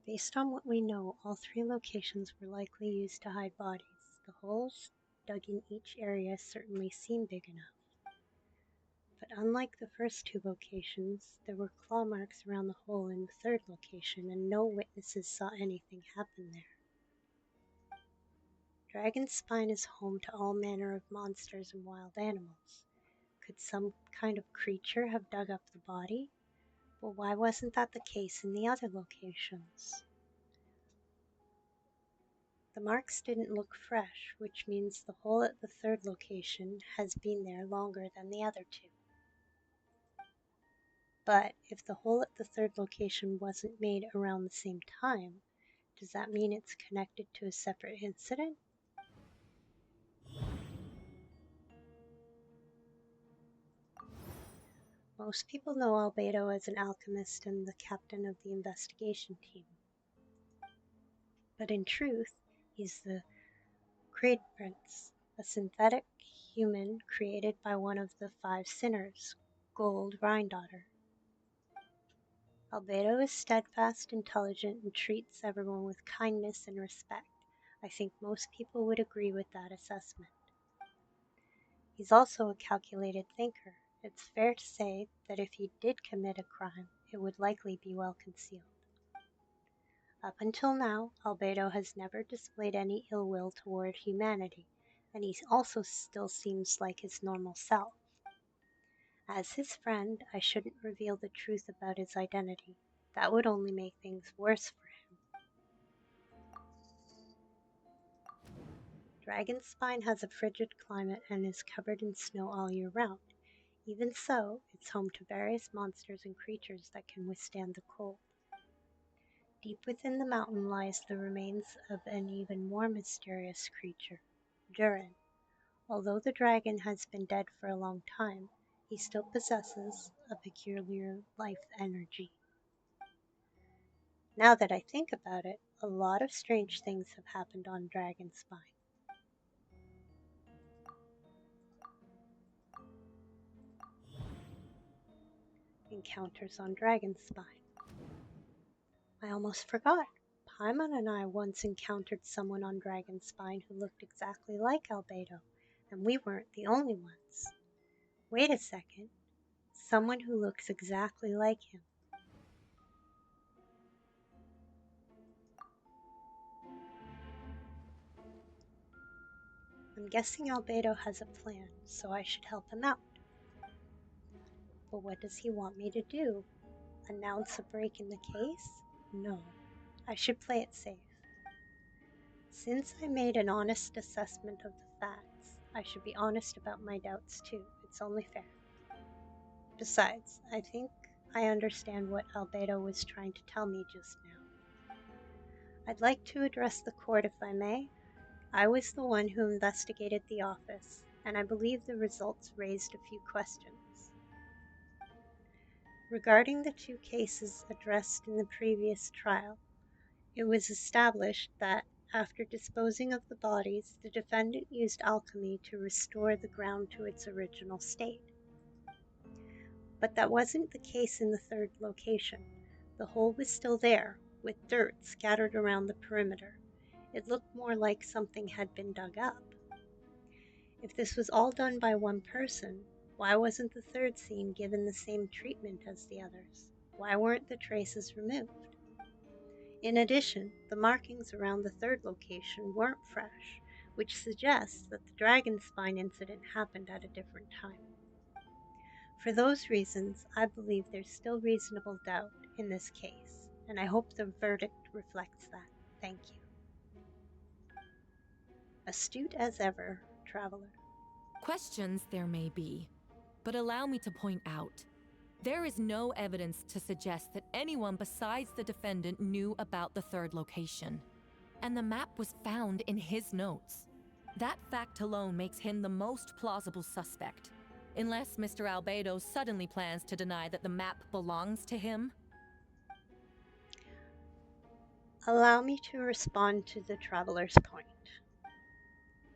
Based on what we know, all three locations were likely used to hide bodies. The holes dug in each area certainly seem big enough. But unlike the first two locations, there were claw marks around the hole in the third location, and no witnesses saw anything happen there. Dragonspine is home to all manner of monsters and wild animals. Could some kind of creature have dug up the body? Well, why wasn't that the case in the other locations? The marks didn't look fresh, which means the hole at the third location has been there longer than the other two. But if the hole at the third location wasn't made around the same time, does that mean it's connected to a separate incident? Most people know Albedo as an alchemist and the captain of the investigation team. But in truth, he's the Crade Prince, a synthetic human created by one of the five sinners, Gold Rhindaughter. Albedo is steadfast, intelligent, and treats everyone with kindness and respect. I think most people would agree with that assessment. He's also a calculated thinker. It's fair to say that if he did commit a crime, it would likely be well concealed. Up until now, Albedo has never displayed any ill will toward humanity, and he also still seems like his normal self. As his friend, I shouldn't reveal the truth about his identity. That would only make things worse for him. Dragonspine has a frigid climate and is covered in snow all year round. Even so, it's home to various monsters and creatures that can withstand the cold. Deep within the mountain lies the remains of an even more mysterious creature, Durin. Although the dragon has been dead for a long time, he still possesses a peculiar life energy. Now that I think about it, a lot of strange things have happened on Dragonspine. Encounters on Dragonspine. I almost forgot. Paimon and I once encountered someone on Dragonspine who looked exactly like Albedo, and we weren't the only ones. Wait a second. Someone who looks exactly like him. I'm guessing Albedo has a plan, so I should help him out. But what does he want me to do? Announce a break in the case? No, I should play it safe. Since I made an honest assessment of the facts, I should be honest about my doubts too. It's only fair. Besides, I think I understand what Albedo was trying to tell me just now. I'd like to address the court if I may. I was the one who investigated the office, and I believe the results raised a few questions. Regarding the two cases addressed in the previous trial, it was established that, after disposing of the bodies, the defendant used alchemy to restore the ground to its original state. But that wasn't the case in the third location. The hole was still there, with dirt scattered around the perimeter. It looked more like something had been dug up. If this was all done by one person, why wasn't the third scene given the same treatment as the others? Why weren't the traces removed? In addition, the markings around the third location weren't fresh, which suggests that the Dragonspine incident happened at a different time. For those reasons, I believe there's still reasonable doubt in this case, and I hope the verdict reflects that. Thank you. Astute as ever, Traveler. Questions there may be, but allow me to point out. There is no evidence to suggest that anyone besides the defendant knew about the third location. And the map was found in his notes. That fact alone makes him the most plausible suspect. Unless Mr. Albedo suddenly plans to deny that the map belongs to him. Allow me to respond to the Traveler's point.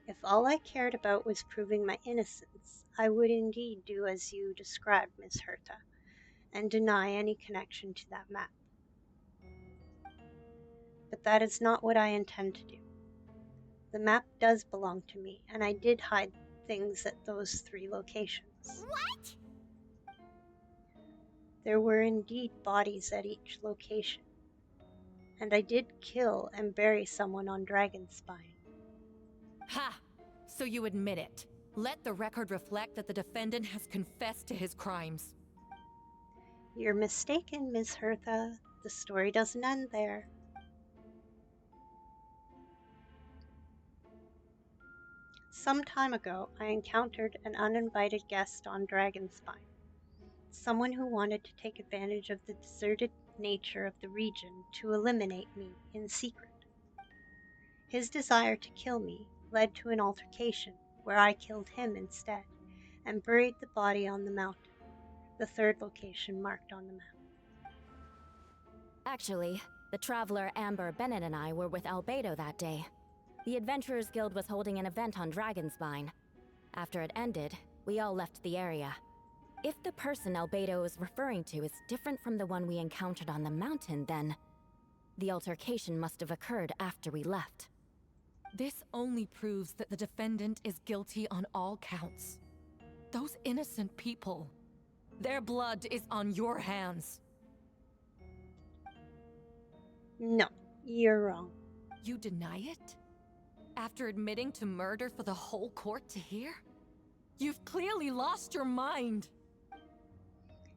If all I cared about was proving my innocence, I would indeed do as you described, Miss Herta, and deny any connection to that map. But that is not what I intend to do. The map does belong to me, and I did hide things at those 3 locations. What? There were indeed bodies at each location, and I did kill and bury someone on Dragonspine. Ha! So you admit it. Let the record reflect that the defendant has confessed to his crimes. You're mistaken, Ms. Hertha. The story doesn't end there. Some time ago, I encountered an uninvited guest on Dragonspine. Someone who wanted to take advantage of the deserted nature of the region to eliminate me in secret. His desire to kill me led to an altercation where I killed him instead and buried the body on the mountain, the third location marked on the map. Actually, the traveler Amber Bennett and I were with Albedo that day. The Adventurers Guild was holding an event on Dragonspine. After it ended, we all left the area. If the person Albedo is referring to is different from the one we encountered on the mountain, then the altercation must have occurred after we left. This only proves that the defendant is guilty on all counts. Those innocent people, their blood is on your hands. No, you're wrong. You deny it? After admitting to murder for the whole court to hear? You've clearly lost your mind.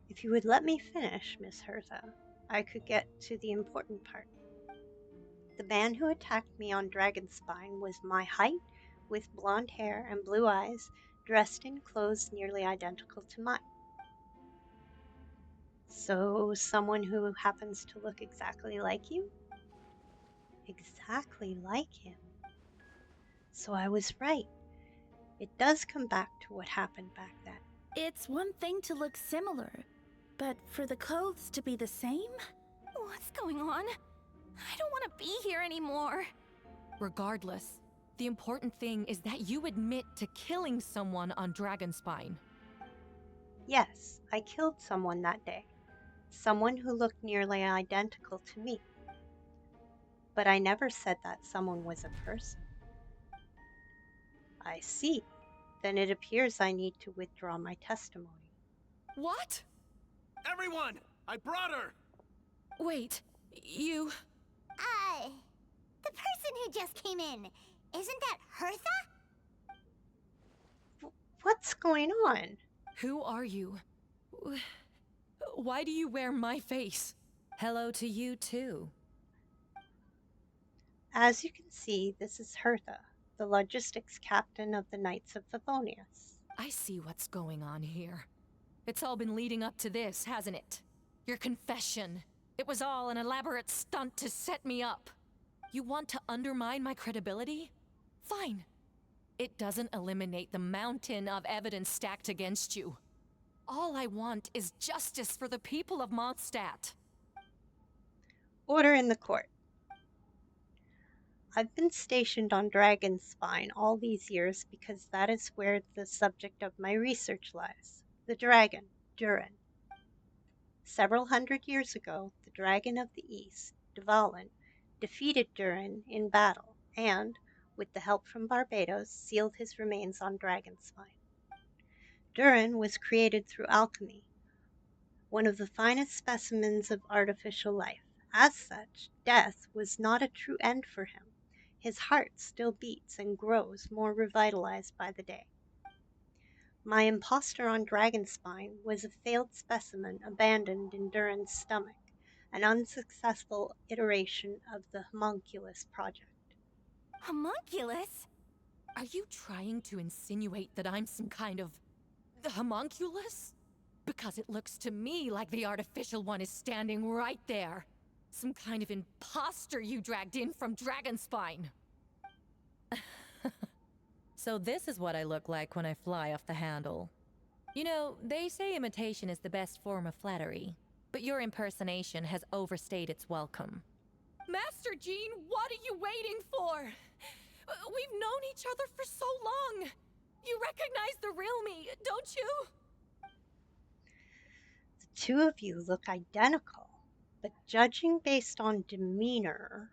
If you would let me finish, Miss Hertha, I could get to the important part. The man who attacked me on Dragonspine was my height, with blonde hair and blue eyes, dressed in clothes nearly identical to mine. So, someone who happens to look exactly like you? Exactly like him. So I was right. It does come back to what happened back then. It's one thing to look similar, but for the clothes to be the same? What's going on? I don't want to be here anymore. Regardless, the important thing is that you admit to killing someone on Dragonspine. Yes, I killed someone that day. Someone who looked nearly identical to me. But I never said that someone was a person. I see. Then it appears I need to withdraw my testimony. What? Everyone! I brought her! Wait, you... The person who just came in, isn't that Hertha? What's going on? Who are you? Why do you wear my face? Hello to you too. As you can see, this is Hertha, the logistics captain of the Knights of Favonius. I see what's going on here. It's all been leading up to this, hasn't it? Your confession. It was all an elaborate stunt to set me up. You want to undermine my credibility? Fine. It doesn't eliminate the mountain of evidence stacked against you. All I want is justice for the people of Mondstadt. Order in the court. I've been stationed on Dragonspine all these years because that is where the subject of my research lies. The dragon, Durin. Several hundred years ago, the dragon of the east, Dvalin, defeated Durin in battle and, with the help from Barbados, sealed his remains on Dragonspine. Durin was created through alchemy, one of the finest specimens of artificial life. As such, death was not a true end for him. His heart still beats and grows more revitalized by the day. My impostor on Dragonspine was a failed specimen abandoned in Durin's stomach, an unsuccessful iteration of the homunculus project. Homunculus? Are you trying to insinuate that I'm some kind of... the homunculus? Because it looks to me like the artificial one is standing right there. Some kind of imposter you dragged in from Dragonspine. So this is what I look like when I fly off the handle. You know, they say imitation is the best form of flattery, but your impersonation has overstayed its welcome. Master Jean, what are you waiting for? We've known each other for so long. You recognize the real me, don't you? The two of you look identical, but judging based on demeanor,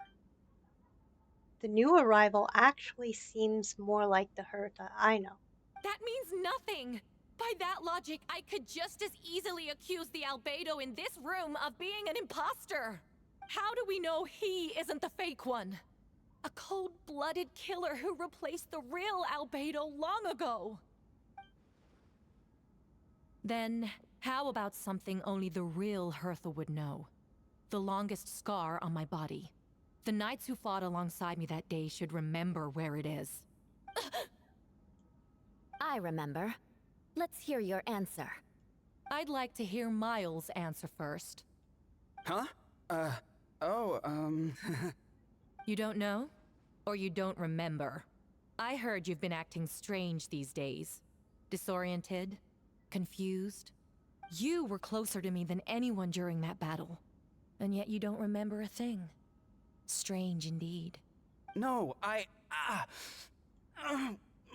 the new arrival actually seems more like the Hertha I know. That means nothing! By that logic, I could just as easily accuse the Albedo in this room of being an imposter! How do we know he isn't the fake one? A cold-blooded killer who replaced the real Albedo long ago! Then, how about something only the real Hertha would know? The longest scar on my body. The knights who fought alongside me that day should remember where it is. I remember. Let's hear your answer. I'd like to hear Miles' answer first. Huh? You don't know? Or you don't remember? I heard you've been acting strange these days. Disoriented? Confused? You were closer to me than anyone during that battle. And yet you don't remember a thing. Strange indeed. No, my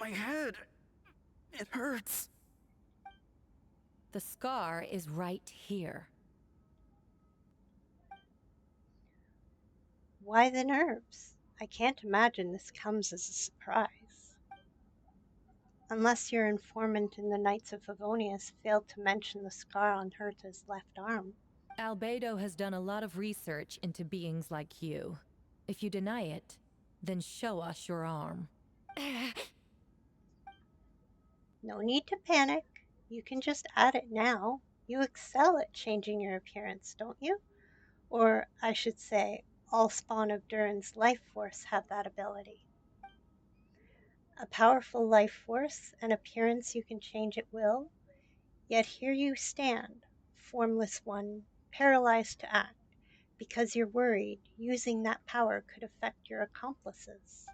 head. It hurts. The scar is right here. Why the nerves? I can't imagine this comes as a surprise. Unless your informant in the Knights of Favonius failed to mention the scar on Herta's left arm. Albedo has done a lot of research into beings like you. If you deny it, then show us your arm. No need to panic. You can just add it now. You excel at changing your appearance, don't you? Or, I should say, all spawn of Durin's life force have that ability. A powerful life force, an appearance you can change at will, yet here you stand, formless one, paralyzed to act, because you're worried using that power could affect your accomplices.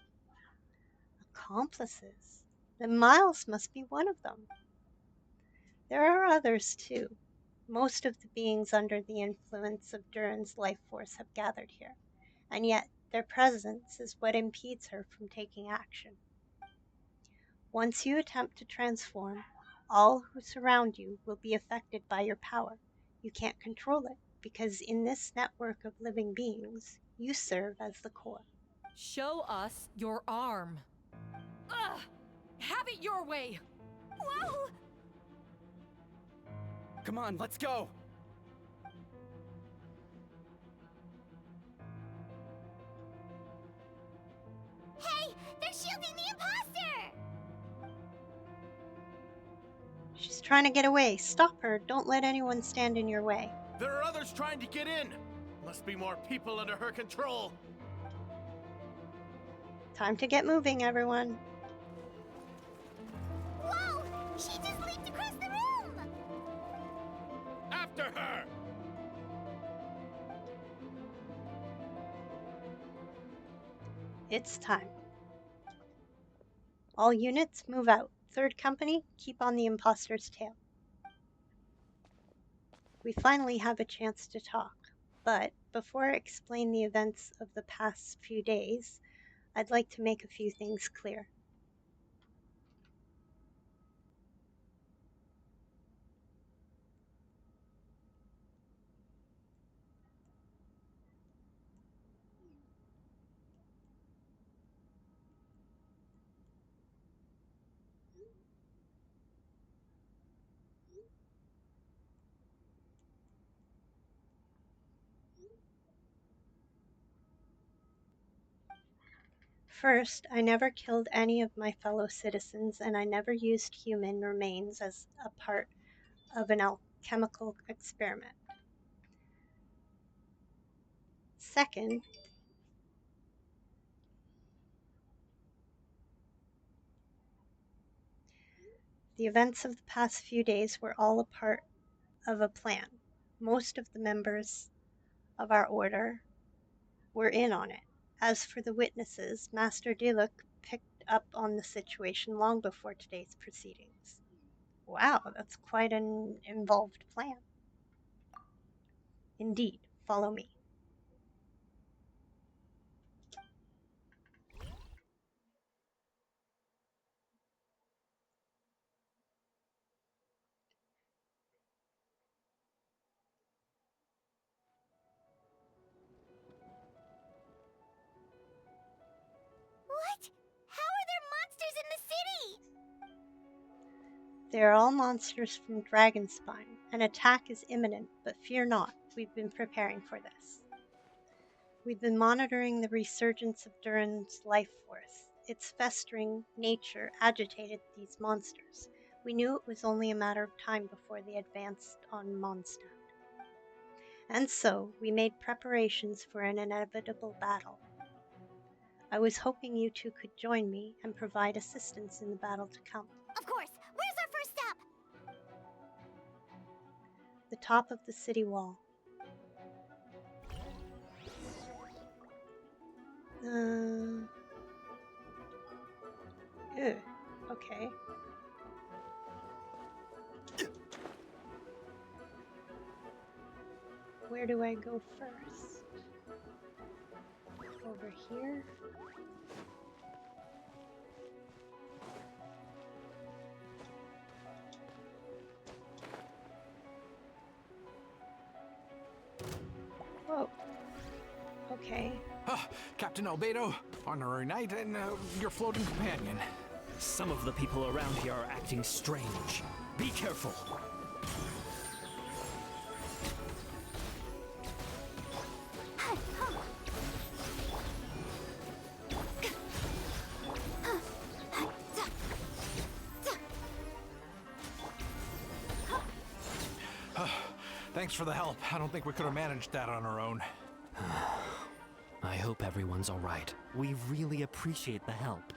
Accomplices? Then Miles must be one of them. There are others, too. Most of the beings under the influence of Durin's life force have gathered here, and yet their presence is what impedes her from taking action. Once you attempt to transform, all who surround you will be affected by your power. You can't control it, because in this network of living beings, you serve as the core. Show us your arm. Ugh! Have it your way! Whoa! Come on, let's go! Hey! They're shielding the imposter! She's trying to get away. Stop her. Don't let anyone stand in your way. There are others trying to get in. Must be more people under her control. Time to get moving, everyone. Whoa! She just leaped across the room! After her! It's time. All units, move out. Third company, keep on the imposter's tail. We finally have a chance to talk, but before I explain the events of the past few days, I'd like to make a few things clear. First, I never killed any of my fellow citizens, and I never used human remains as a part of an alchemical experiment. Second, the events of the past few days were all a part of a plan. Most of the members of our order were in on it. As for the witnesses, Master Diluc picked up on the situation long before today's proceedings. Wow, that's quite an involved plan. Indeed, follow me. What? How are there monsters in the city? They are all monsters from Dragonspine. An attack is imminent, but fear not, we've been preparing for this. We've been monitoring the resurgence of Durin's life force. Its festering nature agitated these monsters. We knew it was only a matter of time before they advanced on Mondstadt. And so, we made preparations for an inevitable battle. I was hoping you two could join me and provide assistance in the battle to come. Of course. Where's our first stop? The top of the city wall. Okay. Where do I go first? Over here? Whoa. Okay. Captain Albedo, honorary knight, and your floating companion. Some of the people around here are acting strange. Be careful. Thanks for the help. I don't think we could have managed that on our own. I hope everyone's all right. We really appreciate the help.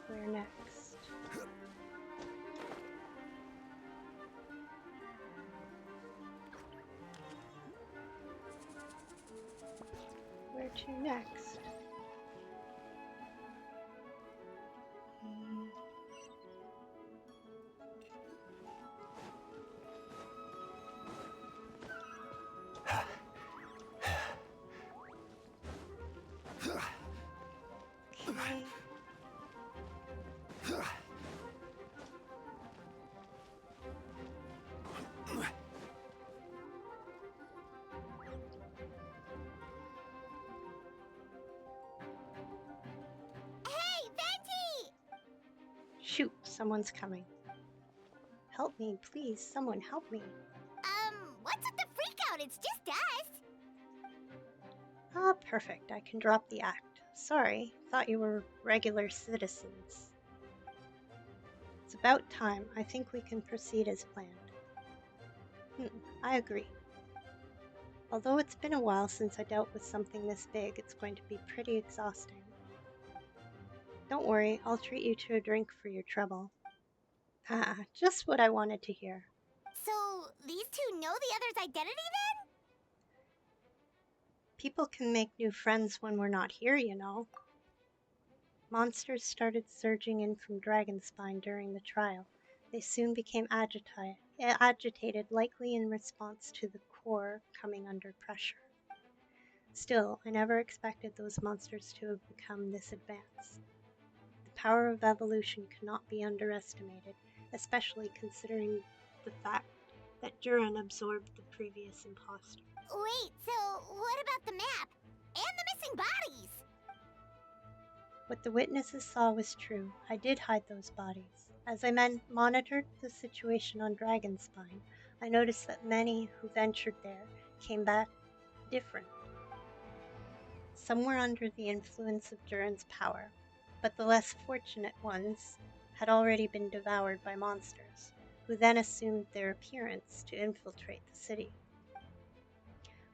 Where next? Where to next? Okay. Hey, Venti! Shoot, someone's coming. Help me, please. Someone help me. What's with the freakout? It's just us. Ah, perfect. I can drop the act. Sorry, thought you were regular citizens. It's about time. I think we can proceed as planned. I agree. Although it's been a while since I dealt with something this big, it's going to be pretty exhausting. Don't worry, I'll treat you to a drink for your trouble. Ah, just what I wanted to hear. So, these two know the other's identity then? People can make new friends when we're not here, you know. Monsters started surging in from Dragonspine during the trial. They soon became agitated, likely in response to the core coming under pressure. Still, I never expected those monsters to have become this advanced. The power of evolution cannot be underestimated, especially considering the fact that Duran absorbed the previous imposter. Wait, so what about the map? And the missing bodies? What the witnesses saw was true. I did hide those bodies. As I monitored the situation on Dragonspine, I noticed that many who ventured there came back different. Some were under the influence of Duran's power, but the less fortunate ones had already been devoured by monsters, who then assumed their appearance to infiltrate the city.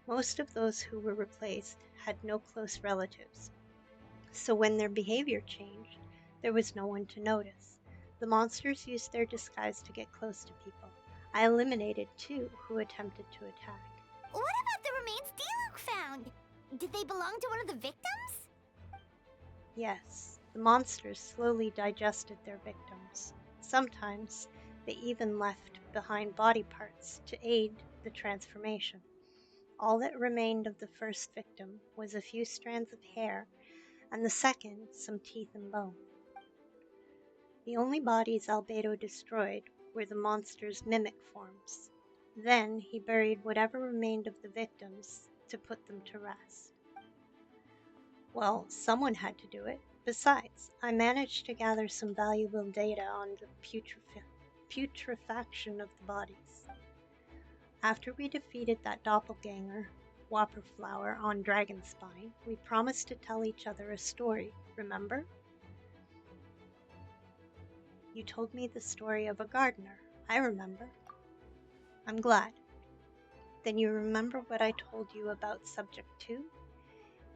Most of those who were replaced had no close relatives, so when their behavior changed, there was no one to notice. The monsters used their disguise to get close to people. I eliminated 2 who attempted to attack. What about the remains Diluc found? Did they belong to one of the victims? Yes, the monsters slowly digested their victims. Sometimes they even left behind body parts to aid the transformation. All that remained of the first victim was a few strands of hair, and the second some teeth and bone. The only bodies Albedo destroyed were the monster's mimic forms. Then he buried whatever remained of the victims to put them to rest. Well, someone had to do it. Besides, I managed to gather some valuable data on the putrefaction of the bodies. After we defeated that doppelganger, Whopperflower, on Dragonspine, we promised to tell each other a story, remember? You told me the story of a gardener. I remember. I'm glad. Then you remember what I told you about Subject 2?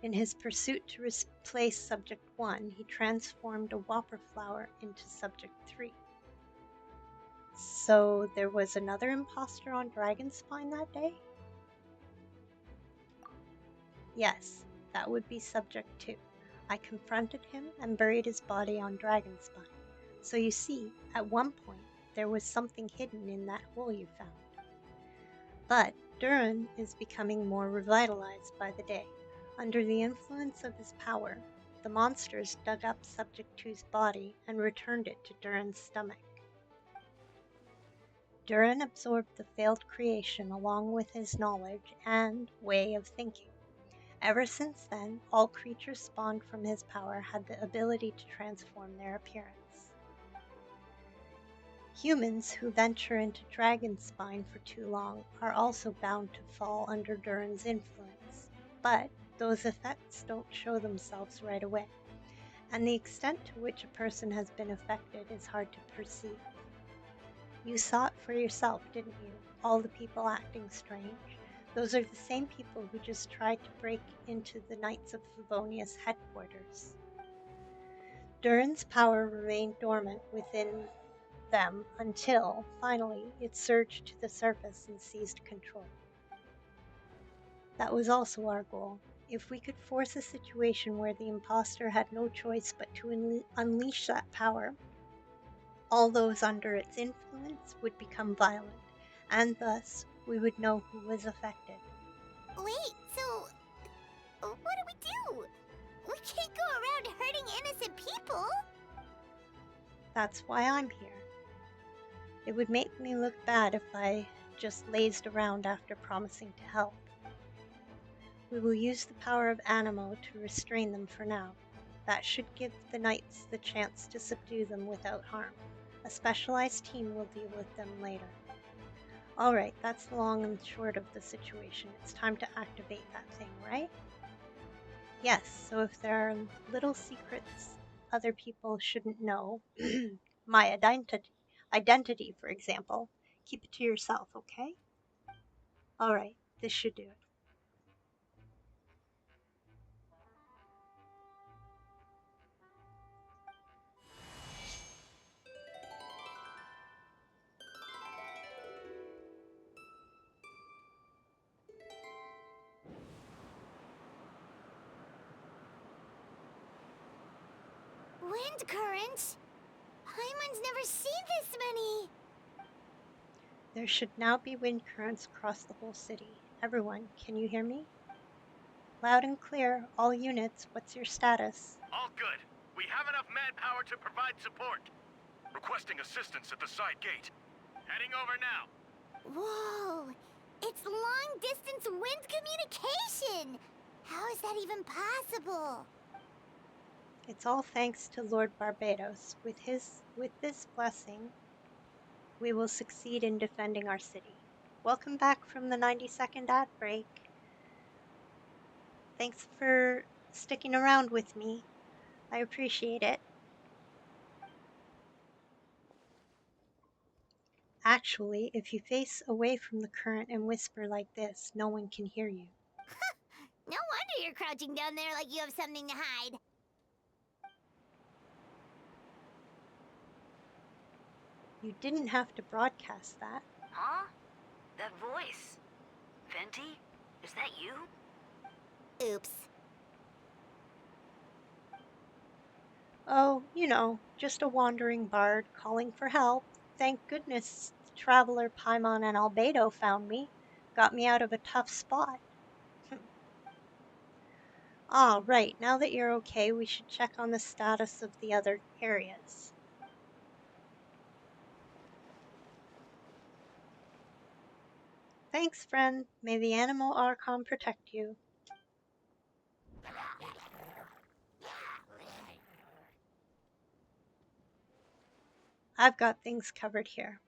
In his pursuit to replace Subject 1, he transformed a Whopperflower into Subject 3. So there was another imposter on Dragonspine that day? Yes, that would be Subject 2. I confronted him and buried his body on Dragonspine. So you see, at one point, there was something hidden in that hole you found. But Duran is becoming more revitalized by the day. Under the influence of his power, the monsters dug up Subject 2's body and returned it to Duran's stomach. Duran absorbed the failed creation along with his knowledge and way of thinking. Ever since then, all creatures spawned from his power had the ability to transform their appearance. Humans who venture into Dragonspine for too long are also bound to fall under Duran's influence, but those effects don't show themselves right away, and the extent to which a person has been affected is hard to perceive. You saw it for yourself, didn't you? All the people acting strange. Those are the same people who just tried to break into the Knights of Favonia's headquarters. Durin's power remained dormant within them until, finally, it surged to the surface and seized control. That was also our goal. If we could force a situation where the imposter had no choice but to unleash that power, all those under its influence would become violent, and thus we would know who was affected. Wait, so what do? We can't go around hurting innocent people! That's why I'm here. It would make me look bad if I just lazed around after promising to help. We will use the power of Animo to restrain them for now. That should give the knights the chance to subdue them without harm. A specialized team will deal with them later. Alright, that's the long and short of the situation. It's time to activate that thing, right? Yes, so if there are little secrets other people shouldn't know, my identity, for example, keep it to yourself, okay? Alright, this should do it. Wind currents? Paimon's never seen this many! There should now be wind currents across the whole city. Everyone, can you hear me? Loud and clear, all units, what's your status? All good. We have enough manpower to provide support. Requesting assistance at the side gate. Heading over now. Whoa! It's long-distance wind communication! How is that even possible? It's all thanks to Lord Barbados. With this blessing, we will succeed in defending our city. Welcome back from the 90-second ad break. Thanks for sticking around with me. I appreciate it. Actually, if you face away from the current and whisper like this, no one can hear you. No wonder you're crouching down there like you have something to hide. You didn't have to broadcast that. Huh? That voice. Venti? Is that you? Oops. Oh, you know, just a wandering bard calling for help. Thank goodness Traveler Paimon and Albedo found me. Got me out of a tough spot. Ah, right. Now that you're okay, we should check on the status of the other areas. Thanks, friend. May the Animal Archon protect you. I've got things covered here.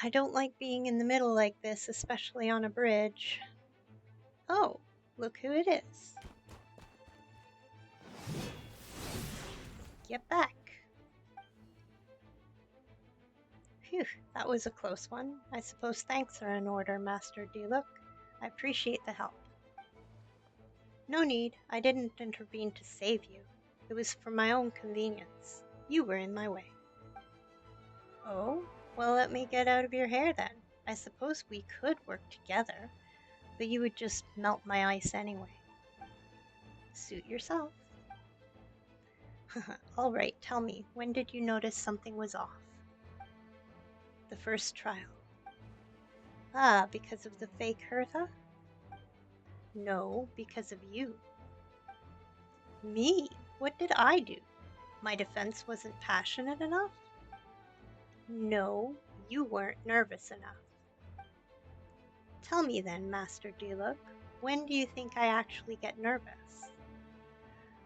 I don't like being in the middle like this, especially on a bridge. Oh, look who it is. Get back. Phew, that was a close one. I suppose thanks are in order, Master Duluk. I appreciate the help. No need. I didn't intervene to save you. It was for my own convenience. You were in my way. Oh? Well, let me get out of your hair then. I suppose we could work together, but you would just melt my ice anyway. Suit yourself. All right, tell me, when did you notice something was off? The first trial. Ah, because of the fake Hertha? No, because of you. Me? What did I do? My defense wasn't passionate enough? No, you weren't nervous enough. Tell me then, Master Duluk, when do you think I actually get nervous?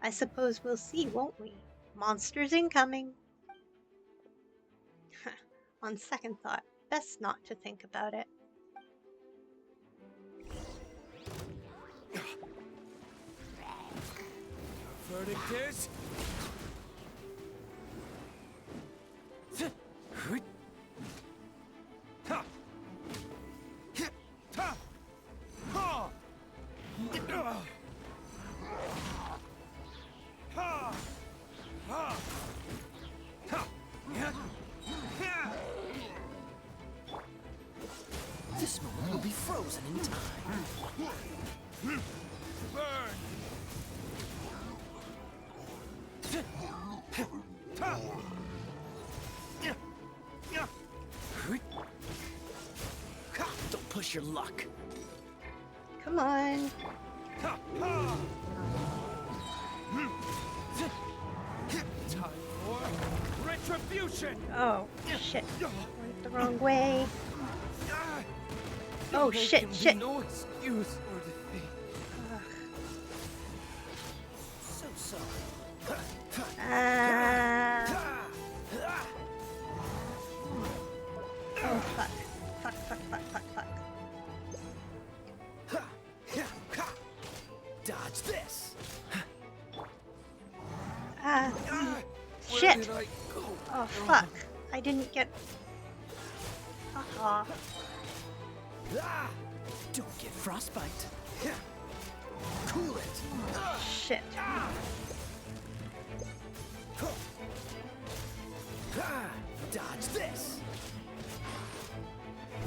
I suppose we'll see, won't we? Monsters incoming! On second thought, best not to think about it. verdict is... This moment will be frozen in time. Burn! Don't push your luck. Come on. Time for retribution! Oh, shit. Went the wrong way. Oh, There shit, can be shit. no excuse for defeat. So sorry. Oh, fuck. Fuck, fuck, fuck, fuck, fuck. Dodge this. Where Shit. did I go? Oh, fuck. I didn't get... Haha. Don't get frostbite. Cool it. Shit. Dodge this.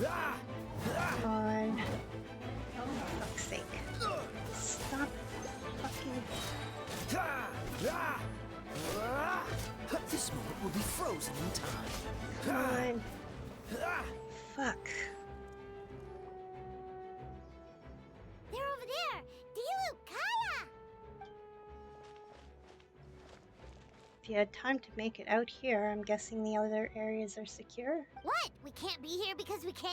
Come on. Oh, for fuck's sake. Stop fucking... This moment will be frozen in time. Come on. Fuck. They're over there! Dilu, Kaya! If you had time to make it out here, I'm guessing the other areas are secure? What? We can't be here because we care?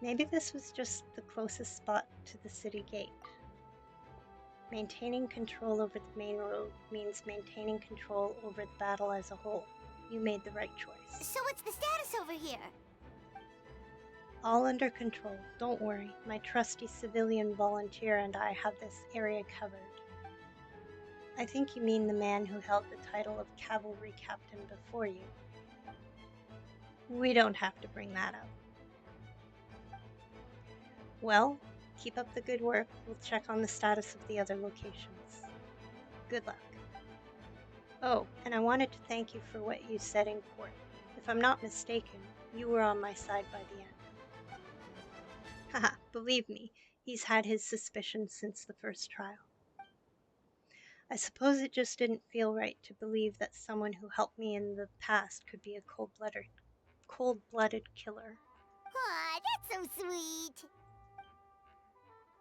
Maybe this was just the closest spot to the city gate. Maintaining control over the main road means maintaining control over the battle as a whole. You made the right choice. So what's the status over here? All under control. Don't worry. My trusty civilian volunteer and I have this area covered. I think you mean the man who held the title of cavalry captain before you. We don't have to bring that up. Well, keep up the good work. We'll check on the status of the other locations. Good luck. Oh, and I wanted to thank you for what you said in court. If I'm not mistaken, you were on my side by the end. Haha, believe me, he's had his suspicions since the first trial. I suppose it just didn't feel right to believe that someone who helped me in the past could be a cold-blooded killer. Aw, that's so sweet!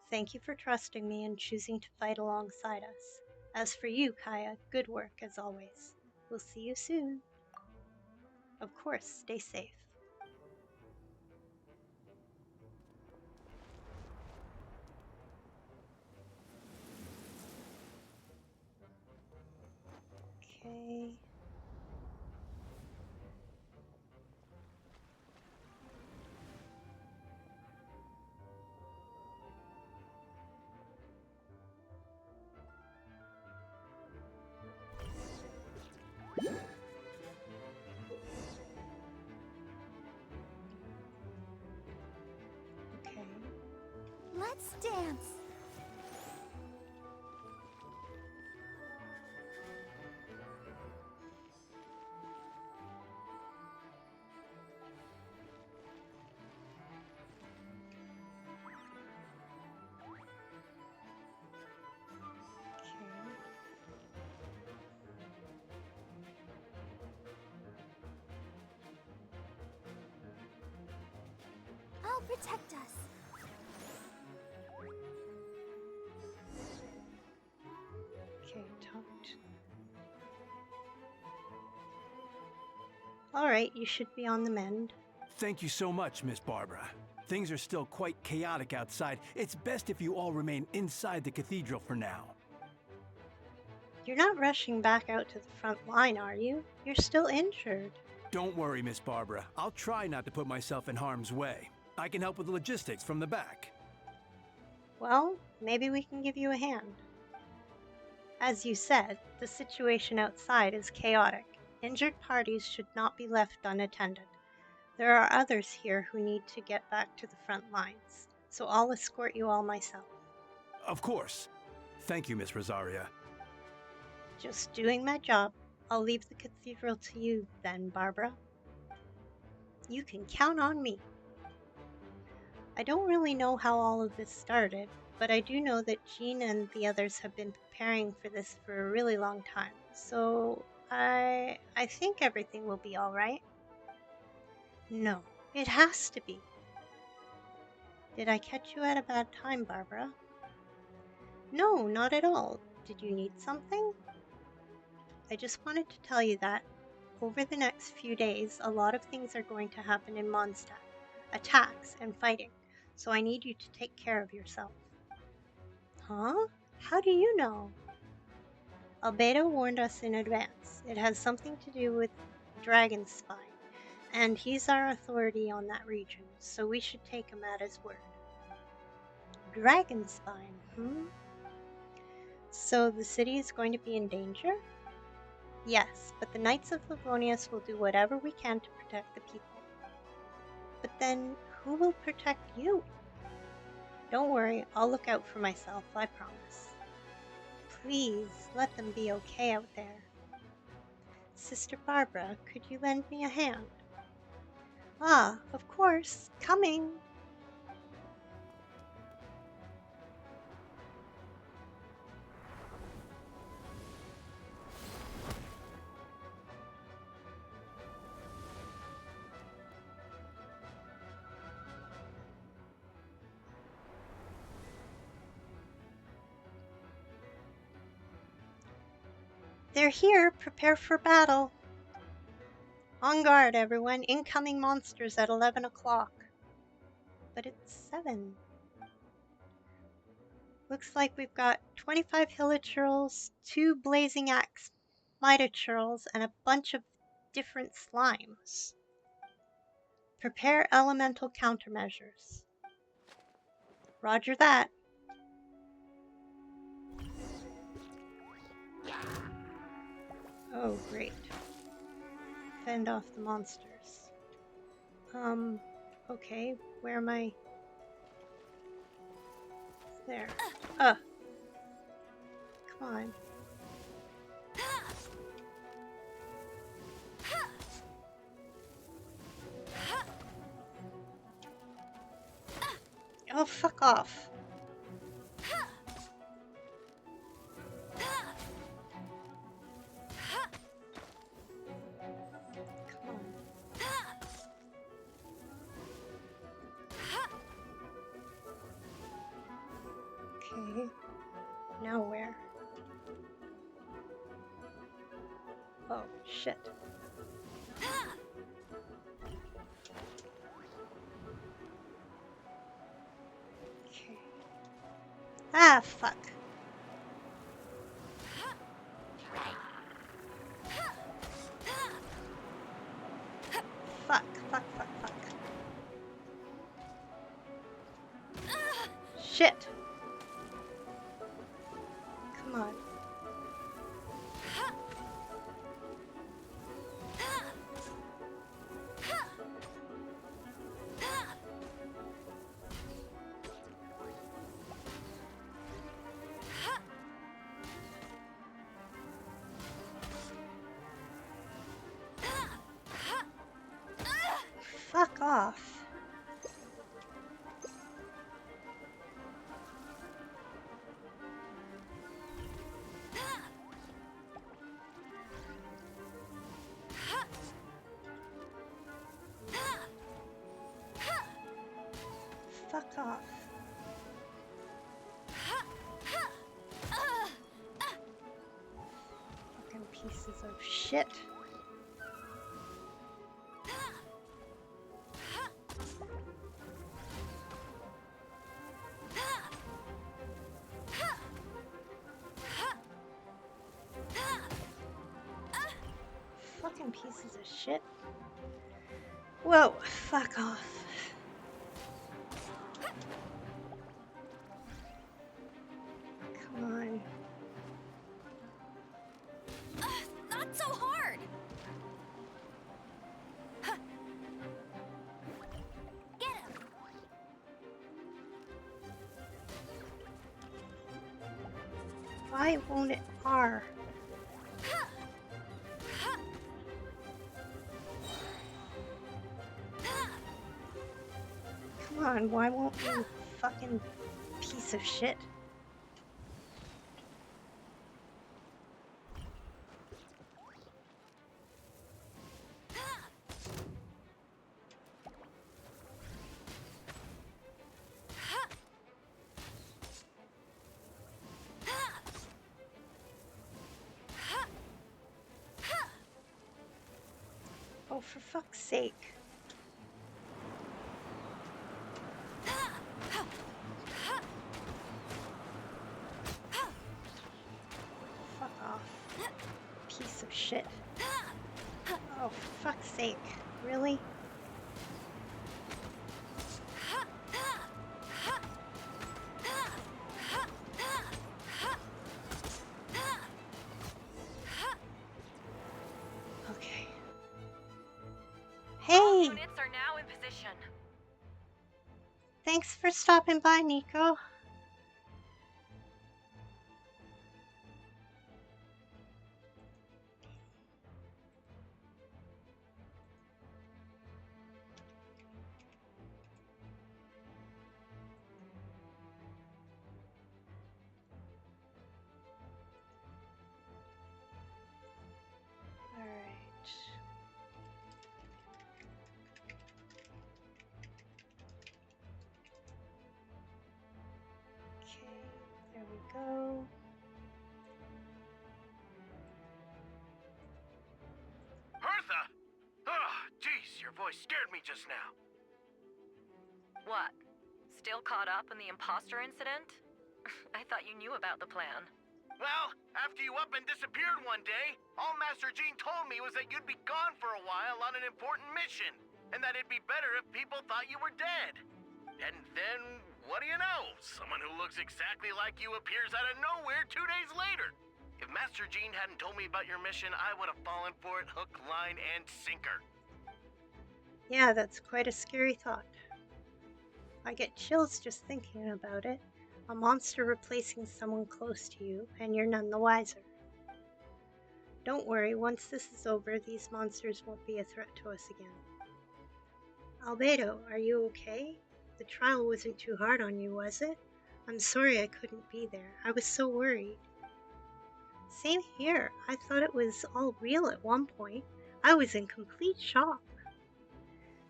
Thank you for trusting me and choosing to fight alongside us. As for you, Kaya, good work as always. We'll see you soon. Of course, stay safe. Okay. Okay. Let's dance! I'll protect us. Okay, talked. Alright, you should be on the mend. Thank you so much, Miss Barbara. Things are still quite chaotic outside. It's best if you all remain inside the cathedral for now. You're not rushing back out to the front line, are you? You're still injured. Don't worry, Miss Barbara. I'll try not to put myself in harm's way. I can help with the logistics from the back. Well, maybe we can give you a hand. As you said, the situation outside is chaotic. Injured parties should not be left unattended. There are others here who need to get back to the front lines, so I'll escort you all myself. Of course. Thank you, Miss Rosaria. Just doing my job. I'll leave the cathedral to you then, Barbara. You can count on me. I don't really know how all of this started, but I do know that Jean and the others have been preparing for this for a really long time, so I think everything will be all right. No, it has to be. Did I catch you at a bad time, Barbara? No, not at all. Did you need something? I just wanted to tell you that over the next few days, a lot of things are going to happen in Mondstadt. Attacks and fighting, so I need you to take care of yourself. Huh? How do you know? Albedo warned us in advance. It has something to do with Dragon's Spine, and he's our authority on that region, so we should take him at his word. Dragon's Spine, So the city is going to be in danger? Yes, but the Knights of Livonius will do whatever we can to protect the people. But then, who will protect you? Don't worry, I'll look out for myself, I promise. Please, let them be okay out there. Sister Barbara, could you lend me a hand? Ah, of course, coming! They're here, prepare for battle. On guard, everyone, incoming monsters at 11 o'clock. But it's 7. Looks like we've got 25 hilichurls, 2 blazing axe mitochurls, and a bunch of different slimes. Prepare elemental countermeasures. Roger that. Oh, great. Fend off the monsters. Okay, where am I? There. Come on. Oh, fuck off. Okay. Now where? Oh, shit. Okay. Ah, fuck. Fuck, fuck, fuck, fuck. Shit. Come on. Fuck off. Fuck off. Fucking pieces of shit. Fucking pieces of shit. Whoa, fuck off. Come on. Why won't it R? Come on, why won't you fucking piece of shit? Oh, for fuck's sake. Fuck off. Piece of shit. Oh, for fuck's sake. Really? Okay. All Hey! units are now in position. Thanks for stopping by, Nico. Alright. Okay, there we go. Hertha! Oh, jeez, your voice scared me just now. What? Still caught up in the imposter incident? I thought you knew about the plan. Well, after you up and disappeared one day, all Master Jean told me was that you'd be gone for a while on an important mission, and that it'd be better if people thought you were dead. And then, what do you know? Someone who looks exactly like you appears out of nowhere 2 days later. If Master Jean hadn't told me about your mission, I would have fallen for it hook, line, and sinker. Yeah, that's quite a scary thought. I get chills just thinking about it. A monster replacing someone close to you, and you're none the wiser. Don't worry, once this is over, these monsters won't be a threat to us again. Albedo, are you okay? The trial wasn't too hard on you, was it? I'm sorry I couldn't be there. I was so worried. Same here. I thought it was all real at one point. I was in complete shock.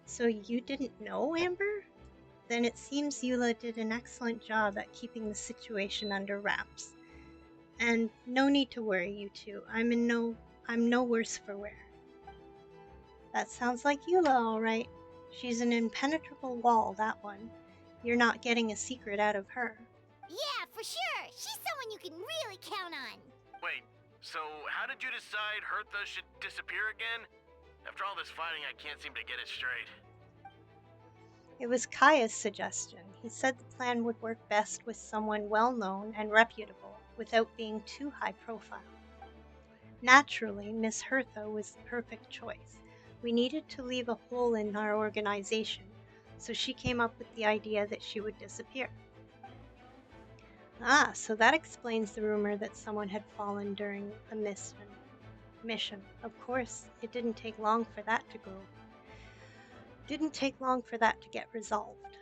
So you didn't know, Amber? Then it seems Eula did an excellent job at keeping the situation under wraps. And no need to worry, you two. I'm no worse for wear. That sounds like Eula, all right. She's an impenetrable wall, that one. You're not getting a secret out of her. Yeah, for sure. She's someone you can really count on. Wait, so how did you decide Hertha should disappear again? After all this fighting, I can't seem to get it straight. It was Kaya's suggestion. He said the plan would work best with someone well-known and reputable, without being too high profile. Naturally, Miss Hertha was the perfect choice. We needed to leave a hole in our organization, so she came up with the idea that she would disappear. Ah, so that explains the rumor that someone had fallen during the mission. Of course, it didn't take long for that to get resolved.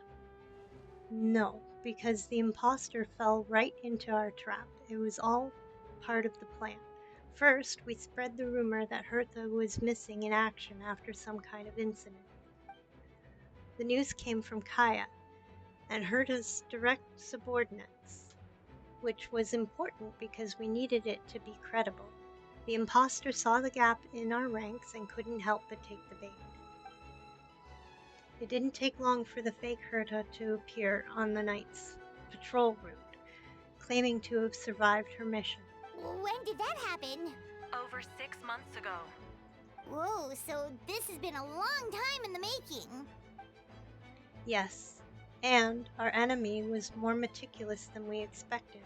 No, because the imposter fell right into our trap. It was all part of the plan. First, we spread the rumor that Hertha was missing in action after some kind of incident. The news came from Kaya and Herta's direct subordinates, which was important because we needed it to be credible. The imposter saw the gap in our ranks and couldn't help but take the bait. It didn't take long for the fake Herta to appear on the night's patrol route, claiming to have survived her mission. When did that happen? Over 6 months ago. Whoa, so this has been a long time in the making. Yes, and our enemy was more meticulous than we expected.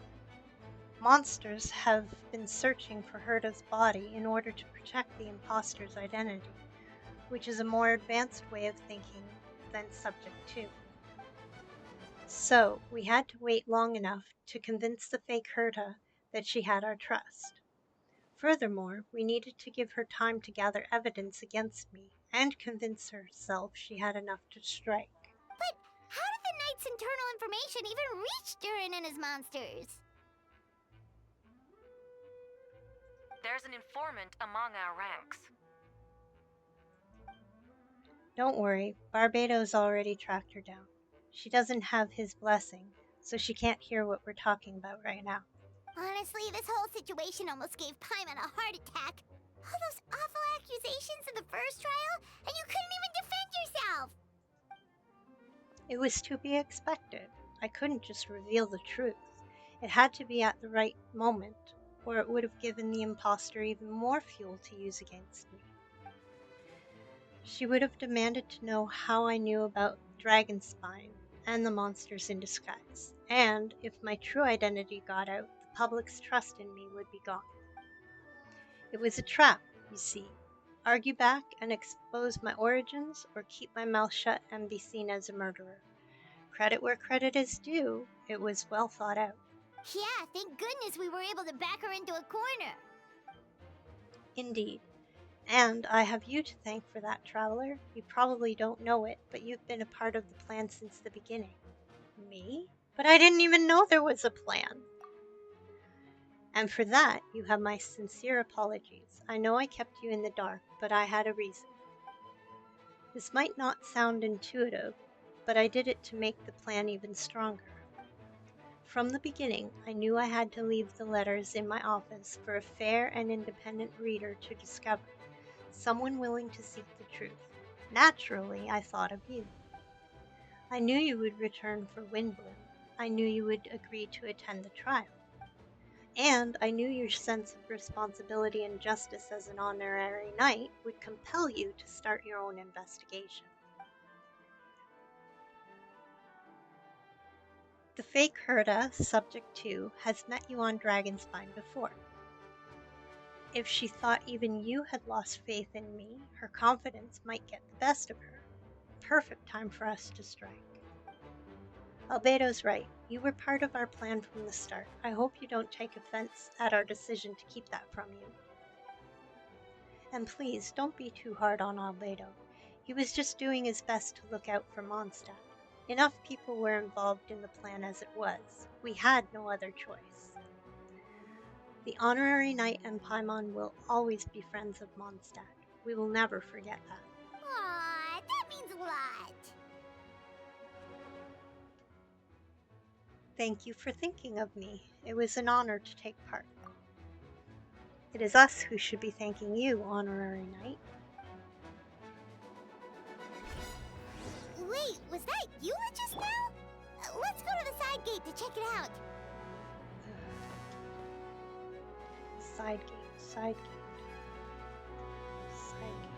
Monsters have been searching for Herta's body in order to protect the imposter's identity, which is a more advanced way of thinking than Subject 2. So, we had to wait long enough to convince the fake Herta that she had our trust. Furthermore, we needed to give her time to gather evidence against me and convince herself she had enough to strike. But how did the Knight's internal information even reach Durin and his monsters? There's an informant among our ranks. Don't worry, Barbados already tracked her down. She doesn't have his blessing, so she can't hear what we're talking about right now. Honestly, this whole situation almost gave Paimon a heart attack. All those awful accusations in the first trial, and you couldn't even defend yourself! It was to be expected. I couldn't just reveal the truth. It had to be at the right moment, or it would have given the imposter even more fuel to use against me. She would have demanded to know how I knew about Dragonspine and the monsters in disguise, and if my true identity got out, the public's trust in me would be gone. It was a trap, you see. Argue back and expose my origins, or keep my mouth shut and be seen as a murderer. Credit where credit is due, it was well thought out. Yeah, thank goodness we were able to back her into a corner. Indeed. And I have you to thank for that, Traveler. You probably don't know it, but you've been a part of the plan since the beginning. Me? But I didn't even know there was a plan. And for that, you have my sincere apologies. I know I kept you in the dark, but I had a reason. This might not sound intuitive, but I did it to make the plan even stronger. From the beginning, I knew I had to leave the letters in my office for a fair and independent reader to discover. Someone willing to seek the truth. Naturally, I thought of you. I knew you would return for Windbloom. I knew you would agree to attend the trial. And I knew your sense of responsibility and justice as an honorary knight would compel you to start your own investigation. The fake Herda, Subject 2, has met you on Dragonspine before. If she thought even you had lost faith in me, her confidence might get the best of her. Perfect time for us to strike. Albedo's right. You were part of our plan from the start. I hope you don't take offense at our decision to keep that from you. And please, don't be too hard on Albedo. He was just doing his best to look out for Mondstadt. Enough people were involved in the plan as it was. We had no other choice. The Honorary Knight and Paimon will always be friends of Mondstadt. We will never forget that. Aww, that means a lot. Thank you for thinking of me. It was an honor to take part. It is us who should be thanking you, Honorary Knight. Wait, was that you just now? Let's go to the side gate to check it out. Side gate, side gate, side gate.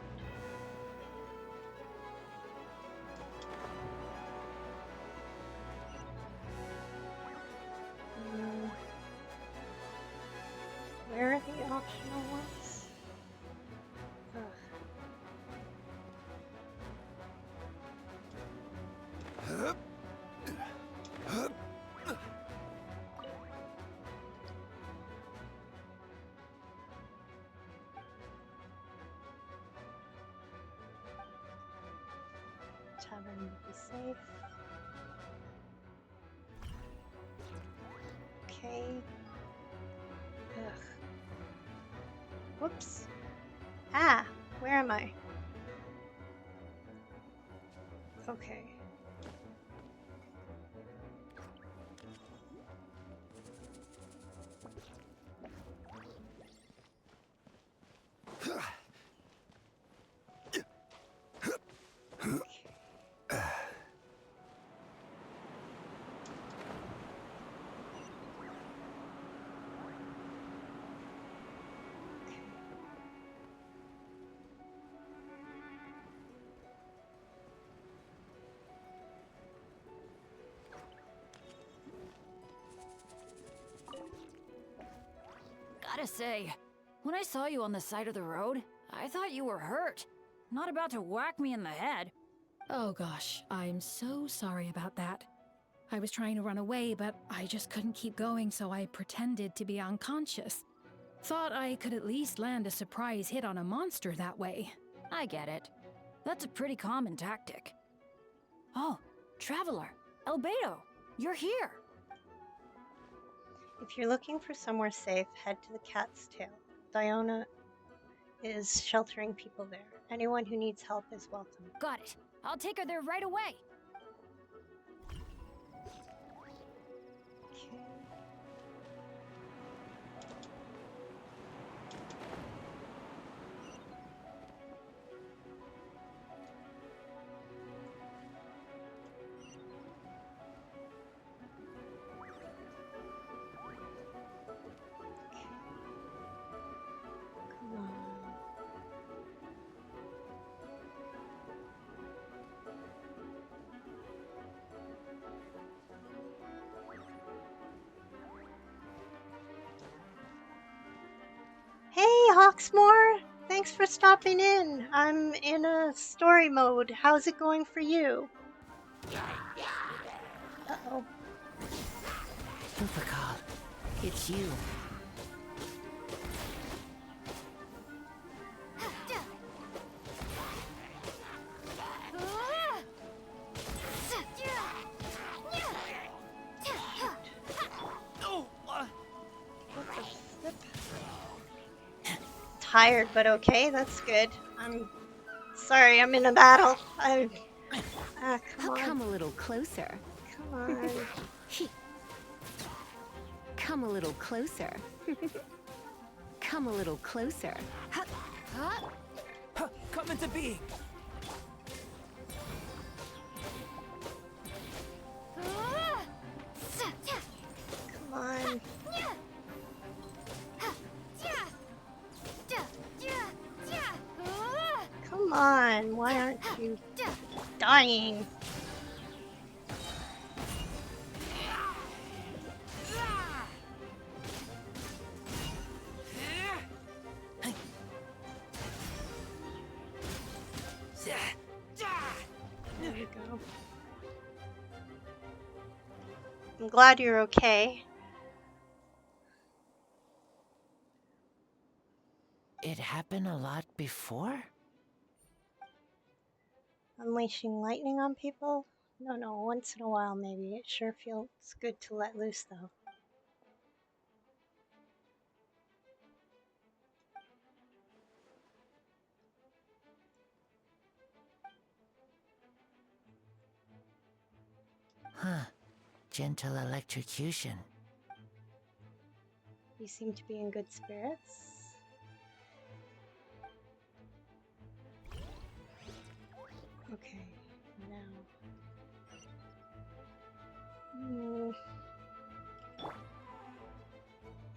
Where are the optional ones? Ugh. Tavern would be safe. Okay. Ugh. Whoops. Ah, where am I? Okay. Gotta say, when I saw you on the side of the road, I thought you were hurt. Not about to whack me in the head. Oh gosh, I'm so sorry about that. I was trying to run away, but I just couldn't keep going, so I pretended to be unconscious. Thought I could at least land a surprise hit on a monster that way. I get it. That's a pretty common tactic. Oh, Traveler, Albedo, you're here. If you're looking for somewhere safe, head to the Cat's Tail. Diona is sheltering people there. Anyone who needs help is welcome. Got it. I'll take her there right away. Hey, Hawksmoor! Thanks for stopping in. I'm in a story mode. How's it going for you? Uh-oh. Upakal, it's you. Tired, but okay, that's good. I'm sorry, I'm in a battle. Come on. Come a little closer. Come on. Come a little closer. Come a little closer. Come into being. Come on. Come on, why aren't you dying? There we go. I'm glad you're okay. It happened a lot before? Unleashing lightning on people? No, once in a while maybe. It sure feels good to let loose though. Huh. Gentle electrocution. You seem to be in good spirits. Okay, now.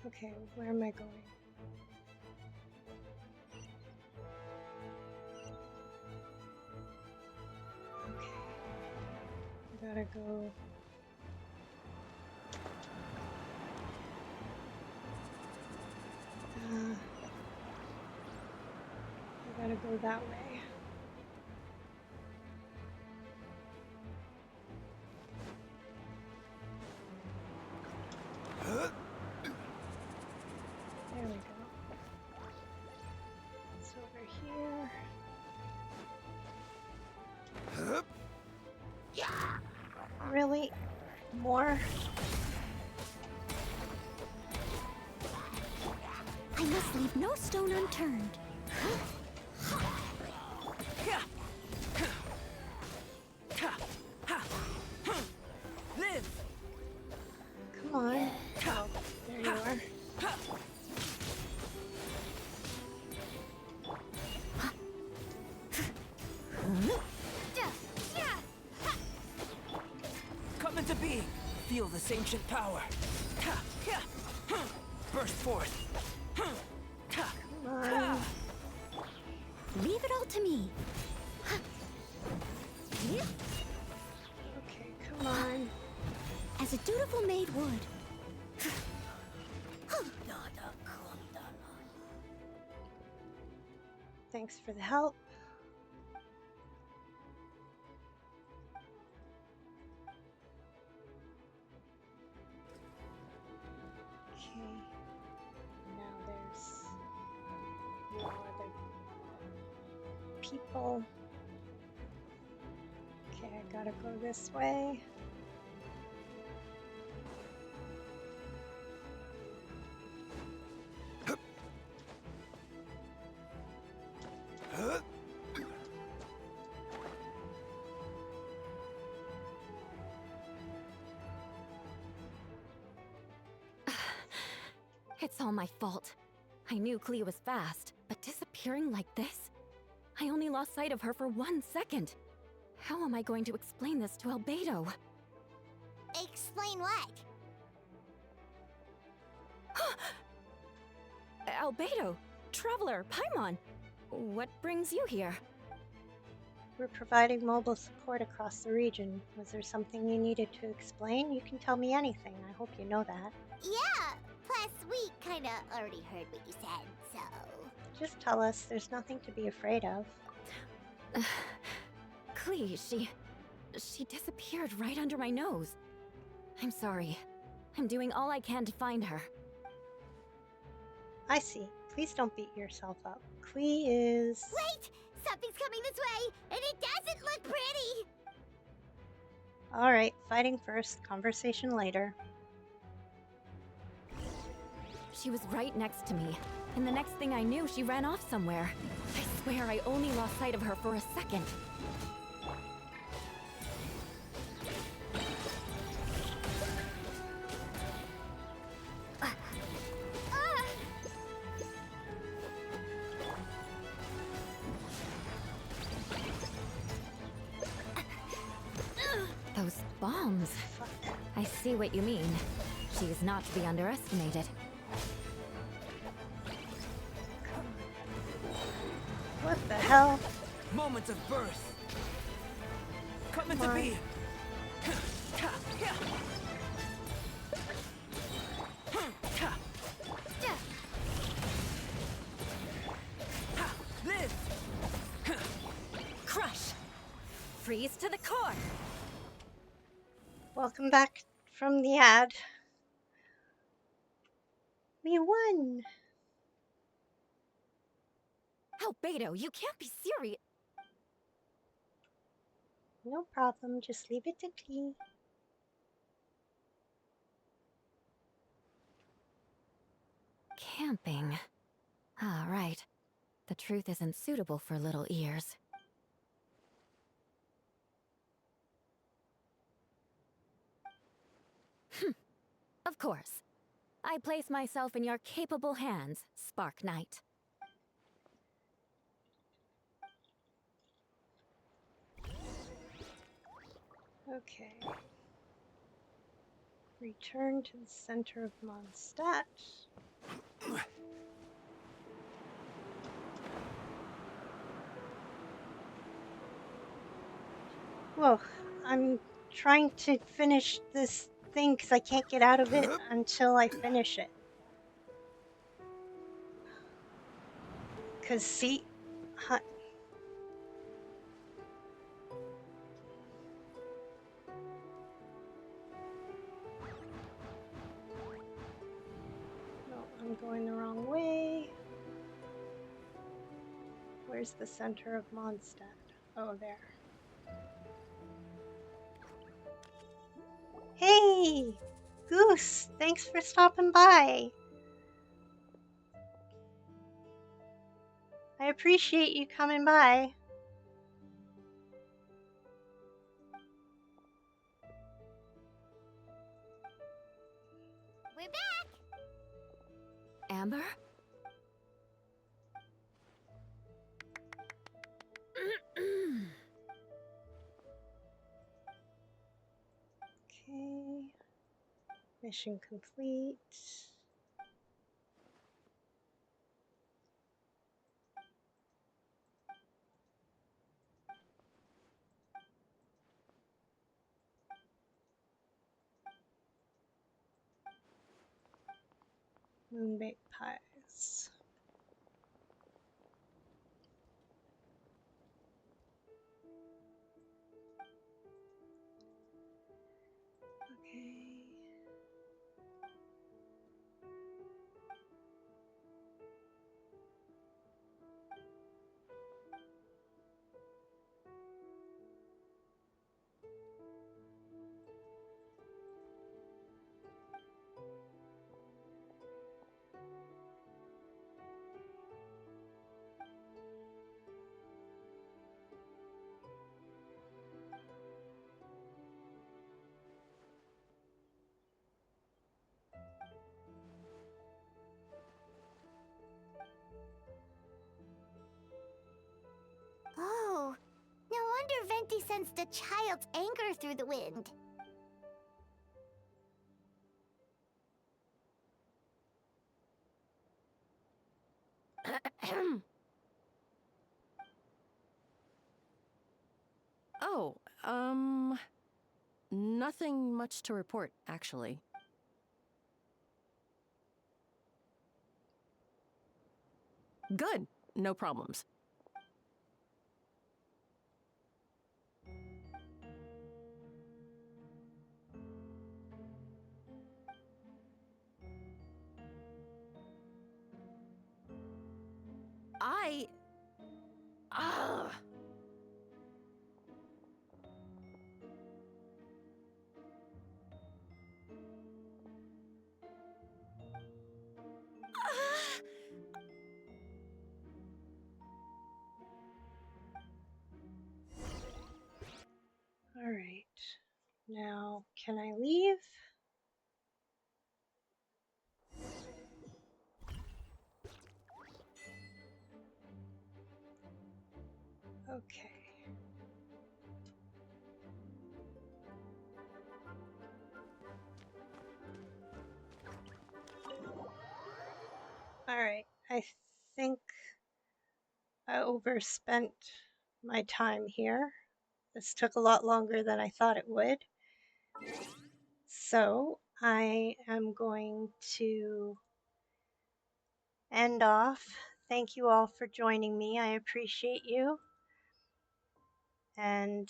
Okay, where am I going? Okay. I gotta go. I gotta go that way. There we go. It's over here. Really? More? I must leave no stone unturned. Live! Come on. Oh, there you are. Come into being. Feel this ancient power. Burst forth. Come on. Leave it all to me. Okay, come on. As a dutiful maid would. Thanks for the help. people. Okay, I gotta go this way. It's all my fault. I knew Clea was fast, but disappearing like this? I only lost sight of her for 1 second. How am I going to explain this to Albedo? Explain what? Albedo! Traveler! Paimon! What brings you here? We're providing mobile support across the region. Was there something you needed to explain? You can tell me anything. I hope you know that. Yeah, plus we kinda already heard what you said, so... Just tell us. There's nothing to be afraid of. Clea, she disappeared right under my nose. I'm sorry. I'm doing all I can to find her. I see. Please don't beat yourself up. Clea is... Wait! Something's coming this way, and it doesn't look pretty! Alright, fighting first, conversation later. She was right next to me, and the next thing I knew, she ran off somewhere. I swear I only lost sight of her for a second. Those bombs. I see what you mean. She is not to be underestimated. What the hell? Moments of birth. Coming to be. Live! Crush! Freeze to the core! Welcome back from the ad. We won! Albedo, you can't be serious. No problem, just leave it to Clea. Camping. Ah, right. The truth isn't suitable for little ears. Of course. I place myself in your capable hands, Spark Knight. Okay. Return to the center of Mondstadt. Whoa, I'm trying to finish this thing because I can't get out of it until I finish it. Because, see, no, I'm going the wrong way. Where's the center of Mondstadt? Oh, there. Hey! Goose! Thanks for stopping by! I appreciate you coming by. We're back! Amber? Okay. Mission complete. Moonbake pies. Okay. sensed a child's anger through the wind. Oh, nothing much to report, actually. Good. No problems. Ah. All right. Now, can I leave? Okay. All right. I think I overspent my time here. This took a lot longer than I thought it would. So I am going to end off. Thank you all for joining me. I appreciate you. And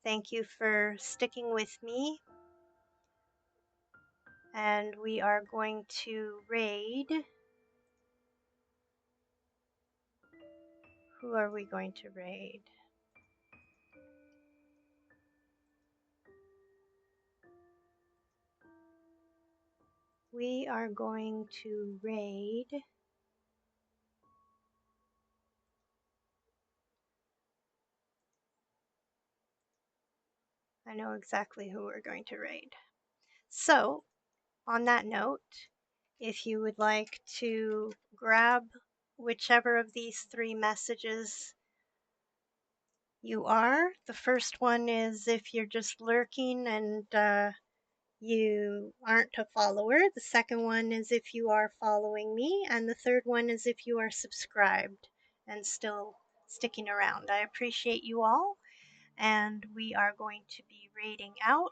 thank you for sticking with me. And we are going to raid. Who are we going to raid? We are going to raid I know exactly who we're going to raid. So, on that note, if you would like to grab whichever of these 3 messages you are, the first one is if you're just lurking and you aren't a follower. The second one is if you are following me. And the third one is if you are subscribed and still sticking around. I appreciate you all. And we are going to be raiding out.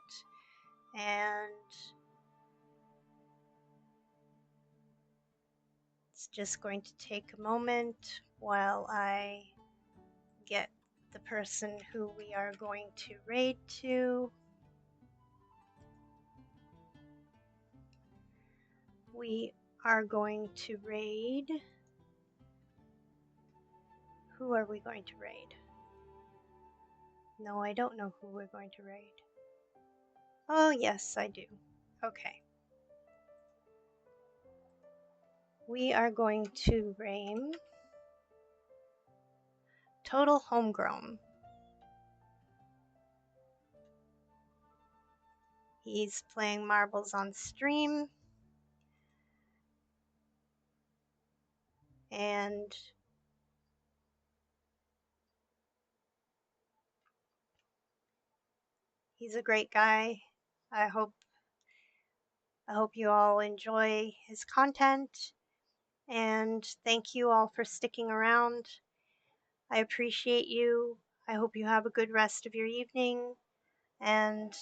And it's just going to take a moment while I get the person who we are going to raid to. We are going to raid. Who are we going to raid? No, I don't know who we're going to raid. Oh, yes, I do. Okay. We are going to raid Total Homegrown. He's playing marbles on stream. And he's a great guy. I hope you all enjoy his content, and thank you all for sticking around. I appreciate you. I hope you have a good rest of your evening, and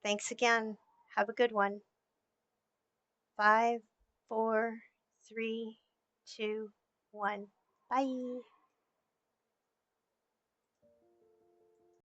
thanks again. Have a good one. 5, 4, 3, 2, 1. Bye.